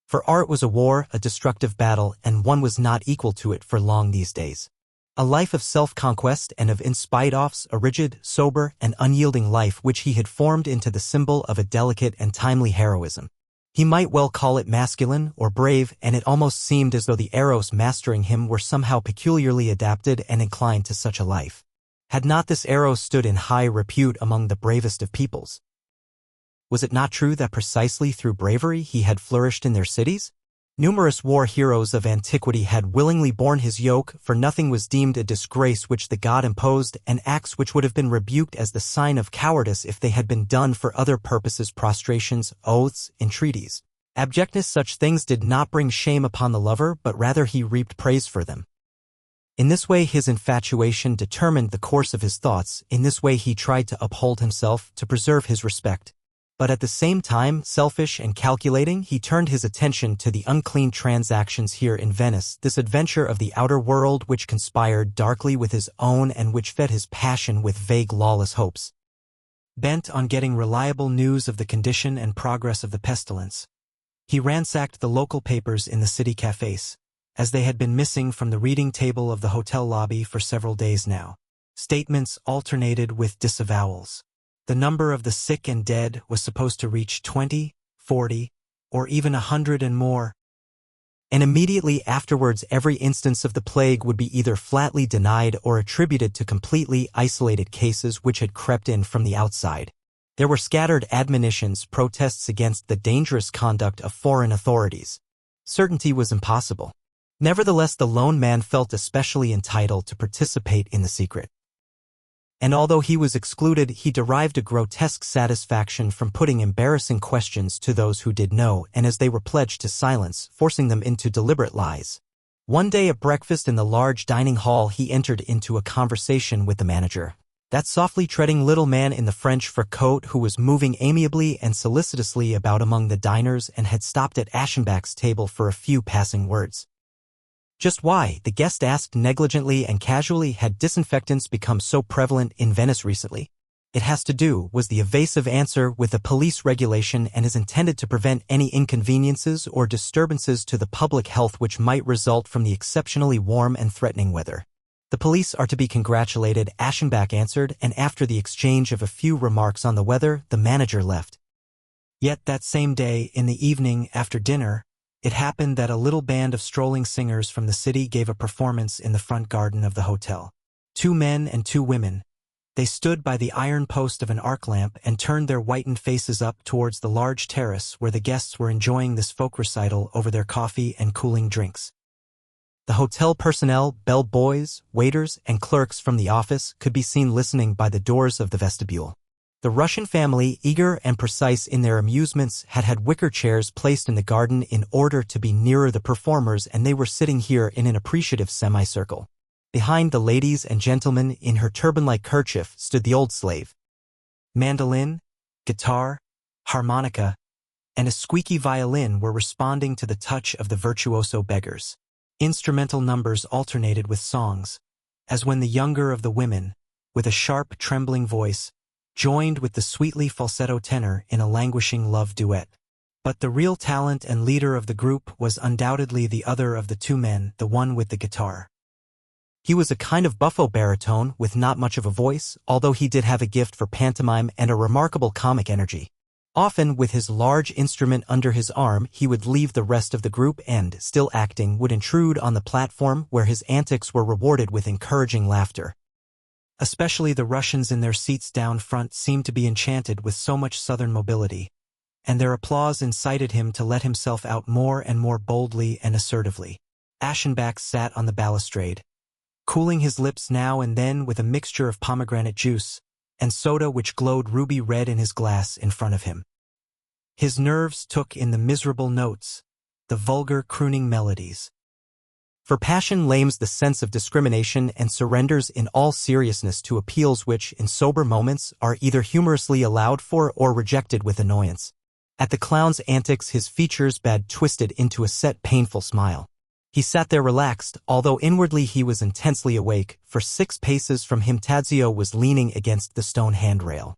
For art was a war, a destructive battle, and one was not equal to it for long these days. A life of self-conquest and of in-spite-offs, a rigid, sober, and unyielding life which he had formed into the symbol of a delicate and timely heroism. He might well call it masculine or brave, and it almost seemed as though the eros mastering him were somehow peculiarly adapted and inclined to such a life. Had not this eros stood in high repute among the bravest of peoples? Was it not true that precisely through bravery he had flourished in their cities? Numerous war heroes of antiquity had willingly borne his yoke, for nothing was deemed a disgrace which the god imposed, and acts which would have been rebuked as the sign of cowardice if they had been done for other purposes, prostrations, oaths, entreaties. Abjectness, such things did not bring shame upon the lover, but rather he reaped praise for them. In this way his infatuation determined the course of his thoughts, in this way he tried to uphold himself, to preserve his respect. But at the same time, selfish and calculating, he turned his attention to the unclean transactions here in Venice, this adventure of the outer world which conspired darkly with his own and which fed his passion with vague lawless hopes. Bent on getting reliable news of the condition and progress of the pestilence, he ransacked the local papers in the city cafes, as they had been missing from the reading table of the hotel lobby for several days now. Statements alternated with disavowals. The number of the sick and dead was supposed to reach 20, 40, or even 100 and more. And immediately afterwards every instance of the plague would be either flatly denied or attributed to completely isolated cases which had crept in from the outside. There were scattered admonitions, protests against the dangerous conduct of foreign authorities. Certainty was impossible. Nevertheless, the lone man felt especially entitled to participate in the secret. And although he was excluded, he derived a grotesque satisfaction from putting embarrassing questions to those who did know, and as they were pledged to silence, forcing them into deliberate lies. One day at breakfast in the large dining hall he entered into a conversation with the manager, that softly treading little man in the French fur coat who was moving amiably and solicitously about among the diners and had stopped at Aschenbach's table for a few passing words. Just why, the guest asked negligently and casually, had disinfectants become so prevalent in Venice recently? It has to do, was the evasive answer, with a police regulation and is intended to prevent any inconveniences or disturbances to the public health which might result from the exceptionally warm and threatening weather. The police are to be congratulated, Aschenbach answered, and after the exchange of a few remarks on the weather, the manager left. Yet that same day, in the evening, after dinner, it happened that a little band of strolling singers from the city gave a performance in the front garden of the hotel. 2 men and 2 women. They stood by the iron post of an arc lamp and turned their whitened faces up towards the large terrace where the guests were enjoying this folk recital over their coffee and cooling drinks. The hotel personnel, bell boys, waiters, and clerks from the office could be seen listening by the doors of the vestibule. The Russian family, eager and precise in their amusements, had had wicker chairs placed in the garden in order to be nearer the performers, and they were sitting here in an appreciative semicircle. Behind the ladies and gentlemen, in her turban-like kerchief, stood the old slave. Mandolin, guitar, harmonica, and a squeaky violin were responding to the touch of the virtuoso beggars. Instrumental numbers alternated with songs, as when the younger of the women, with a sharp, trembling voice, joined with the sweetly falsetto tenor in a languishing love duet. But the real talent and leader of the group was undoubtedly the other of the two men, the one with the guitar. He was a kind of buffo baritone with not much of a voice, although he did have a gift for pantomime and a remarkable comic energy. Often, with his large instrument under his arm, he would leave the rest of the group and, still acting, would intrude on the platform where his antics were rewarded with encouraging laughter. Especially the Russians in their seats down front seemed to be enchanted with so much southern mobility, and their applause incited him to let himself out more and more boldly and assertively. Aschenbach sat on the balustrade, cooling his lips now and then with a mixture of pomegranate juice and soda which glowed ruby red in his glass in front of him. His nerves took in the miserable notes, the vulgar crooning melodies. For passion lames the sense of discrimination and surrenders in all seriousness to appeals which, in sober moments, are either humorously allowed for or rejected with annoyance. At the clown's antics his features bad twisted into a set painful smile. He sat there relaxed, although inwardly he was intensely awake, for 6 paces from him Tadzio was leaning against the stone handrail.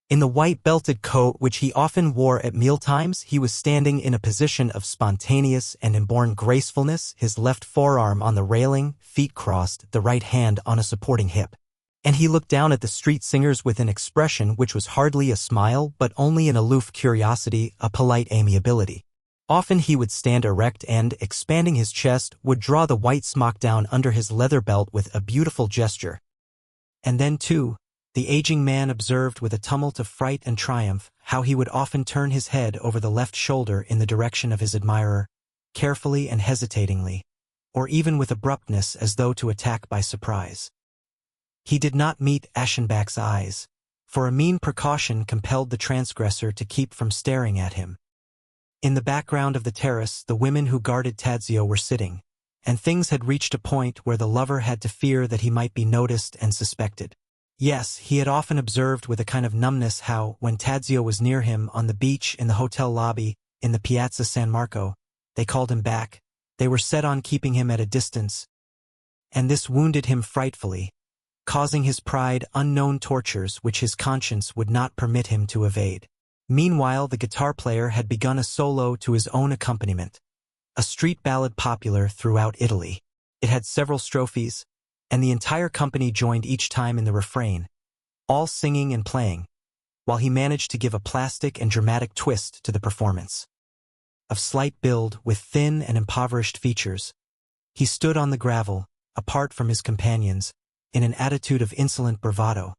In the white belted coat which he often wore at mealtimes, he was standing in a position of spontaneous and inborn gracefulness, his left forearm on the railing, feet crossed, the right hand on a supporting hip. And he looked down at the street singers with an expression which was hardly a smile but only an aloof curiosity, a polite amiability. Often he would stand erect and, expanding his chest, would draw the white smock down under his leather belt with a beautiful gesture. And then, too, the aging man observed with a tumult of fright and triumph how he would often turn his head over the left shoulder in the direction of his admirer, carefully and hesitatingly, or even with abruptness as though to attack by surprise. He did not meet Aschenbach's eyes, for a mean precaution compelled the transgressor to keep from staring at him. In the background of the terrace, the women who guarded Tadzio were sitting, and things had reached a point where the lover had to fear that he might be noticed and suspected. Yes, he had often observed with a kind of numbness how, when Tadzio was near him on the beach, in the hotel lobby, in the Piazza San Marco, they called him back. They were set on keeping him at a distance, and this wounded him frightfully, causing his pride unknown tortures which his conscience would not permit him to evade. Meanwhile, the guitar player had begun a solo to his own accompaniment, a street ballad popular throughout Italy. It had several strophes, and the entire company joined each time in the refrain, all singing and playing, while he managed to give a plastic and dramatic twist to the performance. Of slight build, with thin and impoverished features, he stood on the gravel, apart from his companions, in an attitude of insolent bravado,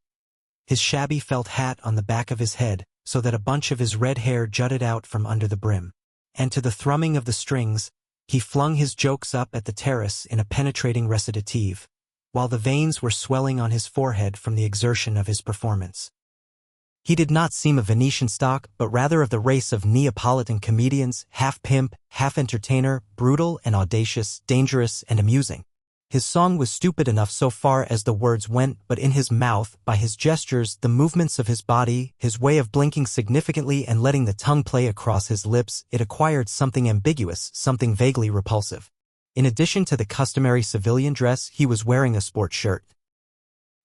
his shabby felt hat on the back of his head, so that a bunch of his red hair jutted out from under the brim. And to the thrumming of the strings, he flung his jokes up at the terrace in a penetrating recitative, while the veins were swelling on his forehead from the exertion of his performance. He did not seem of Venetian stock, but rather of the race of Neapolitan comedians, half pimp, half entertainer, brutal and audacious, dangerous and amusing. His song was stupid enough so far as the words went, but in his mouth, by his gestures, the movements of his body, his way of blinking significantly and letting the tongue play across his lips, it acquired something ambiguous, something vaguely repulsive. In addition to the customary civilian dress, he was wearing a sport shirt,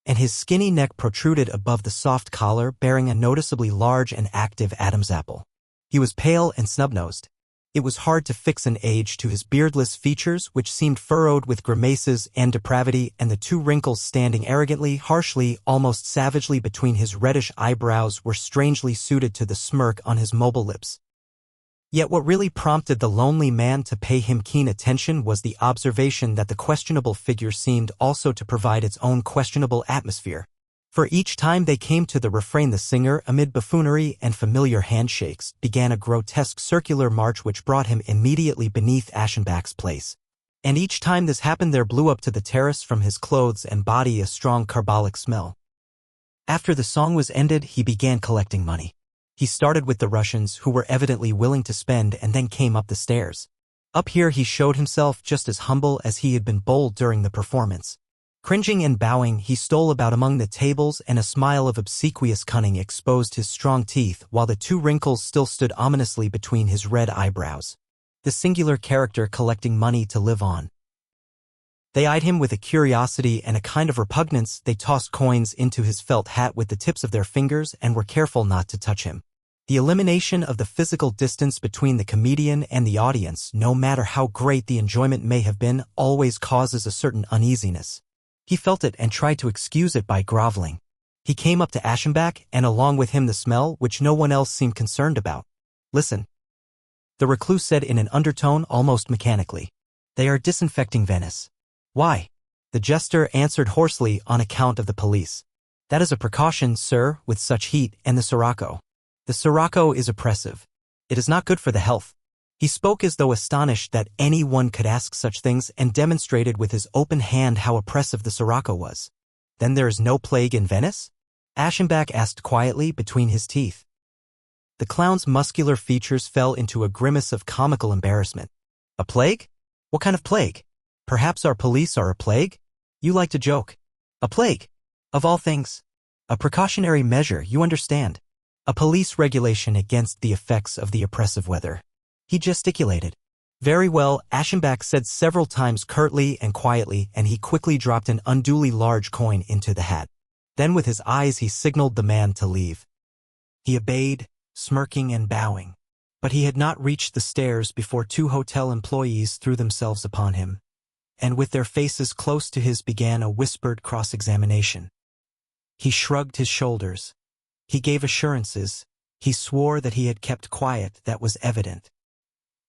and his skinny neck protruded above the soft collar, bearing a noticeably large and active Adam's apple. He was pale and snub-nosed. It was hard to fix an age to his beardless features, which seemed furrowed with grimaces and depravity, and the 2 wrinkles standing arrogantly, harshly, almost savagely between his reddish eyebrows were strangely suited to the smirk on his mobile lips. Yet what really prompted the lonely man to pay him keen attention was the observation that the questionable figure seemed also to provide its own questionable atmosphere. For each time they came to the refrain, the singer, amid buffoonery and familiar handshakes, began a grotesque circular march which brought him immediately beneath Aschenbach's place. And each time this happened there blew up to the terrace from his clothes and body a strong carbolic smell. After the song was ended, he began collecting money. He started with the Russians, who were evidently willing to spend, and then came up the stairs. Up here he showed himself just as humble as he had been bold during the performance. Cringing and bowing, he stole about among the tables, and a smile of obsequious cunning exposed his strong teeth, while the 2 wrinkles still stood ominously between his red eyebrows. The singular character collecting money to live on. They eyed him with a curiosity and a kind of repugnance. They tossed coins into his felt hat with the tips of their fingers and were careful not to touch him. The elimination of the physical distance between the comedian and the audience, no matter how great the enjoyment may have been, always causes a certain uneasiness. He felt it and tried to excuse it by groveling. He came up to Aschenbach, and along with him the smell, which no one else seemed concerned about. "Listen," the recluse said in an undertone, almost mechanically. "They are disinfecting Venice." "Why?" the jester answered hoarsely. "On account of the police." "That is a precaution, sir, with such heat, and the sirocco. The sirocco is oppressive. It is not good for the health." He spoke as though astonished that anyone could ask such things, and demonstrated with his open hand how oppressive the sirocco was. "Then there is no plague in Venice?" Aschenbach asked quietly between his teeth. The clown's muscular features fell into a grimace of comical embarrassment. "A plague? What kind of plague? Perhaps our police are a plague? You like to joke. A plague? Of all things. A precautionary measure, you understand. A police regulation against the effects of the oppressive weather." He gesticulated. "Very well," Aschenbach said several times curtly and quietly, and he quickly dropped an unduly large coin into the hat. Then with his eyes he signaled the man to leave. He obeyed, smirking and bowing. But he had not reached the stairs before 2 hotel employees threw themselves upon him, and with their faces close to his began a whispered cross-examination. He shrugged his shoulders. He gave assurances. He swore that he had kept quiet. That was evident.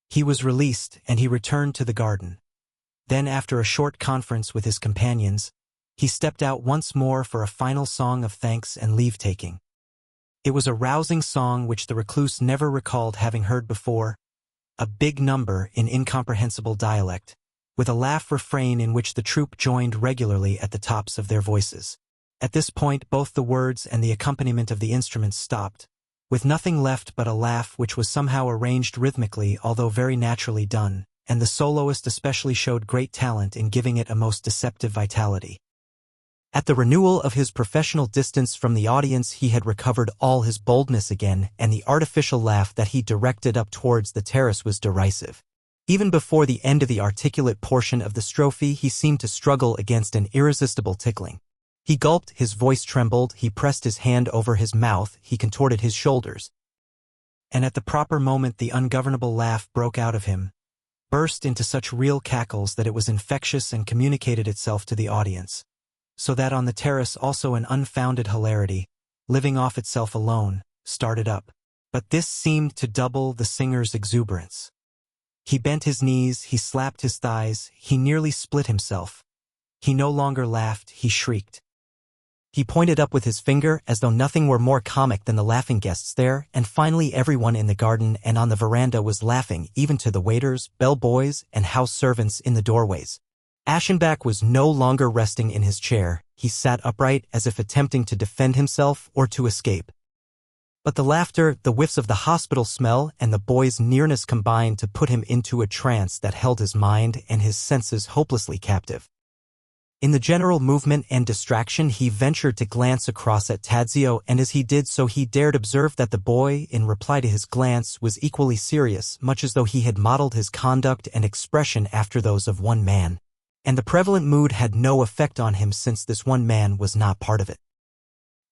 He was released, and he returned to the garden. Then, after a short conference with his companions, he stepped out once more for a final song of thanks and leave-taking. It was a rousing song which the recluse never recalled having heard before, a big number in incomprehensible dialect, with a laugh refrain in which the troupe joined regularly at the tops of their voices. At this point both the words and the accompaniment of the instruments stopped, with nothing left but a laugh which was somehow arranged rhythmically, although very naturally done, and the soloist especially showed great talent in giving it a most deceptive vitality. At the renewal of his professional distance from the audience he had recovered all his boldness again, and the artificial laugh that he directed up towards the terrace was derisive. Even before the end of the articulate portion of the strophe he seemed to struggle against an irresistible tickling. He gulped, his voice trembled, he pressed his hand over his mouth, he contorted his shoulders. And at the proper moment the ungovernable laugh broke out of him, burst into such real cackles that it was infectious and communicated itself to the audience, so that on the terrace also an unfounded hilarity, living off itself alone, started up. But this seemed to double the singer's exuberance. He bent his knees, he slapped his thighs, he nearly split himself. He no longer laughed, he shrieked. He pointed up with his finger as though nothing were more comic than the laughing guests there, and finally everyone in the garden and on the veranda was laughing, even to the waiters, bell-boys, and house servants in the doorways. Aschenbach was no longer resting in his chair. He sat upright as if attempting to defend himself or to escape. But the laughter, the whiffs of the hospital smell, and the boy's nearness combined to put him into a trance that held his mind and his senses hopelessly captive. In the general movement and distraction he ventured to glance across at Tadzio, and as he did so he dared observe that the boy, in reply to his glance, was equally serious, much as though he had modeled his conduct and expression after those of one man. And the prevalent mood had no effect on him since this one man was not part of it.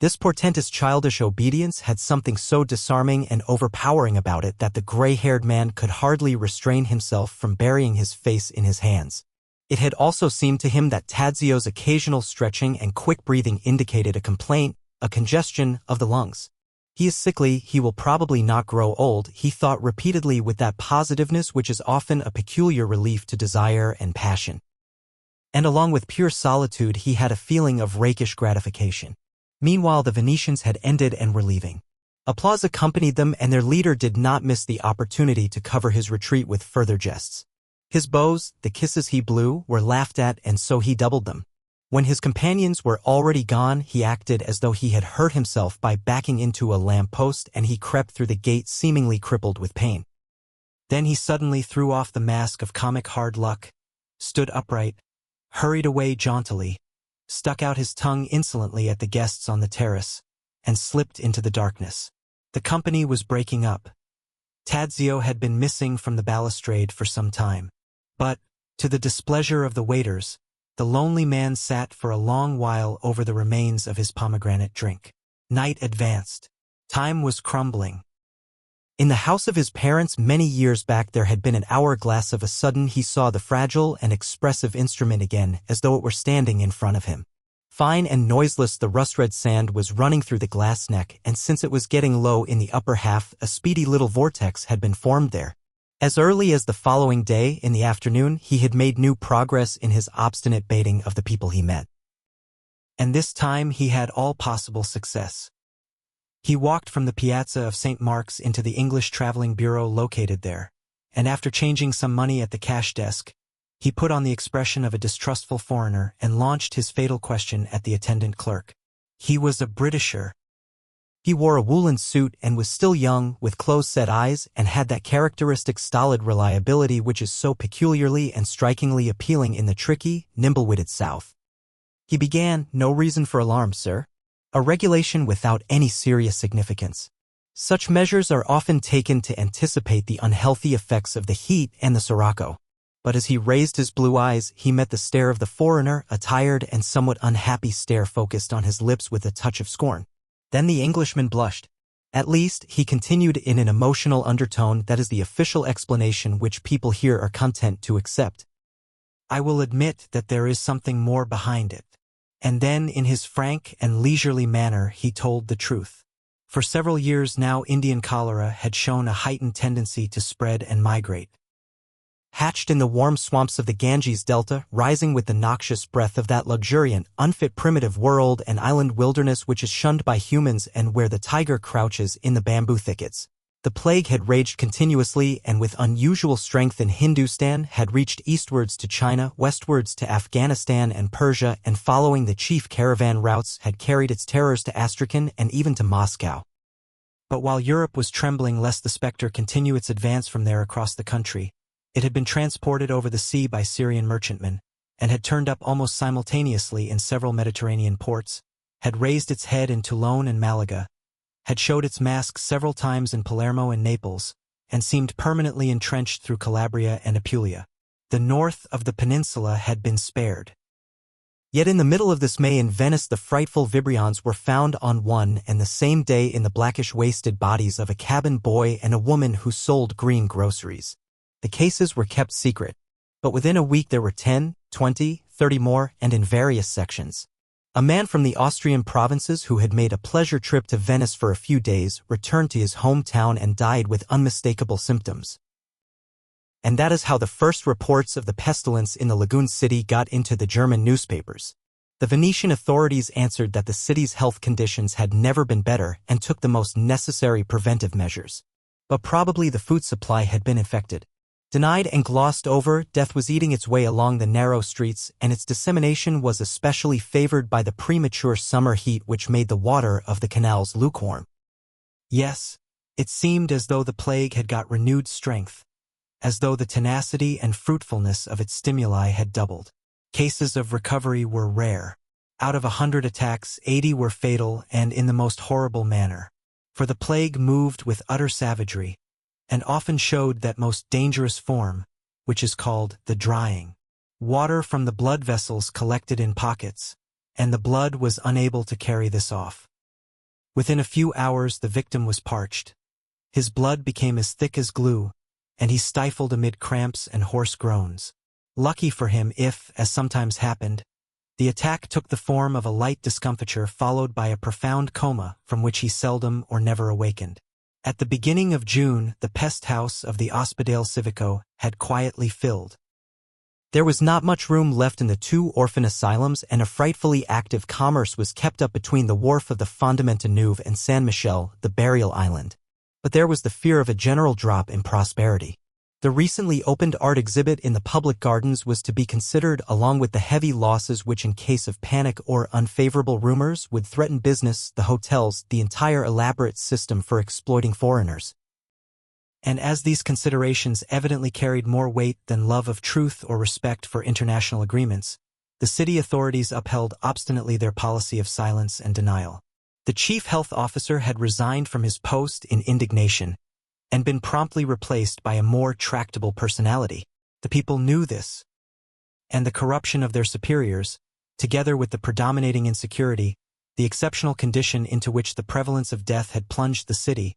This portentous childish obedience had something so disarming and overpowering about it that the gray-haired man could hardly restrain himself from burying his face in his hands. It had also seemed to him that Tadzio's occasional stretching and quick breathing indicated a complaint, a congestion of the lungs. He is sickly, he will probably not grow old, he thought repeatedly with that positiveness which is often a peculiar relief to desire and passion. And along with pure solitude he had a feeling of rakish gratification. Meanwhile the Venetians had ended and were leaving. Applause accompanied them, and their leader did not miss the opportunity to cover his retreat with further jests. His bows, the kisses he blew, were laughed at, and so he doubled them. When his companions were already gone he acted as though he had hurt himself by backing into a lamp-post, and he crept through the gate seemingly crippled with pain. Then he suddenly threw off the mask of comic hard luck, stood upright, hurried away jauntily, stuck out his tongue insolently at the guests on the terrace, and slipped into the darkness. The company was breaking up. Tadzio had been missing from the balustrade for some time. But, to the displeasure of the waiters, the lonely man sat for a long while over the remains of his pomegranate drink. Night advanced. Time was crumbling. In the house of his parents many years back there had been an hourglass. Of a sudden he saw the fragile and expressive instrument again, as though it were standing in front of him. Fine and noiseless the rust-red sand was running through the glass neck, and since it was getting low in the upper half, a speedy little vortex had been formed there. As early as the following day, in the afternoon, he had made new progress in his obstinate baiting of the people he met. And this time he had all possible success. He walked from the piazza of St. Mark's into the English traveling bureau located there, and after changing some money at the cash desk, he put on the expression of a distrustful foreigner and launched his fatal question at the attendant clerk. He was a Britisher. He wore a woolen suit and was still young, with close-set eyes, and had that characteristic stolid reliability which is so peculiarly and strikingly appealing in the tricky, nimble-witted South. He began, "No reason for alarm, sir. A regulation without any serious significance. Such measures are often taken to anticipate the unhealthy effects of the heat and the sirocco." But as he raised his blue eyes, he met the stare of the foreigner, a tired and somewhat unhappy stare focused on his lips with a touch of scorn. Then the Englishman blushed. "At least," he continued in an emotional undertone, "that is the official explanation which people here are content to accept. I will admit that there is something more behind it." And then, in his frank and leisurely manner, he told the truth. For several years now Indian cholera had shown a heightened tendency to spread and migrate. Hatched in the warm swamps of the Ganges Delta, rising with the noxious breath of that luxuriant, unfit primitive world and island wilderness which is shunned by humans and where the tiger crouches in the bamboo thickets, the plague had raged continuously and with unusual strength in Hindustan, had reached eastwards to China, westwards to Afghanistan and Persia, and following the chief caravan routes had carried its terrors to Astrakhan and even to Moscow. But while Europe was trembling lest the spectre continue its advance from there across the country, it had been transported over the sea by Syrian merchantmen, and had turned up almost simultaneously in several Mediterranean ports, had raised its head in Toulon and Malaga, had showed its mask several times in Palermo and Naples, and seemed permanently entrenched through Calabria and Apulia. The north of the peninsula had been spared. Yet in the middle of this May in Venice the frightful vibrions were found on one and the same day in the blackish-wasted bodies of a cabin boy and a woman who sold green groceries. The cases were kept secret, but within a week there were 10, 20, 30 more, and in various sections. A man from the Austrian provinces who had made a pleasure trip to Venice for a few days returned to his hometown and died with unmistakable symptoms. And that is how the first reports of the pestilence in the lagoon city got into the German newspapers. The Venetian authorities answered that the city's health conditions had never been better and took the most necessary preventive measures. But probably the food supply had been infected. Denied and glossed over, death was eating its way along the narrow streets, and its dissemination was especially favored by the premature summer heat which made the water of the canals lukewarm. Yes, it seemed as though the plague had got renewed strength, as though the tenacity and fruitfulness of its stimuli had doubled. Cases of recovery were rare. Out of 100 attacks, 80 were fatal and in the most horrible manner. For the plague moved with utter savagery, and often showed that most dangerous form, which is called the drying. Water from the blood vessels collected in pockets, and the blood was unable to carry this off. Within a few hours the victim was parched. His blood became as thick as glue, and he stifled amid cramps and hoarse groans. Lucky for him if, as sometimes happened, the attack took the form of a light discomfiture followed by a profound coma from which he seldom or never awakened. At the beginning of June, the pest house of the Ospedale Civico had quietly filled. There was not much room left in the 2 orphan asylums, and a frightfully active commerce was kept up between the wharf of the Fondamenta Neuve and San Michel, the burial island. But there was the fear of a general drop in prosperity. The recently opened art exhibit in the public gardens was to be considered along with the heavy losses which in case of panic or unfavorable rumors would threaten business, the hotels, the entire elaborate system for exploiting foreigners. And as these considerations evidently carried more weight than love of truth or respect for international agreements, The city authorities upheld obstinately their policy of silence and denial. The chief health officer had resigned from his post in indignation and been promptly replaced by a more tractable personality. The people knew this, and the corruption of their superiors, together with the predominating insecurity, the exceptional condition into which the prevalence of death had plunged the city,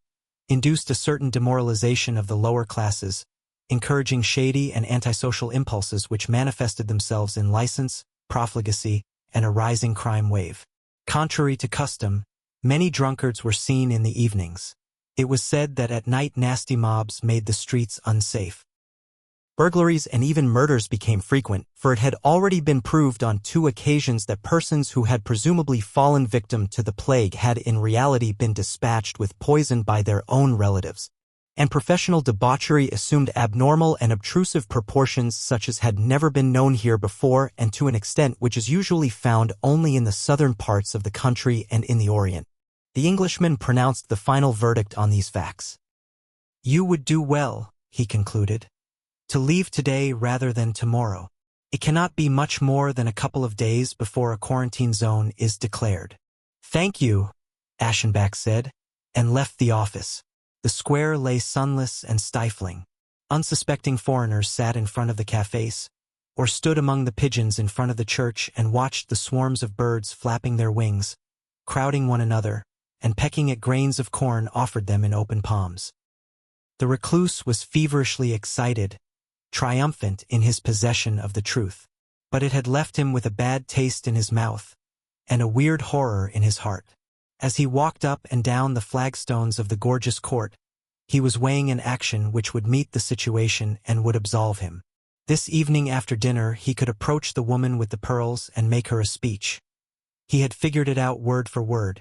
induced a certain demoralization of the lower classes, encouraging shady and antisocial impulses which manifested themselves in license, profligacy, and a rising crime wave. Contrary to custom, many drunkards were seen in the evenings. It was said that at night nasty mobs made the streets unsafe. Burglaries and even murders became frequent, for it had already been proved on 2 occasions that persons who had presumably fallen victim to the plague had in reality been dispatched with poison by their own relatives, and professional debauchery assumed abnormal and obtrusive proportions such as had never been known here before and to an extent which is usually found only in the southern parts of the country and in the Orient. The Englishman pronounced the final verdict on these facts. "You would do well," he concluded, "to leave today rather than tomorrow. It cannot be much more than a couple of days before a quarantine zone is declared." "Thank you," Aschenbach said, and left the office. The square lay sunless and stifling. Unsuspecting foreigners sat in front of the cafes, or stood among the pigeons in front of the church and watched the swarms of birds flapping their wings, crowding one another, and pecking at grains of corn offered them in open palms. The recluse was feverishly excited, triumphant in his possession of the truth. But it had left him with a bad taste in his mouth, and a weird horror in his heart. As he walked up and down the flagstones of the gorgeous court, he was weighing an action which would meet the situation and would absolve him. This evening after dinner he could approach the woman with the pearls and make her a speech. He had figured it out word for word.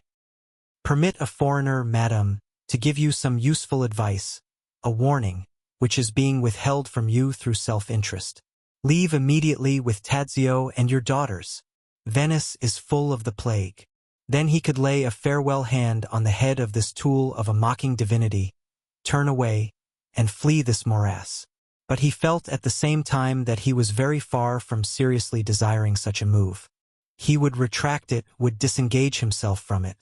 "Permit a foreigner, madam, to give you some useful advice, a warning, which is being withheld from you through self-interest. Leave immediately with Tadzio and your daughters. Venice is full of the plague." Then he could lay a farewell hand on the head of this tool of a mocking divinity, turn away, and flee this morass. But he felt at the same time that he was very far from seriously desiring such a move. He would retract it, would disengage himself from it.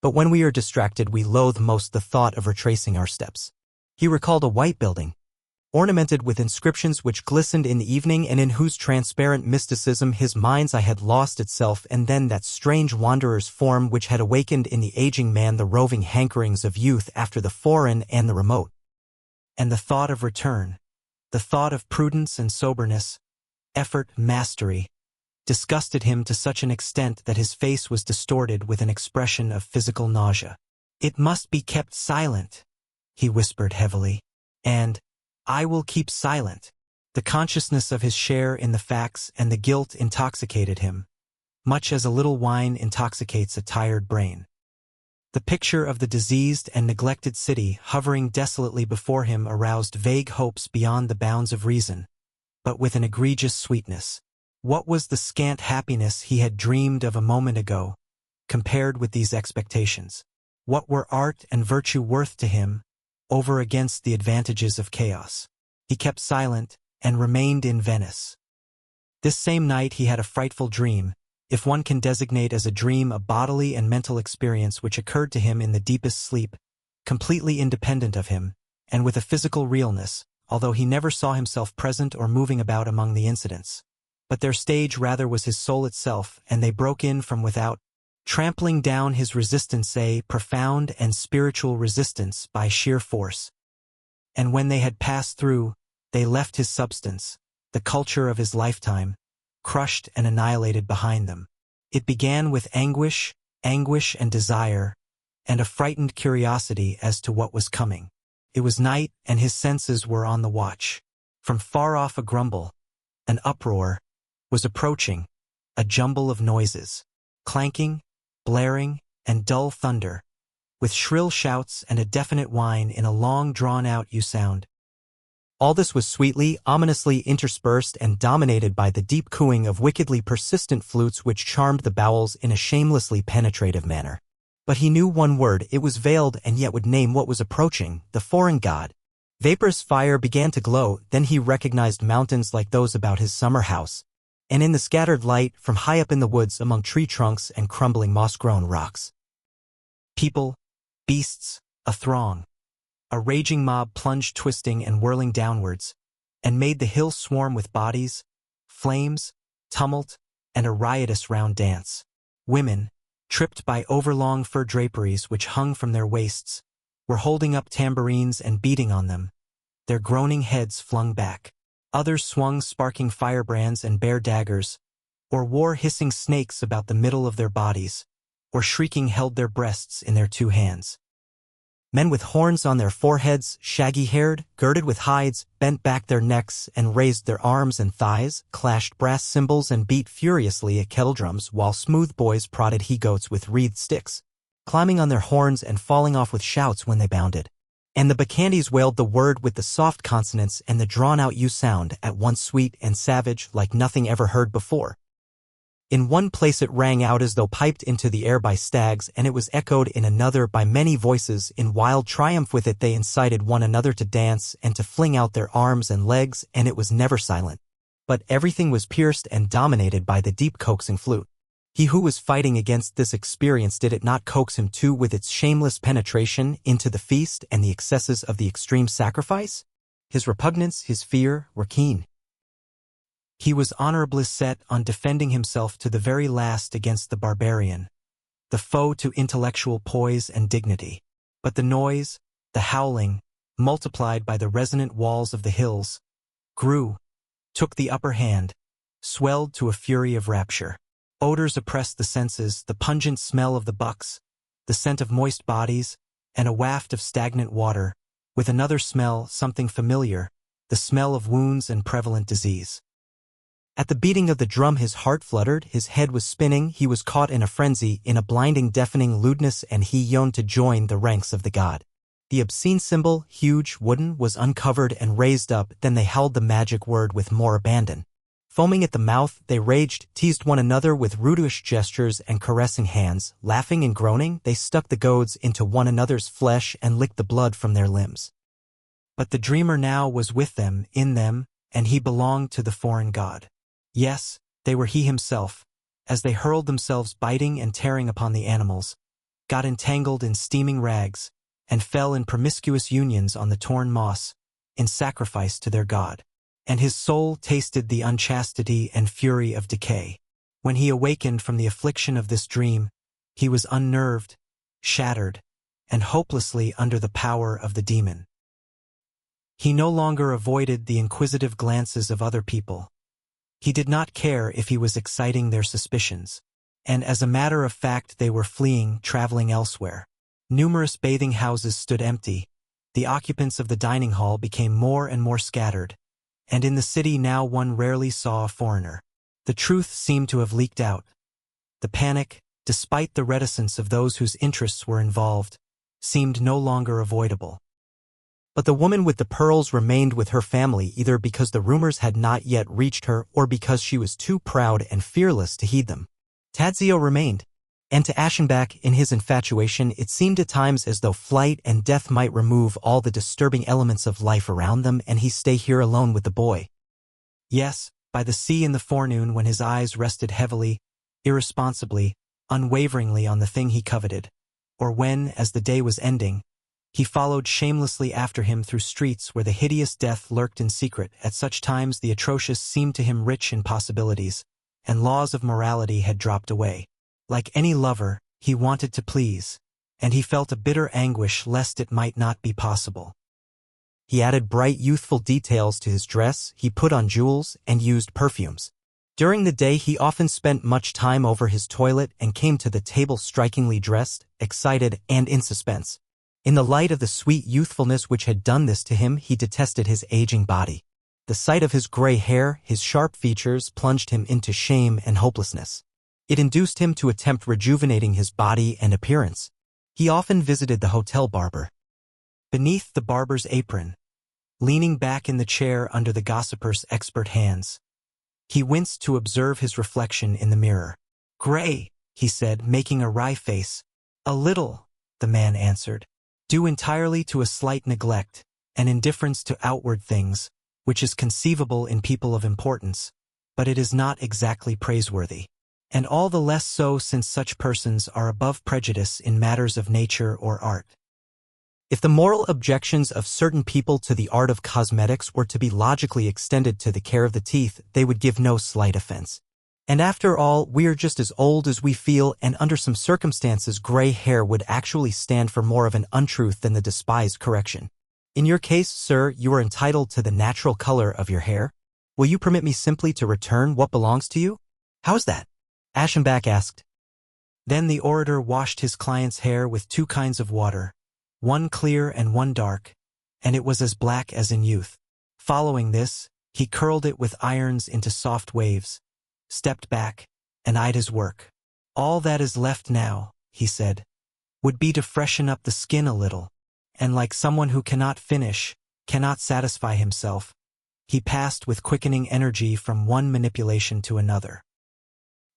But when we are distracted, we loathe most the thought of retracing our steps. He recalled a white building, ornamented with inscriptions which glistened in the evening and in whose transparent mysticism his mind's eye had lost itself, and then that strange wanderer's form which had awakened in the aging man the roving hankerings of youth after the foreign and the remote. And the thought of return, the thought of prudence and soberness, effort, mastery, disgusted him to such an extent that his face was distorted with an expression of physical nausea. "It must be kept silent," he whispered heavily, and "I will keep silent." The consciousness of his share in the facts and the guilt intoxicated him, much as a little wine intoxicates a tired brain. The picture of the diseased and neglected city hovering desolately before him aroused vague hopes beyond the bounds of reason, but with an egregious sweetness. What was the scant happiness he had dreamed of a moment ago, compared with these expectations? What were art and virtue worth to him, over against the advantages of chaos? He kept silent and remained in Venice. This same night he had a frightful dream, if one can designate as a dream a bodily and mental experience which occurred to him in the deepest sleep, completely independent of him, and with a physical realness, although he never saw himself present or moving about among the incidents. But their stage rather was his soul itself, and they broke in from without, trampling down his resistance, a profound and spiritual resistance by sheer force. And when they had passed through, they left his substance, the culture of his lifetime, crushed and annihilated behind them. It began with anguish and desire, and a frightened curiosity as to what was coming. It was night, and his senses were on the watch. From far off a grumble, an uproar, was approaching, a jumble of noises, clanking, blaring, and dull thunder, with shrill shouts and a definite whine in a long drawn-out sound. All this was sweetly, ominously interspersed and dominated by the deep cooing of wickedly persistent flutes which charmed the bowels in a shamelessly penetrative manner. But he knew one word, it was veiled and yet would name what was approaching, the foreign god. Vaporous fire began to glow, then he recognized mountains like those about his summer house, and in the scattered light from high up in the woods among tree trunks and crumbling moss-grown rocks. People, beasts, a throng. A raging mob plunged twisting and whirling downwards, and made the hill swarm with bodies, flames, tumult, and a riotous round dance. Women, tripped by overlong fur draperies which hung from their waists, were holding up tambourines and beating on them, their groaning heads flung back. Others swung sparking firebrands and bare daggers, or wore hissing snakes about the middle of their bodies, or shrieking held their breasts in their two hands. Men with horns on their foreheads, shaggy-haired, girded with hides, bent back their necks and raised their arms and thighs, clashed brass cymbals and beat furiously at kettledrums, while smooth boys prodded he-goats with wreathed sticks, climbing on their horns and falling off with shouts when they bounded. And the bacchantes wailed the word with the soft consonants and the drawn-out U sound, at once sweet and savage like nothing ever heard before. In one place it rang out as though piped into the air by stags, and it was echoed in another by many voices. In wild triumph with it they incited one another to dance and to fling out their arms and legs, and it was never silent. But everything was pierced and dominated by the deep coaxing flute. He who was fighting against this experience, did it not coax him too with its shameless penetration into the feast and the excesses of the extreme sacrifice? His repugnance, his fear, were keen. He was honorably set on defending himself to the very last against the barbarian, the foe to intellectual poise and dignity. But the noise, the howling, multiplied by the resonant walls of the hills, grew, took the upper hand, swelled to a fury of rapture. Odors oppressed the senses, the pungent smell of the bucks, the scent of moist bodies, and a waft of stagnant water, with another smell, something familiar, the smell of wounds and prevalent disease. At the beating of the drum his heart fluttered, his head was spinning, he was caught in a frenzy, in a blinding deafening lewdness, and he yearned to join the ranks of the god. The obscene symbol, huge, wooden, was uncovered and raised up, then they held the magic word with more abandon. Foaming at the mouth, they raged, teased one another with rudish gestures and caressing hands. Laughing and groaning, they stuck the goads into one another's flesh and licked the blood from their limbs. But the dreamer now was with them, in them, and he belonged to the foreign god. Yes, they were he himself, as they hurled themselves biting and tearing upon the animals, got entangled in steaming rags, and fell in promiscuous unions on the torn moss, in sacrifice to their god. And his soul tasted the unchastity and fury of decay. When he awakened from the affliction of this dream, he was unnerved, shattered, and hopelessly under the power of the demon. He no longer avoided the inquisitive glances of other people. He did not care if he was exciting their suspicions, and as a matter of fact they were fleeing, traveling elsewhere. Numerous bathing houses stood empty, the occupants of the dining hall became more and more scattered, and in the city now one rarely saw a foreigner. The truth seemed to have leaked out. The panic, despite the reticence of those whose interests were involved, seemed no longer avoidable. But the woman with the pearls remained with her family, either because the rumors had not yet reached her or because she was too proud and fearless to heed them. Tadzio remained, and to Aschenbach, in his infatuation, it seemed at times as though flight and death might remove all the disturbing elements of life around them and he stay here alone with the boy. Yes, by the sea in the forenoon, when his eyes rested heavily, irresponsibly, unwaveringly on the thing he coveted, or when, as the day was ending, he followed shamelessly after him through streets where the hideous death lurked in secret. At such times the atrocious seemed to him rich in possibilities, and laws of morality had dropped away. Like any lover, he wanted to please, and he felt a bitter anguish lest it might not be possible. He added bright youthful details to his dress, he put on jewels, and used perfumes. During the day he often spent much time over his toilet and came to the table strikingly dressed, excited, and in suspense. In the light of the sweet youthfulness which had done this to him, he detested his aging body. The sight of his gray hair, his sharp features, plunged him into shame and hopelessness. It induced him to attempt rejuvenating his body and appearance. He often visited the hotel barber. Beneath the barber's apron, leaning back in the chair under the gossiper's expert hands, he winced to observe his reflection in the mirror. "Gray," he said, making a wry face. "A little," the man answered, "due entirely to a slight neglect, and indifference to outward things, which is conceivable in people of importance, but it is not exactly praiseworthy. And all the less so since such persons are above prejudice in matters of nature or art. If the moral objections of certain people to the art of cosmetics were to be logically extended to the care of the teeth, they would give no slight offense. And after all, we are just as old as we feel, and under some circumstances gray hair would actually stand for more of an untruth than the despised correction. In your case, sir, you are entitled to the natural color of your hair. Will you permit me simply to return what belongs to you? How is that? Aschenbach asked. Then the orator washed his client's hair with two kinds of water, one clear and one dark, and it was as black as in youth. Following this, he curled it with irons into soft waves, stepped back, and eyed his work. All that is left now, he said, would be to freshen up the skin a little, and like someone who cannot finish, cannot satisfy himself, he passed with quickening energy from one manipulation to another.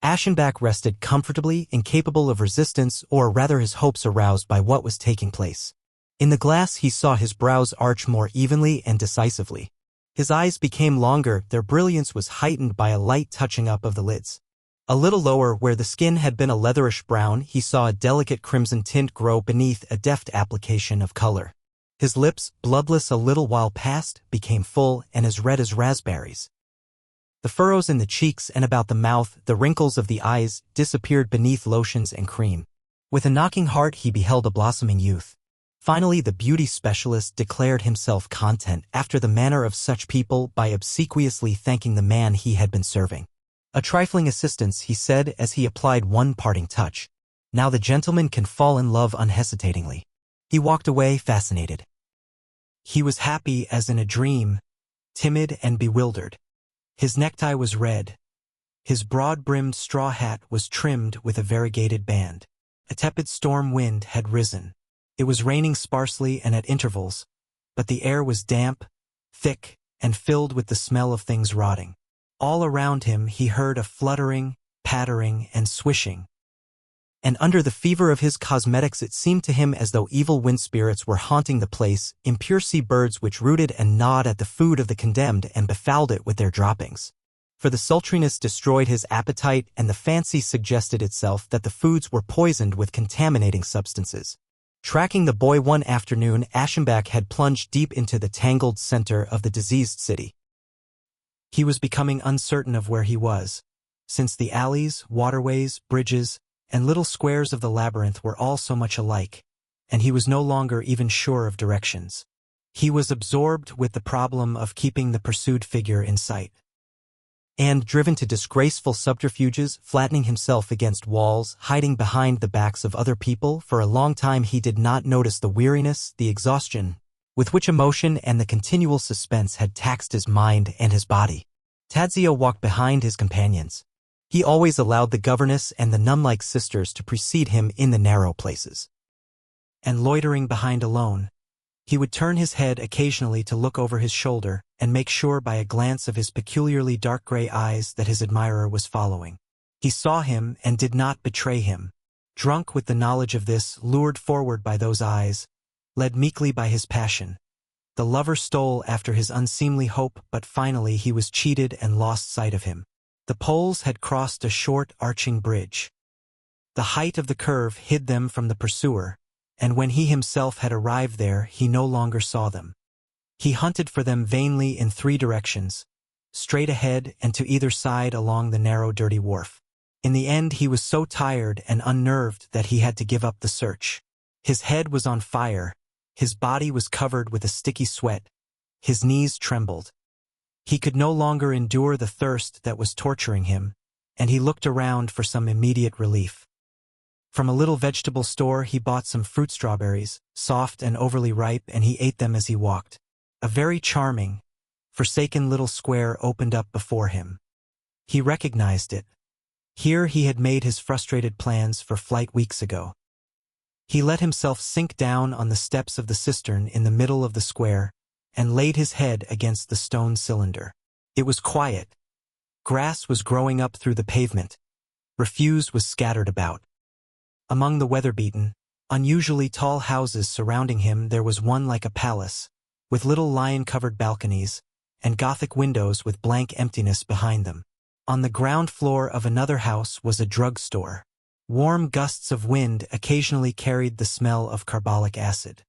Aschenbach rested comfortably, incapable of resistance, or rather his hopes aroused by what was taking place. In the glass he saw his brows arch more evenly and decisively. His eyes became longer, their brilliance was heightened by a light touching up of the lids. A little lower, where the skin had been a leatherish brown, he saw a delicate crimson tint grow beneath a deft application of color. His lips, bloodless a little while past, became full and as red as raspberries. The furrows in the cheeks and about the mouth, the wrinkles of the eyes, disappeared beneath lotions and cream. With a knocking heart he beheld a blossoming youth. Finally the beauty specialist declared himself content after the manner of such people by obsequiously thanking the man he had been serving. A trifling assistance, he said as he applied one parting touch. Now the gentleman can fall in love unhesitatingly. He walked away fascinated. He was happy as in a dream, timid and bewildered. His necktie was red. His broad-brimmed straw hat was trimmed with a variegated band. A tepid storm wind had risen. It was raining sparsely and at intervals, but the air was damp, thick, and filled with the smell of things rotting. All around him he heard a fluttering, pattering, and swishing. And under the fever of his cosmetics it seemed to him as though evil wind spirits were haunting the place, impure sea birds which rooted and gnawed at the food of the condemned and befouled it with their droppings. For the sultriness destroyed his appetite, and the fancy suggested itself that the foods were poisoned with contaminating substances. Tracking the boy one afternoon, Aschenbach had plunged deep into the tangled center of the diseased city. He was becoming uncertain of where he was, since the alleys, waterways, bridges, and little squares of the labyrinth were all so much alike, and he was no longer even sure of directions. He was absorbed with the problem of keeping the pursued figure in sight. And, driven to disgraceful subterfuges, flattening himself against walls, hiding behind the backs of other people, for a long time he did not notice the weariness, the exhaustion, with which emotion and the continual suspense had taxed his mind and his body. Tadzio walked behind his companions. He always allowed the governess and the nun-like sisters to precede him in the narrow places. And loitering behind alone, he would turn his head occasionally to look over his shoulder and make sure by a glance of his peculiarly dark gray eyes that his admirer was following. He saw him and did not betray him. Drunk with the knowledge of this, lured forward by those eyes, led meekly by his passion, the lover stole after his unseemly hope, but finally he was cheated and lost sight of him. The poles had crossed a short, arching bridge. The height of the curve hid them from the pursuer, and when he himself had arrived there, he no longer saw them. He hunted for them vainly in three directions, straight ahead and to either side along the narrow, dirty wharf. In the end, he was so tired and unnerved that he had to give up the search. His head was on fire, his body was covered with a sticky sweat, his knees trembled. He could no longer endure the thirst that was torturing him, and he looked around for some immediate relief. From a little vegetable store he bought some fruit strawberries, soft and overly ripe, and he ate them as he walked. A very charming, forsaken little square opened up before him. He recognized it. Here he had made his frustrated plans for flight weeks ago. He let himself sink down on the steps of the cistern in the middle of the square, and laid his head against the stone cylinder. It was quiet. Grass was growing up through the pavement. Refuse was scattered about. Among the weather-beaten, unusually tall houses surrounding him there was one like a palace, with little lion-covered balconies, and Gothic windows with blank emptiness behind them. On the ground floor of another house was a drugstore. Warm gusts of wind occasionally carried the smell of carbolic acid.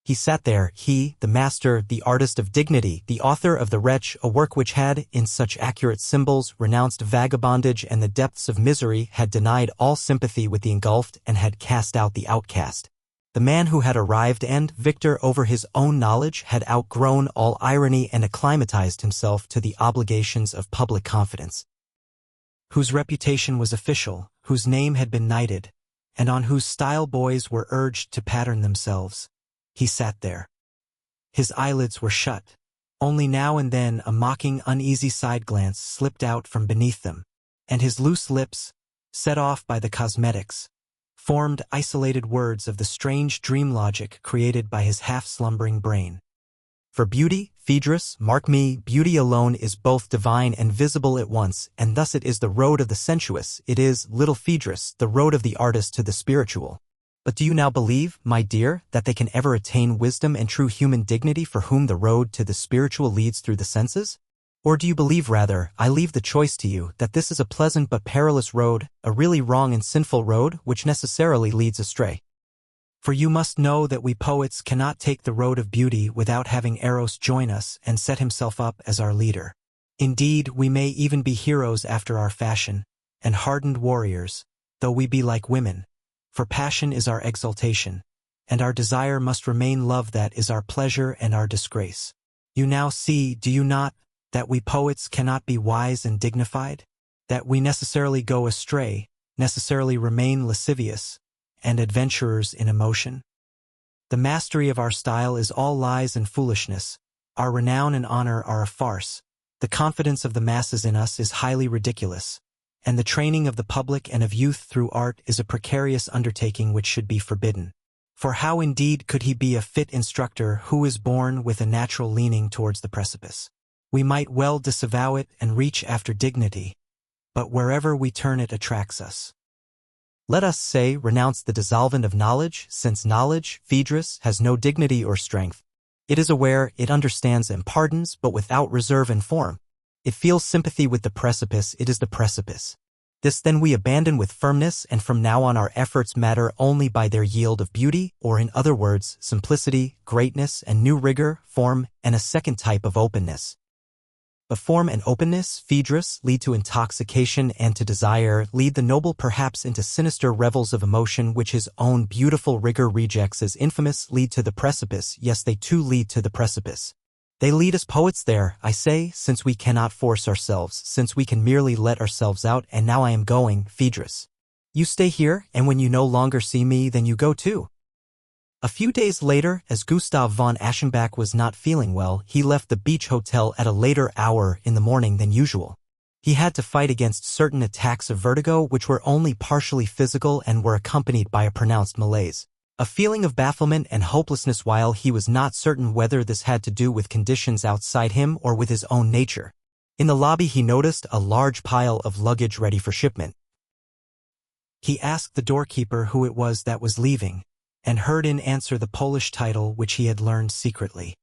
He sat there, he, the master, the artist of dignity, the author of The Wretch, a work which had, in such accurate symbols, renounced vagabondage and the depths of misery, had denied all sympathy with the engulfed, and had cast out the outcast. The man who had arrived and, victor over his own knowledge, had outgrown all irony and acclimatized himself to the obligations of public confidence. Whose reputation was official, whose name had been knighted, and on whose style boys were urged to pattern themselves. He sat there. His eyelids were shut. Only now and then a mocking, uneasy side glance slipped out from beneath them, and his loose lips, set off by the cosmetics, formed isolated words of the strange dream logic created by his half-slumbering brain. For beauty, Phaedrus, mark me, beauty alone is both divine and visible at once, and thus it is the road of the sensuous, it is, little Phaedrus, the road of the artist to the spiritual. But do you now believe, my dear, that they can ever attain wisdom and true human dignity for whom the road to the spiritual leads through the senses? Or do you believe rather, I leave the choice to you, that this is a pleasant but perilous road, a really wrong and sinful road, which necessarily leads astray? For you must know that we poets cannot take the road of beauty without having Eros join us and set himself up as our leader. Indeed, we may even be heroes after our fashion, and hardened warriors, though we be like women. For passion is our exaltation, and our desire must remain love that is our pleasure and our disgrace. You now see, do you not, that we poets cannot be wise and dignified? That we necessarily go astray, necessarily remain lascivious, and adventurers in emotion? The mastery of our style is all lies and foolishness. Our renown and honor are a farce. The confidence of the masses in us is highly ridiculous. And the training of the public and of youth through art is a precarious undertaking which should be forbidden. For how indeed could he be a fit instructor who is born with a natural leaning towards the precipice? We might well disavow it and reach after dignity, but wherever we turn it attracts us. Let us say, renounce the dissolvent of knowledge, since knowledge, Phaedrus, has no dignity or strength. It is aware, it understands and pardons, but without reserve and form. It feels sympathy with the precipice, it is the precipice. This then we abandon with firmness, and from now on our efforts matter only by their yield of beauty, or in other words, simplicity, greatness, and new rigor, form, and a second type of openness. But form and openness, Phaedrus, lead to intoxication and to desire, lead the noble perhaps into sinister revels of emotion which his own beautiful rigor rejects as infamous, lead to the precipice, yes they too lead to the precipice. They lead us poets there, I say, since we cannot force ourselves, since we can merely let ourselves out, and now I am going, Phaedrus. You stay here, and when you no longer see me, then you go too. A few days later, as Gustav von Aschenbach was not feeling well, he left the beach hotel at a later hour in the morning than usual. He had to fight against certain attacks of vertigo which were only partially physical and were accompanied by a pronounced malaise. A feeling of bafflement and hopelessness while he was not certain whether this had to do with conditions outside him or with his own nature. In the lobby he noticed a large pile of luggage ready for shipment. He asked the doorkeeper who it was that was leaving, and heard in answer the Polish title which he had learned secretly.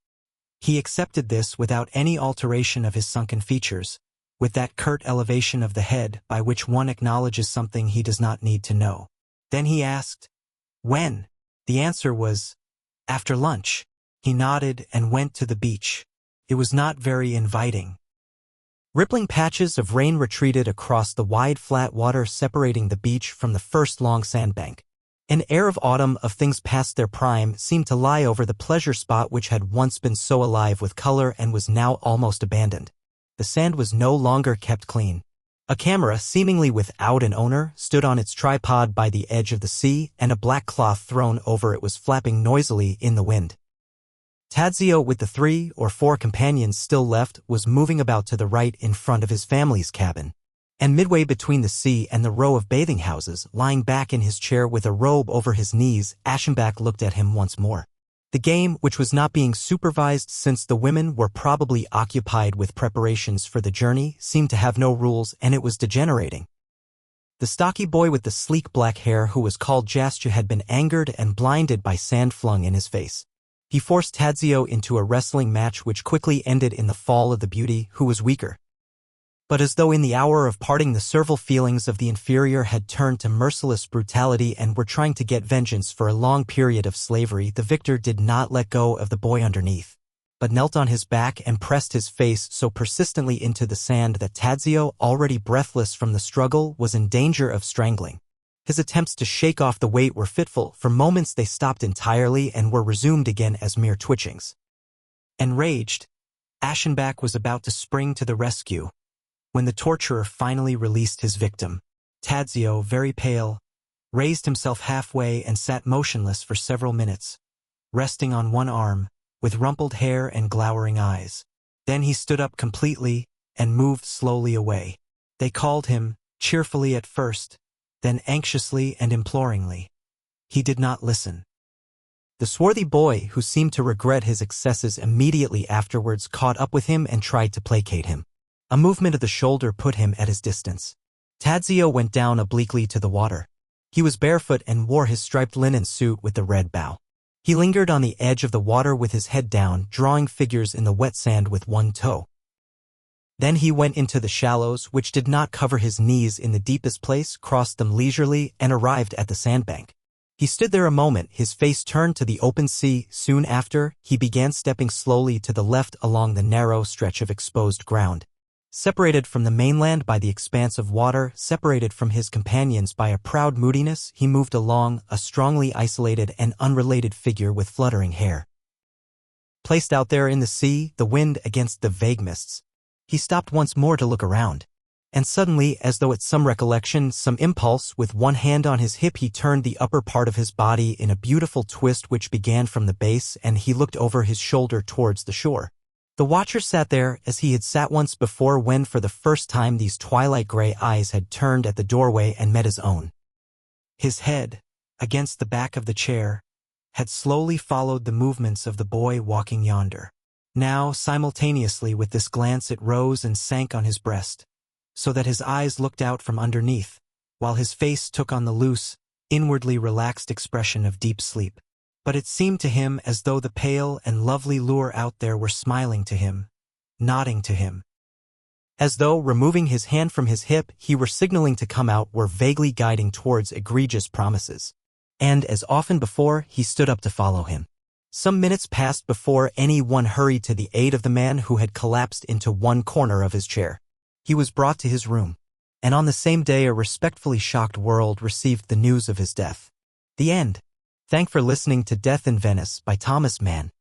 He accepted this without any alteration of his sunken features, with that curt elevation of the head by which one acknowledges something he does not need to know. Then he asked, "When?" The answer was, "After lunch." He nodded and went to the beach. It was not very inviting. Rippling patches of rain retreated across the wide flat water separating the beach from the first long sandbank. An air of autumn, of things past their prime, seemed to lie over the pleasure spot which had once been so alive with color and was now almost abandoned. The sand was no longer kept clean. A camera, seemingly without an owner, stood on its tripod by the edge of the sea, and a black cloth thrown over it was flapping noisily in the wind. Tadzio, with the 3 or 4 companions still left, was moving about to the right in front of his family's cabin. And midway between the sea and the row of bathing houses, lying back in his chair with a robe over his knees, Aschenbach looked at him once more. The game, which was not being supervised since the women were probably occupied with preparations for the journey, seemed to have no rules, and it was degenerating. The stocky boy with the sleek black hair who was called Jascha had been angered and blinded by sand flung in his face. He forced Tadzio into a wrestling match which quickly ended in the fall of the beauty, who was weaker. But as though in the hour of parting the servile feelings of the inferior had turned to merciless brutality and were trying to get vengeance for a long period of slavery, the victor did not let go of the boy underneath, but knelt on his back and pressed his face so persistently into the sand that Tadzio, already breathless from the struggle, was in danger of strangling. His attempts to shake off the weight were fitful. For moments they stopped entirely and were resumed again as mere twitchings. Enraged, Aschenbach was about to spring to the rescue, when the torturer finally released his victim. Tadzio, very pale, raised himself halfway and sat motionless for several minutes, resting on one arm, with rumpled hair and glowering eyes. Then he stood up completely and moved slowly away. They called him, cheerfully at first, then anxiously and imploringly. He did not listen. The swarthy boy, who seemed to regret his excesses immediately afterwards, caught up with him and tried to placate him. A movement of the shoulder put him at his distance. Tadzio went down obliquely to the water. He was barefoot and wore his striped linen suit with the red bow. He lingered on the edge of the water with his head down, drawing figures in the wet sand with one toe. Then he went into the shallows, which did not cover his knees in the deepest place, crossed them leisurely, and arrived at the sandbank. He stood there a moment, his face turned to the open sea. Soon after, he began stepping slowly to the left along the narrow stretch of exposed ground. Separated from the mainland by the expanse of water, separated from his companions by a proud moodiness, he moved along, a strongly isolated and unrelated figure with fluttering hair. Placed out there in the sea, the wind against the vague mists, he stopped once more to look around. And suddenly, as though at some recollection, some impulse, with one hand on his hip he turned the upper part of his body in a beautiful twist which began from the base, and he looked over his shoulder towards the shore. The watcher sat there as he had sat once before when for the first time these twilight-gray eyes had turned at the doorway and met his own. His head, against the back of the chair, had slowly followed the movements of the boy walking yonder. Now, simultaneously with this glance, it rose and sank on his breast, so that his eyes looked out from underneath, while his face took on the loose, inwardly relaxed expression of deep sleep. But it seemed to him as though the pale and lovely lure out there were smiling to him, nodding to him. As though, removing his hand from his hip, he were signaling to come out, were vaguely guiding towards egregious promises. And, as often before, he stood up to follow him. Some minutes passed before any one hurried to the aid of the man who had collapsed into one corner of his chair. He was brought to his room, and on the same day a respectfully shocked world received the news of his death. The end. Thanks for listening to Death in Venice by Thomas Mann.